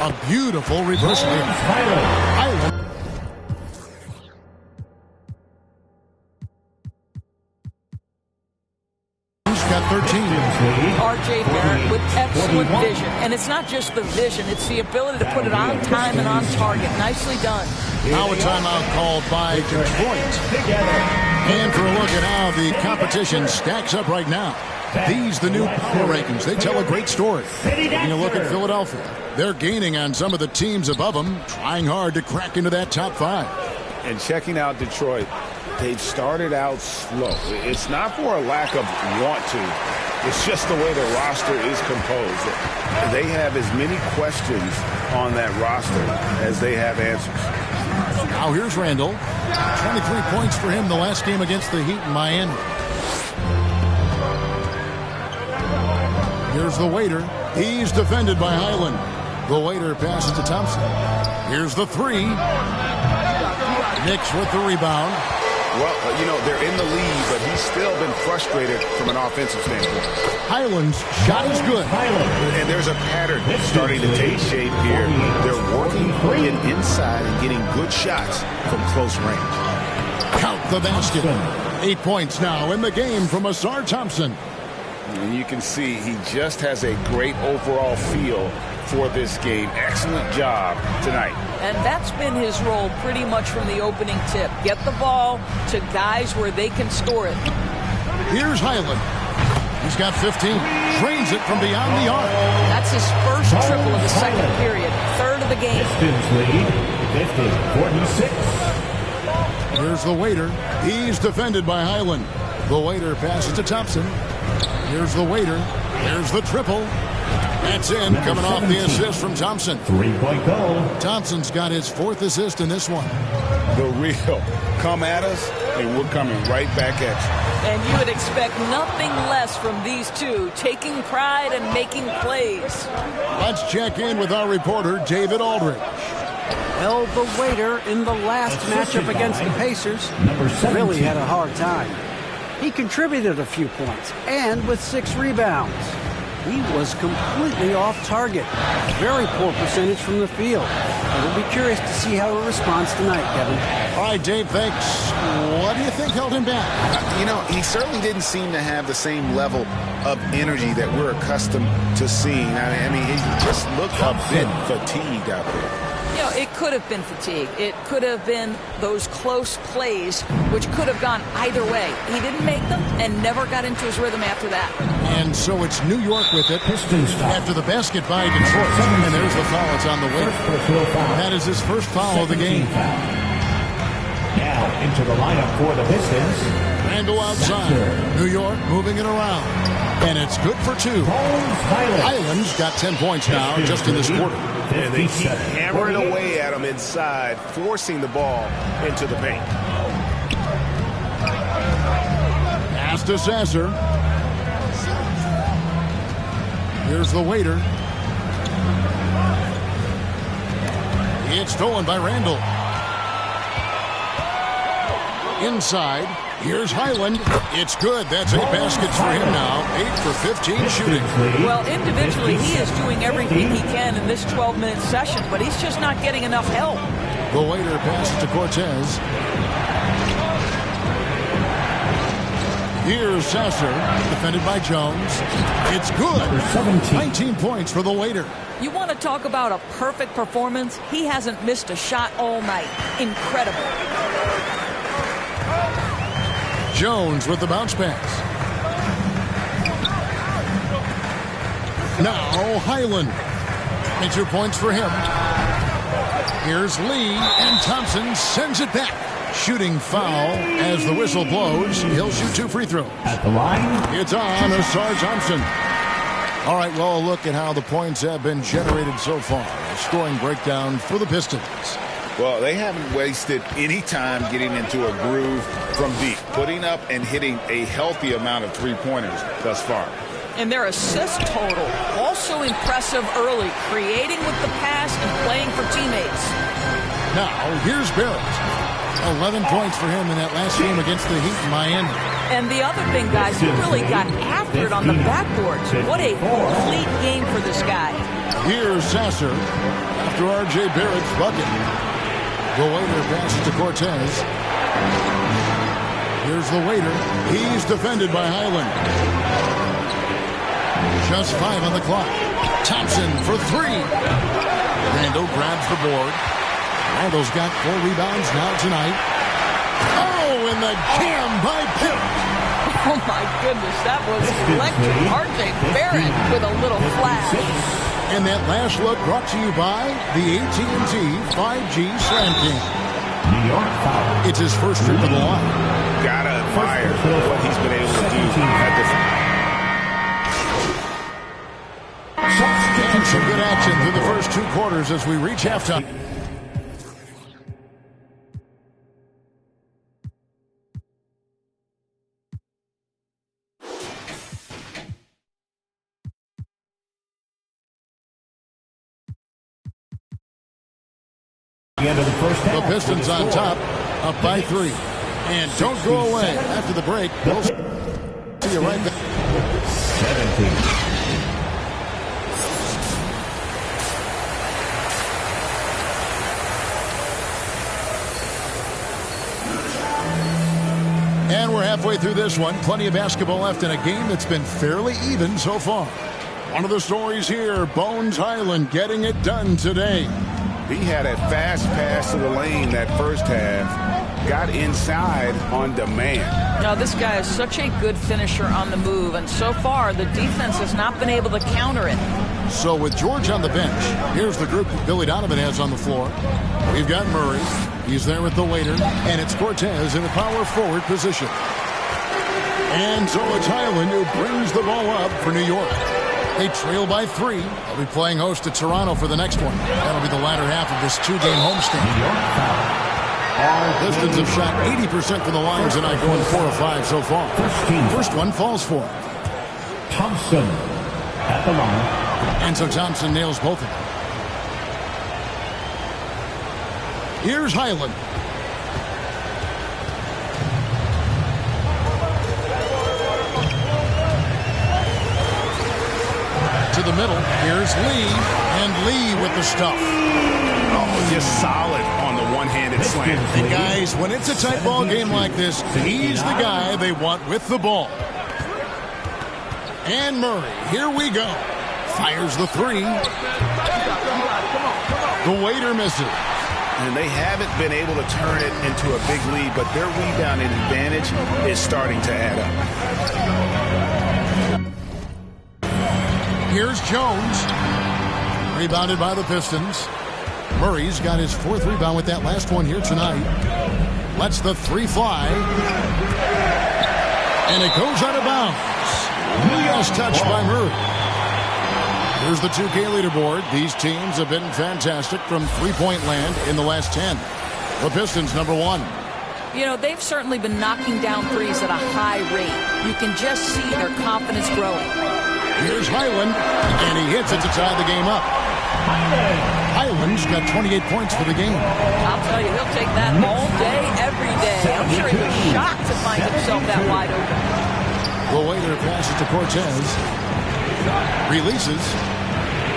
A beautiful reverse. Highland. Got 13. R.J. Barrett with excellent vision. And it's not just the vision, it's the ability to put it on time and on target. Nicely done. Now a timeout called by Detroit. And for a look at how the competition stacks up right now. These, the new power rankings, they tell a great story. When you look at Philadelphia, they're gaining on some of the teams above them, trying hard to crack into that top 5. And checking out Detroit, they've started out slow. It's not for a lack of want to. It's just the way the roster is composed. They have as many questions on that roster as they have answers. Now here's Randall. 23 points for him the last game against the Heat in Miami. Here's the waiter. He's defended by Highland. The waiter passes to Thompson. Here's the 3. Knicks with the rebound. Well, they're in the lead, but he's still been frustrated from an offensive standpoint. Highland's shot is good. And there's a pattern starting to take shape here. They're working inside and getting good shots from close range. Count the basket. 8 points now in the game from Asar Thompson. And you can see he just has a great overall feel for this game. Excellent job tonight. And that's been his role pretty much from the opening tip. Get the ball to guys where they can score it. Here's Highland. He's got 15. Drains it from beyond the arc. That's his first triple of the second period. Third of the game. Pistons lead 50-46. Here's the waiter. He's defended by Highland. The waiter passes to Thompson. Here's the waiter. Here's the triple. That's in, coming off the assist from Thompson. 3-point goal. Thompson's got his 4th assist in this one. The real come at us, and we're coming right back at you. And you would expect nothing less from these two, taking pride and making plays. Let's check in with our reporter, David Aldridge. Well, the waiter in the last matchup against the Pacers really had a hard time. He contributed a few points, and with 6 rebounds. He was completely off target. Very poor percentage from the field. We'll be curious to see how he responds tonight, Kevin. All right, Dave, thanks. What do you think held him back? He certainly didn't seem to have the same level of energy that we're accustomed to seeing. I mean, he just looked a bit fatigued out there. It could have been fatigue. It could have been those close plays, which could have gone either way. He didn't make them and never got into his rhythm after that. And so it's New York with it after the basket by Detroit. And there's the foul. It's on the way. That is his first foul of the game. Now into the lineup for the Pistons. Randall outside. New York moving it around. And it's good for 2. Highland's got 10 points now just in this quarter. And they keep hammering away at him inside, forcing the ball into the paint. Pass to Sasser. Here's the waiter. It's stolen by Randall. Inside. Here's Highland. It's good. That's 8 baskets for him now. 8 for 15 shooting. Well, individually, he is doing everything he can in this 12-minute session, but he's just not getting enough help. The waiter passes to Cortez. Here's Sasser, defended by Jones. It's good. 19 points for the waiter. You want to talk about a perfect performance? He hasn't missed a shot all night. Incredible. Jones with the bounce pass. Now Highland. 22 points for him. Here's Lee, and Thompson sends it back. Shooting foul as the whistle blows. He'll shoot 2 free throws. At the line, it's on Asar Thompson. All right, well, a look at how the points have been generated so far. A scoring breakdown for the Pistons. Well, they haven't wasted any time getting into a groove from deep, putting up and hitting a healthy amount of three-pointers thus far. And their assist total, also impressive early, creating with the pass and playing for teammates. Now, here's Barrett. 11 points for him in that last game against the Heat in Miami. And the other thing, guys, he really got after it on the backboards. What a complete game for this guy. Here's Sasser after R.J. Barrett's bucket. The waiter passes to Cortez. Here's the waiter. He's defended by Highland. Just 5 on the clock. Thompson for 3. Randall grabs the board. Randall's got 4 rebounds now tonight. Oh, and the jam by Barrett. Oh, my goodness. That was electric. R.J. Barrett with a little flash. And that last look brought to you by the AT&T 5G Slam King. New York foul. It's his first trip to the line. Gotta admire what he's been able to do at this. And some good action through the first 2 quarters as we reach halftime. The end of the first half. The Pistons on top, up by 3. And don't go away. After the break, we'll see you right back. 17. And we're halfway through this one. Plenty of basketball left in a game that's been fairly even so far. One of the stories here, Bones Highland getting it done today. He had a fast pass to the lane that first half. Got inside on demand. Now, this guy is such a good finisher on the move, and so far the defense has not been able to counter it. So with George on the bench, here's the group that Billy Donovan has on the floor. We've got Murray. He's there with the waiter, and it's Cortez in the power forward position. And so it's Highland who brings the ball up for New York. They trail by 3. They'll be playing host to Toronto for the next one. That'll be the latter half of this 2-game homestand. Pistons have shot 80% from the line tonight, going 4 of 5 so far. First one falls for Thompson at the line. And so Thompson nails both of them. Here's Highland. To the middle. Here's Lee. And Lee with the stuff. Oh, just solid on the one-handed slam. And guys, when it's a tight ball game like this, he's the guy they want with the ball. And Murray, here we go. Fires the 3. The waiter misses. And they haven't been able to turn it into a big lead, but their rebounding advantage is starting to add up. Here's Jones. Rebounded by the Pistons. Murray's got his 4th rebound with that last one here tonight. Lets the 3 fly. And it goes out of bounds. Last touch by Murray. Here's the 2K leaderboard. These teams have been fantastic from three-point land in the last 10. The Pistons, number 1. You know, they've certainly been knocking down threes at a high rate. You can just see their confidence growing. Here's Highland, and he hits it to tie the game up. Highland's got 28 points for the game. I'll tell you, he'll take that all day, every day. I'm sure he was shocked to find himself that wide open. The waiter passes to Cortez. Releases.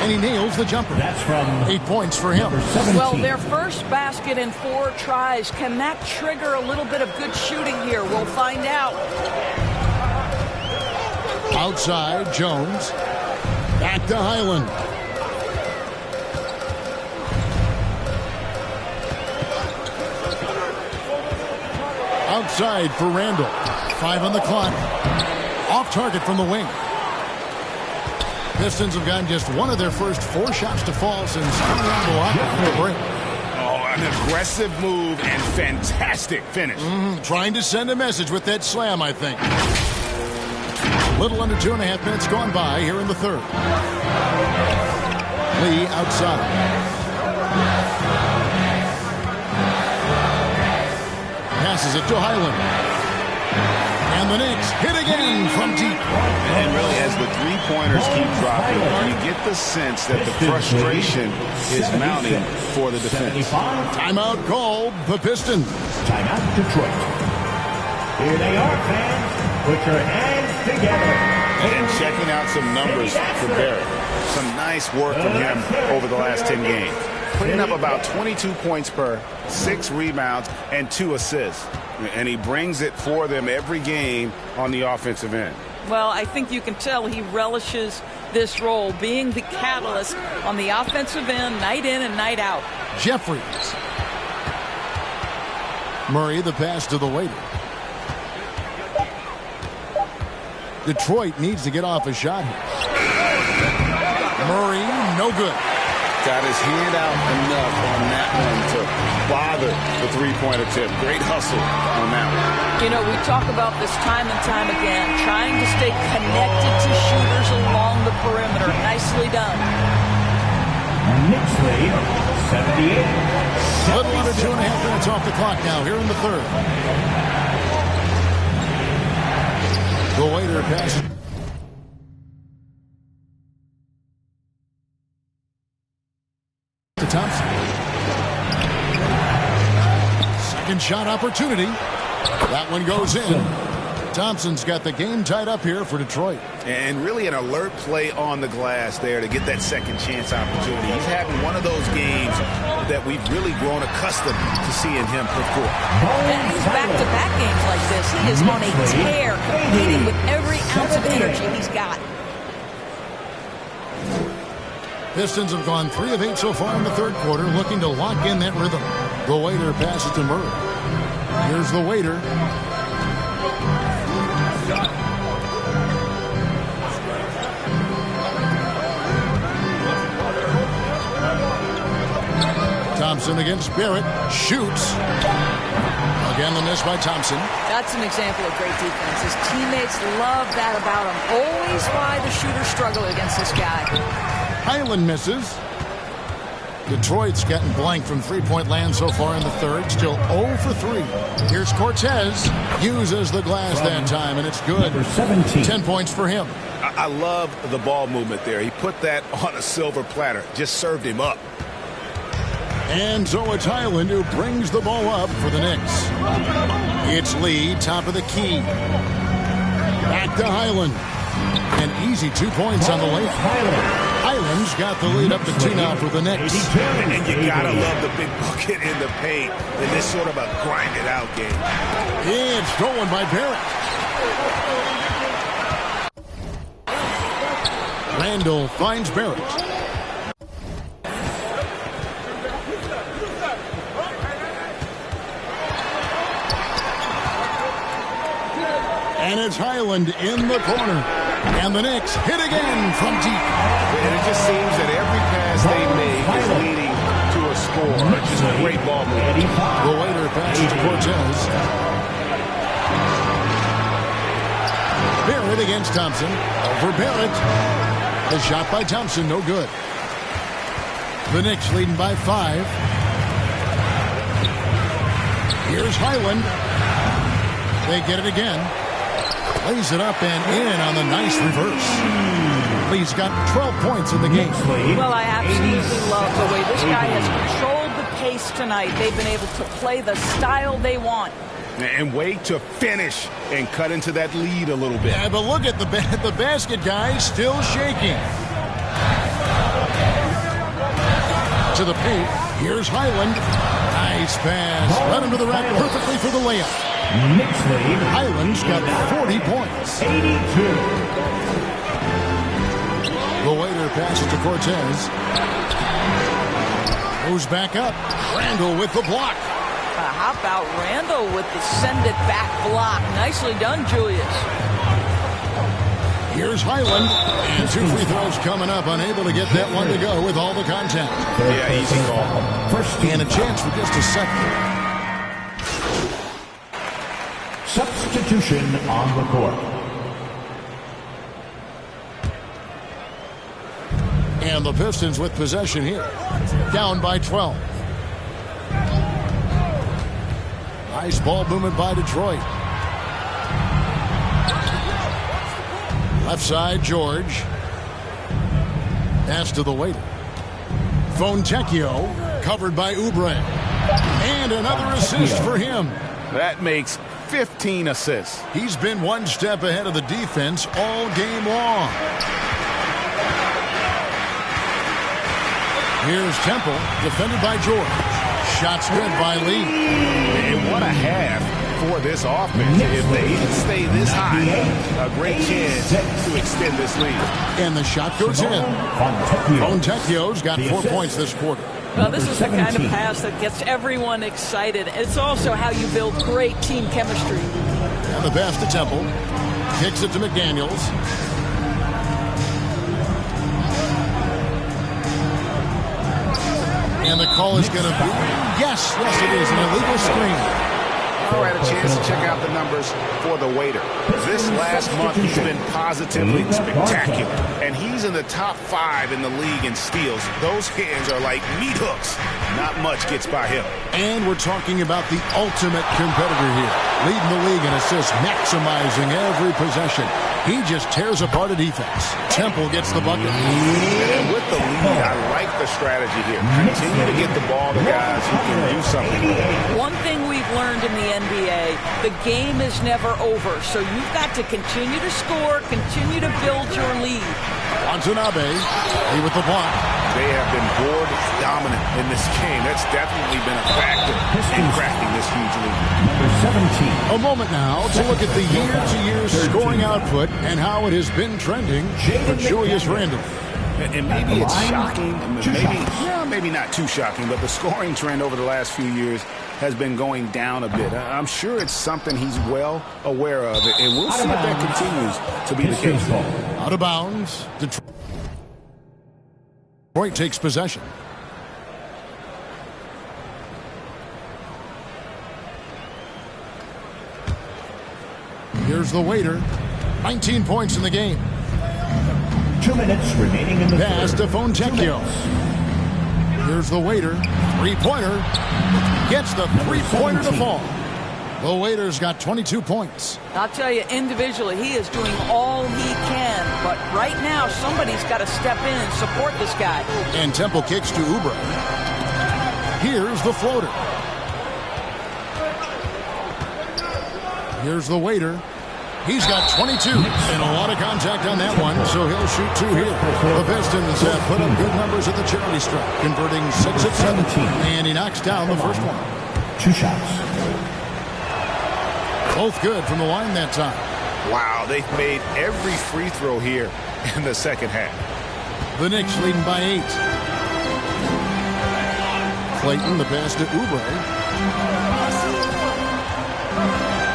And he nails the jumper. That's from 8 points for him. Well, their first basket in 4 tries. Can that trigger a little bit of good shooting here? We'll find out. Outside, Jones. Back to Highland. Outside for Randall. 5 on the clock. Off target from the wing. Pistons have gotten just one of their first 4 shots to fall since coming out of the locker for the break. Oh, an aggressive move and fantastic finish. Trying to send a message with that slam, I think. Little under 2.5 minutes gone by here in the 3rd. Lee outside. Passes it to Highland. And the Knicks hit again from deep. And really, as the three-pointers keep dropping, you get the sense that the frustration is mounting for the defense. Timeout called the Pistons. Timeout Detroit. Here they are, fans. Put your hands together. And checking out some numbers for Barrett. Some nice work from him over the last 10 games. Putting up about 22 points per, 6 rebounds, and 2 assists. And he brings it for them every game on the offensive end. Well, I think you can tell he relishes this role, being the catalyst on the offensive end, night in and night out. Jeffries. Murray, the pass to the waiter. Detroit needs to get off a shot here. Murray, no good. Got his hand out enough on that one to bother the three-pointer tip. Great hustle on that one. You know, we talk about this time and time again, trying to stay connected to shooters along the perimeter. Nicely done. Knicks lead, 78. A little under 2.5 minutes off the clock now here in the 3rd. The waiter passes. Thompson. Second shot opportunity. That one goes in. Thompson's got the game tied up here for Detroit. And really an alert play on the glass there to get that second chance opportunity. He's having one of those games that we've really grown accustomed to seeing him perform. And these back-to-back games like this, he is on a tear, competing with every ounce of energy he's got. Pistons have gone 3 of 8 so far in the third quarter, looking to lock in that rhythm. The Waiter passes to Murray. Here's the Waiter. Thompson against Barrett. Shoots. Again, the miss by Thompson. That's an example of great defense. His teammates love that about him. Always why the shooters struggle against this guy. Highland misses. Detroit's gotten blank from three-point land so far in the third. Still 0 for 3. Here's Cortez. Uses the glass that time, and it's good. 10 points for him. I love the ball movement there. He put that on a silver platter. Just served him up. And so it's Highland who brings the ball up for the Knicks. It's Lee, top of the key. Back to Highland. And easy 2 points on the layup. Highland's got the lead up to 2 now for the Knicks. And you gotta love the big bucket in the paint in this sort of a grind-it-out game. It's stolen by Barrett. Randall finds Barrett. And it's Highland in the corner. And the Knicks hit again from deep. And it just seems that every pass they make is leading to a score. Just a great ball movement. The Waiter passes to Cortez. Barrett against Thompson. Over Barrett. The shot by Thompson, no good. The Knicks leading by 5. Here's Highland. They get it again. Lays it up and in on the nice reverse. He's got 12 points in the game. Well, I absolutely love the way this guy has controlled the pace tonight. They've been able to play the style they want. And wait to finish and cut into that lead a little bit. Yeah, but look at the basket guy still shaking. To the paint. Here's Highland. Nice pass. Led him to the rack perfectly for the layup. Highland's got 40 points. 82. The Waiter passes to Cortez. Goes back up. Randall with the block. How about Randall with the send-it-back block? Nicely done, Julius. Here's Highland. And 2 free throws coming up. Unable to get that one to go with all the contact. Yeah, easy call. And a chance for just a second. Substitution on the court. And the Pistons with possession here. Down by 12. Nice ball movement by Detroit. Left side, George. Pass to the Waiter. Fontecchio covered by Oubre. And another assist for him. That makes 15 assists. He's been one step ahead of the defense all game long. Here's Temple, defended by George. Shots good by Lee. And what a half for this offense. If they stay this high, a great chance to extend this lead. And the shot goes in. Fontecchio's got 4 points this quarter. Well, this is the kind of pass that gets everyone excited. It's also how you build great team chemistry. And the pass to Temple. Kicks it to McDaniels. And the call is going to be, yes, it is, an illegal screen. I had a chance to check out the numbers for the Waiter. This last month, he's been positively spectacular. And he's in the top 5 in the league in steals. Those hands are like meat hooks. Not much gets by him. And we're talking about the ultimate competitor here. Leading the league in assists, maximizing every possession. He just tears apart a defense. Temple gets the bucket. And with the lead, I like the strategy here. Continue to get the ball to guys who can do something with it. One thing we've learned in the NBA, the game is never over. So you've got to continue to score, continue to build your lead. Watanabe, he with the block. They have been board dominant in this game. That's definitely been a factor in cracking this huge lead. Number 17. A moment now to look at the year-to-year scoring output and how it has been trending for Julius Randle. And maybe it's shocking, maybe not too shocking, but the scoring trend over the last few years has been going down a bit. I'm sure it's something he's well aware of, and we'll see if that continues to be the case. Out of bounds. Detroit takes possession. Here's the waiter. 19 points in the game. 2 minutes remaining in the pass to Fontecchio. Here's the waiter. Three-pointer. Gets the three-pointer to fall. The waiter's got 22 points. I'll tell you, individually, he is doing all he can. But right now, somebody's got to step in and support this guy. And Temple kicks to Oubre. Here's the floater. Here's the waiter. He's got 22 and a lot of contact on that one, so he'll shoot 2 here. The Pistons have put up good numbers at the charity stripe, converting 6 of 17, and he knocks down the first one. 2 shots. Both good from the line that time. Wow, they've made every free throw here in the second half. The Knicks leading by 8. Clayton, the pass to Oubre.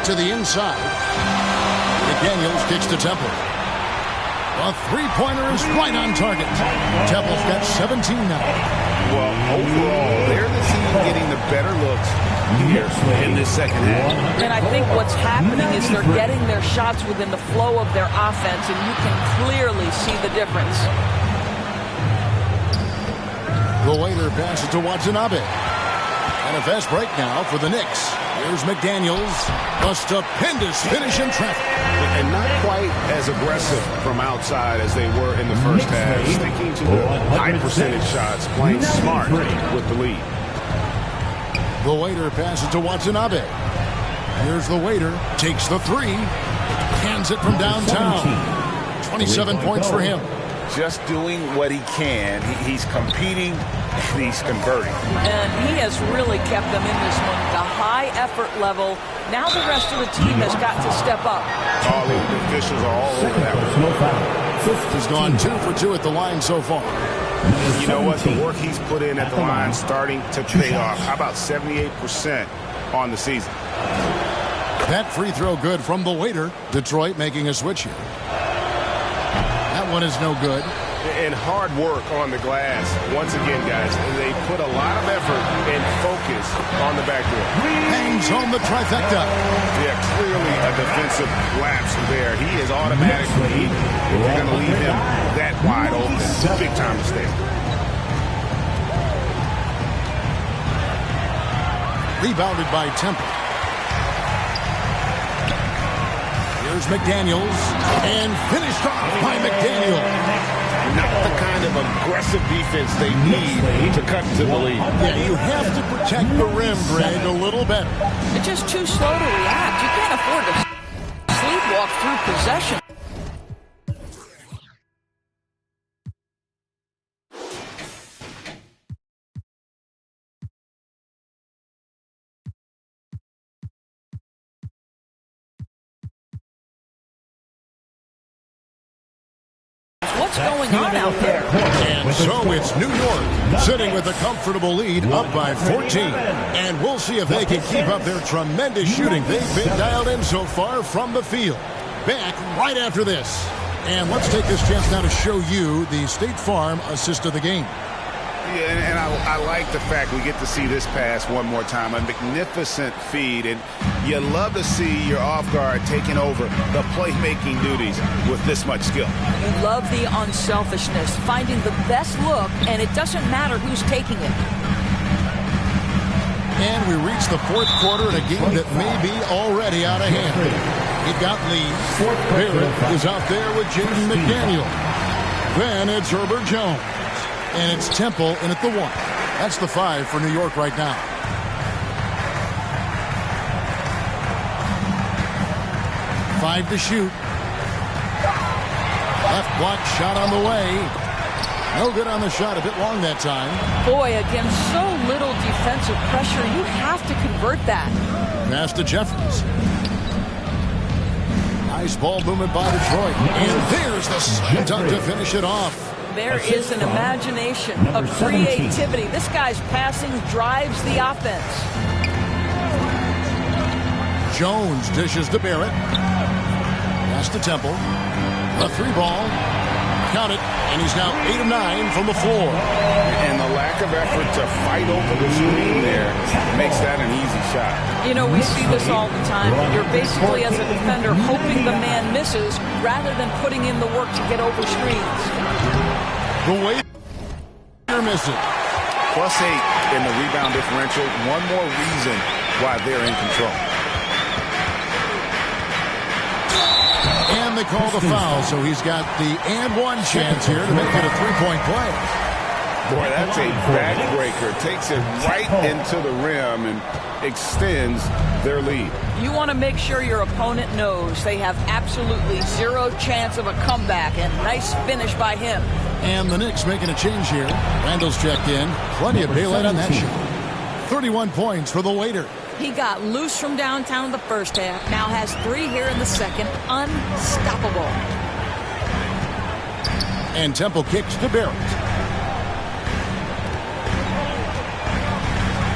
To the inside. McDaniels kicks to Temple. A three-pointer is right on target. Temple's got 17 now. Well, overall, they're the team getting the better looks here in this second half. And I think what's happening is they're getting their shots within the flow of their offense, and you can clearly see the difference. The waiter passes to Watanabe. And a fast break now for the Knicks. Here's McDaniels. A stupendous finish in traffic. And not quite as aggressive from outside as they were in the first half. Sticking to the high percentage shots, playing smart with the lead. The waiter passes to Watanabe. Here's the waiter. Takes the three. Hands it from downtown. 27 points for him. Just doing what he can. He's competing and he's converting. And he has really kept them in this one. The high effort level. Now the rest of the team has got to step up. All the officials are all over that one. He's gone 2 for 2 at the line so far. You know what? The work he's put in at the line starting to pay off. How about 78% on the season? That free throw good from the waiter. Detroit making a switch here. That one is no good. And hard work on the glass. Once again, guys, they put a lot of effort and focus on the backboard. Hangs home the trifecta. Yeah, clearly a defensive lapse there. He is automatically, if you're going to leave him that wide open, big time mistake. Rebounded by Temple. Here's McDaniels. And finished off by McDaniels. Not the kind of aggressive defense they need to cut to the lead. Yeah, you have to protect the rim, Greg, a little better. They're just too slow to react. You can't afford to sleepwalk through possession. What's going on out there? And so it's New York sitting with a comfortable lead up by 14. And we'll see if they can keep up their tremendous shooting they've been dialed in so far from the field. Back right after this. And let's take this chance now to show you the State Farm assist of the game. Yeah, and I like the fact we get to see this pass one more time. A magnificent feed, and you love to see your off guard taking over the playmaking duties with this much skill. You love the unselfishness, finding the best look, and it doesn't matter who's taking it. And we reach the fourth quarter in a game that may be already out of hand. He got lead. Barrett is out there with Jaden McDaniel. Then it's Herbert Jones. And it's Temple in at the 1. That's the 5 for New York right now. Five to shoot. Left block shot on the way. No good on the shot. A bit long that time. Boy, against so little defensive pressure, you have to convert that. Pass to Jeffries. Nice ball movement by Detroit. And there's the slam dunk to finish it off. There is an imagination, a creativity. This guy's passing drives the offense. Jones dishes to Barrett. Pass to Temple. A 3-ball. Count it. And he's now 8 of 9 from the floor. And the lack of effort to fight over the screen there makes that an easy shot. You know, we see this all the time. You're basically, as a defender, hoping the man misses rather than putting in the work to get over screens. The way they're missing. +8 in the rebound differential. One more reason why they're in control. And they call the foul, so he's got the and one chance here to make it a 3-point play. Boy, that's a backbreaker. Takes it right into the rim and extends their lead. You want to make sure your opponent knows they have absolutely zero chance of a comeback, and nice finish by him. And the Knicks making a change here. Randall's checked in. Plenty of daylight on that shot. 31 points for the waiter. He got loose from downtown in the first half. Now has 3 here in the second. Unstoppable. And Temple kicks to Barrett.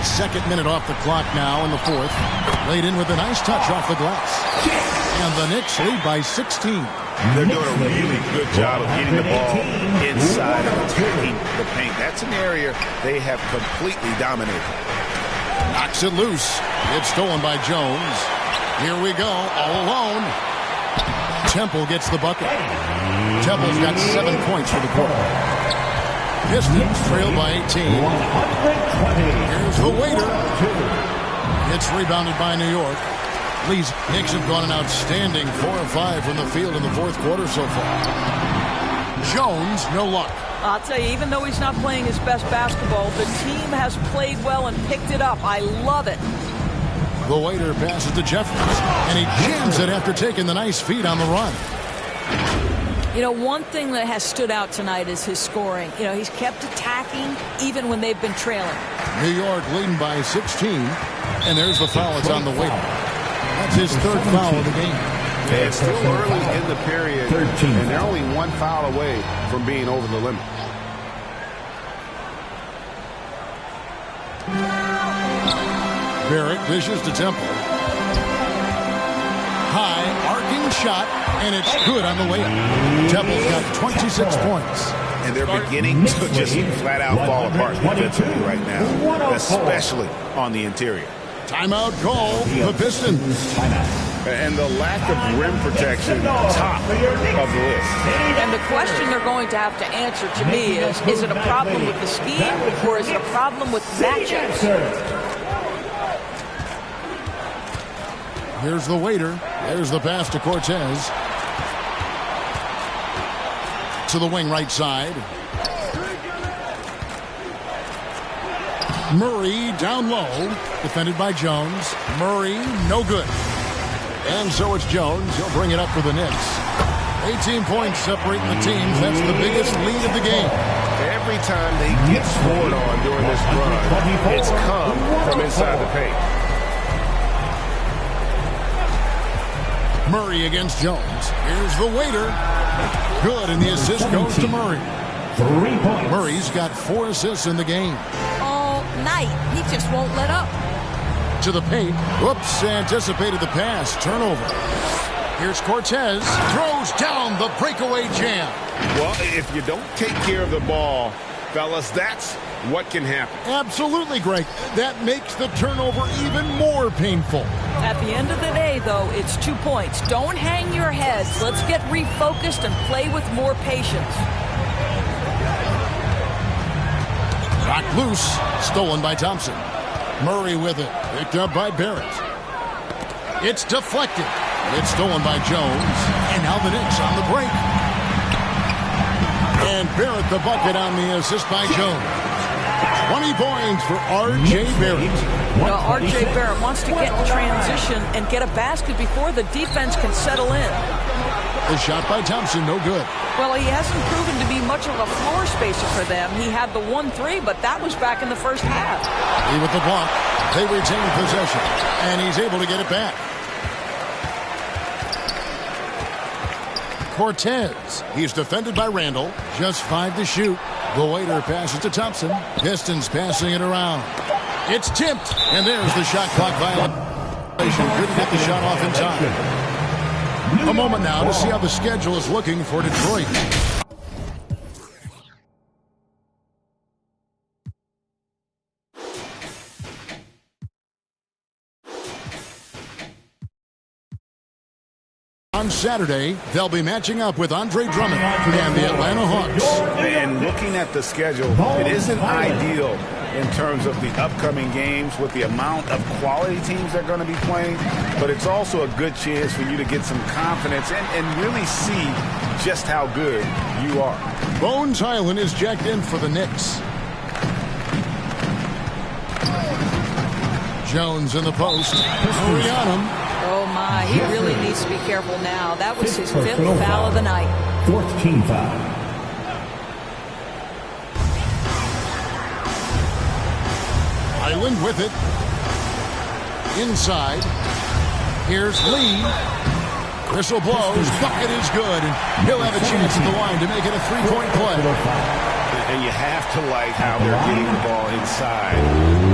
Second minute off the clock now in the 4th. Laid in with a nice touch off the glass. And the Knicks lead by 16. They're doing a really good job of getting the ball inside and attacking the paint. That's an area they have completely dominated. Knocks it loose. It's stolen by Jones. Here we go, all alone. Temple gets the bucket. Temple's got 7 points for the quarter. Pistons trail by 18. Here's the waiter. It's rebounded by New York. These Knicks have gone an outstanding 4 of 5 from the field in the 4th quarter so far. Jones, no luck. I'll tell you, even though he's not playing his best basketball, the team has played well and picked it up. I love it. The waiter passes to Jeffries, and he jams it after taking the nice feed on the run. You know, one thing that has stood out tonight is his scoring. You know, he's kept attacking even when they've been trailing. New York leading by 16, and there's the foul. It's on the waiter. That's his 3rd foul of the game. It's still early in the period, and they're only 1 foul away from being over the limit. Barrett dishes to Temple. High, arcing shot, and it's good on the layup. Temple's got 26 points. And they're beginning to just flat-out fall apart defensively right now, especially on the interior. Timeout call, the Pistons. And the lack of rim protection, top of the list. And the question they're going to have to answer to me is it a problem with the scheme or is it a problem with matchups? Here's the waiter. There's the pass to Cortez. To the wing right side. Murray down low. Defended by Jones. Murray, no good. And so it's Jones. He'll bring it up for the Knicks. 18 points separating the teams. That's the biggest lead of the game. Every time they get scored on during this run, it's come from inside the paint. Murray against Jones. Here's the waiter. Good, and the assist goes to Murray. 3 points. Murray's got 4 assists in the game. All night. He just won't let up. To the paint. Whoops, anticipated the pass. Turnover. Here's Cortez. Throws down the breakaway jam. Well, if you don't take care of the ball, fellas, that's what can happen. Absolutely, Greg. That makes the turnover even more painful. At the end of the day, though, it's 2 points. Don't hang your heads. Let's get refocused and play with more patience. Knocked loose. Stolen by Thompson. Murray with it. Picked up by Barrett. It's deflected. It's stolen by Jones. And now the Knicks on the break. And Barrett the bucket on the assist by Jones. 20 points for R.J. Barrett. Well, R.J. Barrett wants to get in transition and get a basket before the defense can settle in. The shot by Thompson, no good. Well, he hasn't proven to be much of a floor spacer for them. He had the 1-3, but that was back in the first half. Lee with the block. They retain possession, and he's able to get it back. Cortez. He's defended by Randall. Just 5 to shoot. The waiter passes to Thompson. Pistons passing it around. It's tipped, and there's the shot clock violation. Couldn't get the shot off in time. A moment now to see how the schedule is looking for Detroit. On Saturday, they'll be matching up with Andre Drummond and the Atlanta Hawks. And looking at the schedule, it isn't ideal in terms of the upcoming games with the amount of quality teams they're going to be playing, but it's also a good chance for you to get some confidence and really see just how good you are. Bones Highland is jacked in for the Knicks. Jones in the post. Hurry on him. Oh, my. He really needs to be careful now. That was his 5th foul of the night. 4th team foul. Highland with it. Inside. Here's Lee. Whistle blows. Bucket is good. And he'll have a chance at the line to make it a 3-point play. And you have to like how they're getting the ball inside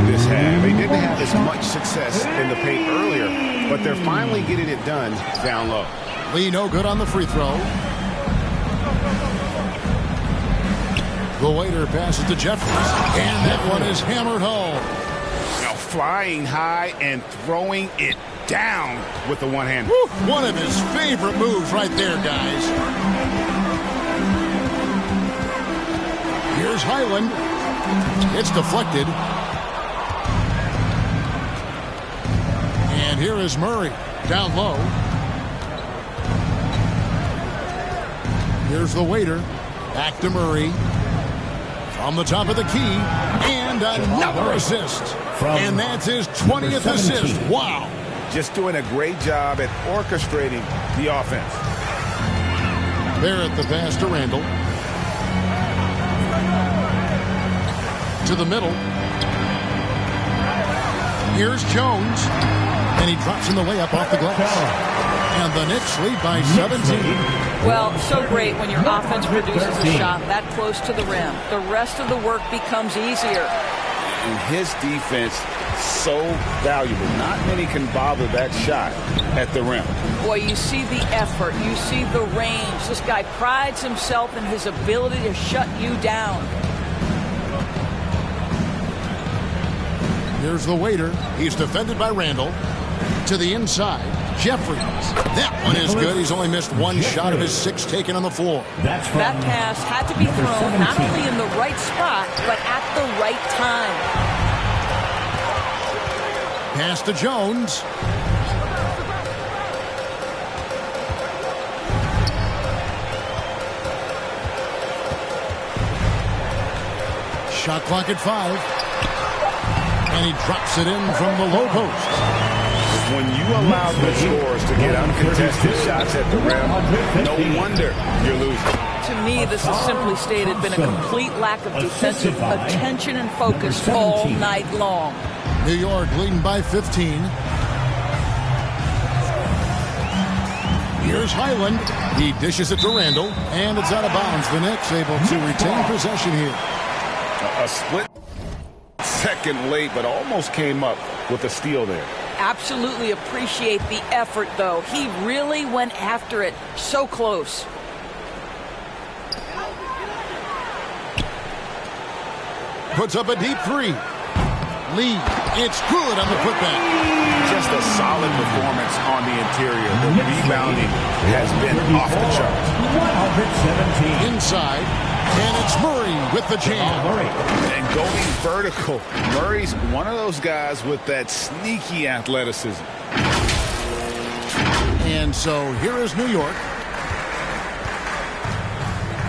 this half. They didn't have as much success in the paint earlier, but they're finally getting it done down low. Lee no good on the free throw. The waiter passes to Jeffries, and that one is hammered home. Now flying high and throwing it down with the one hand. One of his favorite moves right there, guys. Here's Highland. It's deflected. And here is Murray down low. Here's the waiter. Back to Murray. From the top of the key. And another assist. And that's his 20th assist. Wow. Just doing a great job at orchestrating the offense. Barrett the pass to Randall. To the middle. Here's Jones. And he drops in the layup off the glass. And the Knicks lead by 17. Well, so great when your offense produces a shot that close to the rim. The rest of the work becomes easier. And his defense, so valuable. Not many can bother that shot at the rim. Boy, you see the effort. You see the range. This guy prides himself in his ability to shut you down. Here's the waiter. He's defended by Randall. To the inside, Jeffries. That one is good. He's only missed one shot of his 6 taken on the floor. That pass had to be thrown not only in the right spot, but at the right time. Pass to Jones. Shot clock at 5. And he drops it in from the low post. When you allow the scorers to get uncontested shots at the rim, no wonder you're losing. To me, this has simply stated been a complete lack of defensive attention and focus all night long. New York leading by 15. Here's Highland. He dishes it to Randall, and it's out of bounds. The Knicks able to retain possession here. A split second late, but almost came up with a steal there. Absolutely appreciate the effort, though. He really went after it. So close. Puts up a deep 3. Lee, it's good on the putback. Just a solid performance on the interior. The rebounding has been off the charts. 117. Inside, and it's Murray with the jam. And going vertical. Murray's one of those guys with that sneaky athleticism. And so here is New York.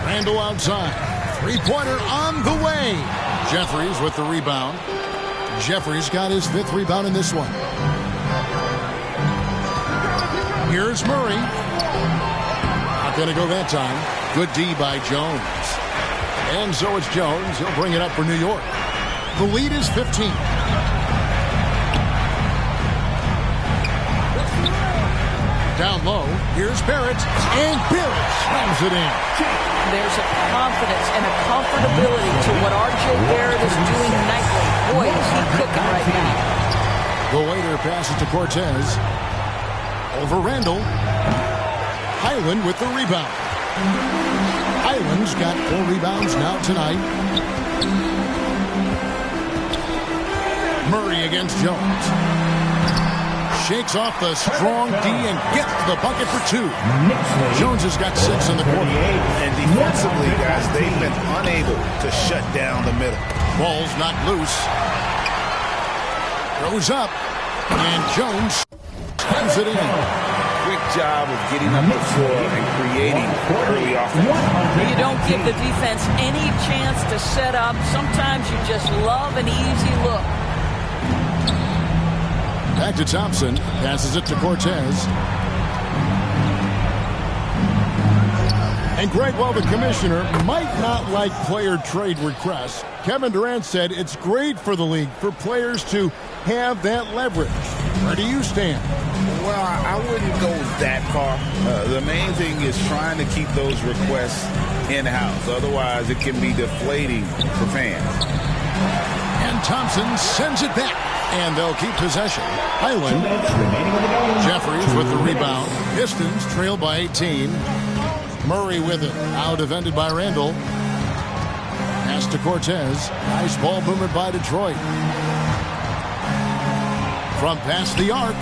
Randall outside. Three-pointer on the way. Jeffries with the rebound. Jeffries got his 5th rebound in this one. Here's Murray. Not going to go that time. Good D by Jones. And so it's Jones. He'll bring it up for New York. The lead is 15. Down low, here's Barrett, and Barrett slams it in. There's a confidence and a comfortability to what R.J. Barrett is doing nightly. Boy, is he cooking right now. The waiter passes to Cortez. Over Randall. Highland with the rebound. Highland's got 4 rebounds now tonight. Murray against Jones. Shakes off the strong D and gets the bucket for 2. Jones has got 6 in the quarter. And defensively, guys, they've been unable to shut down the middle. Ball's not loose. Throws up. And Jones slams it in. Quick job of getting up the floor and creating early offense. You don't give the defense any chance to set up. Sometimes you just love an easy look. Back to Thompson. Passes it to Cortez. And Greg, while the commissioner might not like player trade requests, Kevin Durant said it's great for the league for players to have that leverage. Where do you stand? Well, I wouldn't go that far. The main thing is trying to keep those requests in-house. Otherwise, it can be deflating for fans. And Thompson sends it back. And they'll keep possession. Highland. Jeffries with the rebound. Pistons trail by 18. Murray with it. Now defended by Randall. Pass to Cortez. Nice ball movement by Detroit. From past the arc.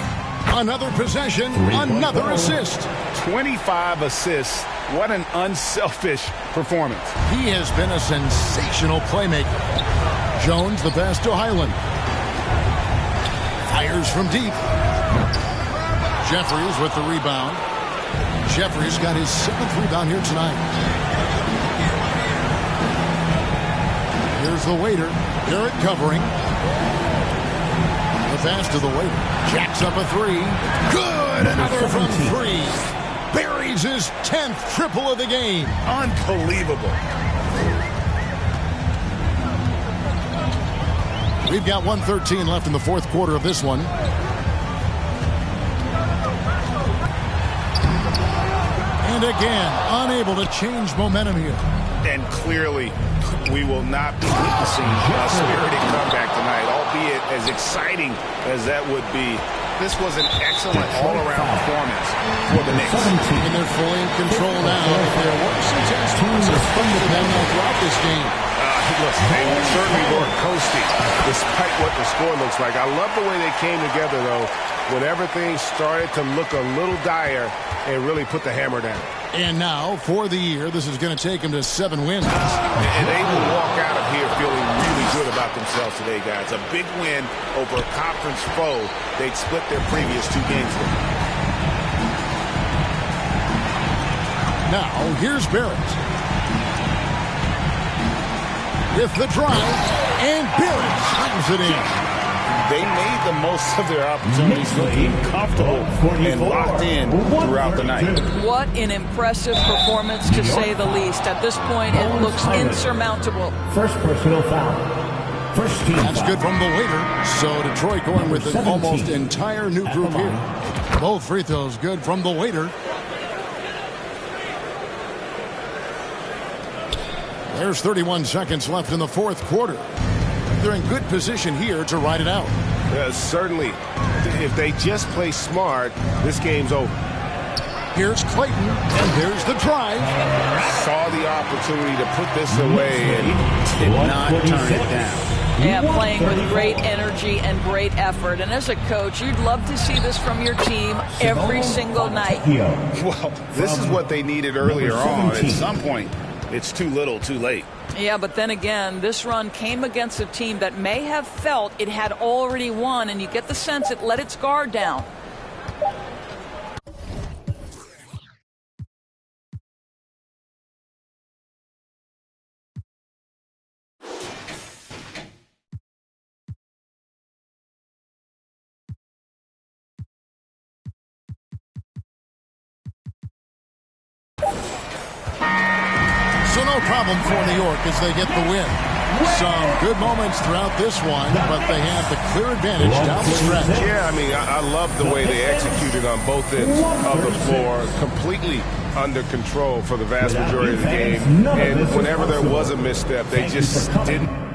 Another possession. Another assist. 25 assists. What an unselfish performance. He has been a sensational playmaker. Jones the pass to Highland. Fires from deep. Jeffries with the rebound. Jeffries got his 7th rebound here tonight. Here's the waiter. Barrett covering. The pass to the waiter. Jacks up a 3. Good! Another from 3. Buries his 10th triple of the game. Unbelievable. We've got 1:13 left in the 4th quarter of this one. And again, unable to change momentum here. And clearly, we will not be witnessing a spirited comeback tonight, albeit as exciting as that would be. This was an excellent all-around performance for the Knicks. And they're fully in control now. There were some tense moments throughout this game. Listen, they certainly weren't coasting despite what the score looks like. I love the way they came together, though, when everything started to look a little dire and really put the hammer down. And now, for the year, this is going to take them to 7 wins. And they will walk out of here feeling really good about themselves today, guys. A big win over a conference foe they'd split their previous 2 games with. Now, here's Barrett. With the drive, and Barrett slams it in. They made the most of their opportunities, looking comfortable and locked in throughout the night. What an impressive performance, to say the least. At this point, it looks insurmountable. First personal foul. First team. That's good from the waiter. So Detroit going with an almost entire new group here. Both free throws good from the waiter. There's 31 seconds left in the 4th quarter. They're in good position here to ride it out. Certainly. If they just play smart, this game's over. Here's Clayton, and there's the drive. Saw the opportunity to put this away and did not turn it down. Yeah, playing with great energy and great effort. And as a coach, you'd love to see this from your team every single night. Well, this is what they needed earlier on. At some point, it's too little, too late. Yeah, but then again, this run came against a team that may have felt it had already won, and you get the sense it let its guard down. no problem for New York as they get the win. Some good moments throughout this one, but they have the clear advantage down the stretch. Yeah, I mean, I love the way they executed on both ends of the floor, completely under control for the vast majority of the game. And whenever there was a misstep, they just didn't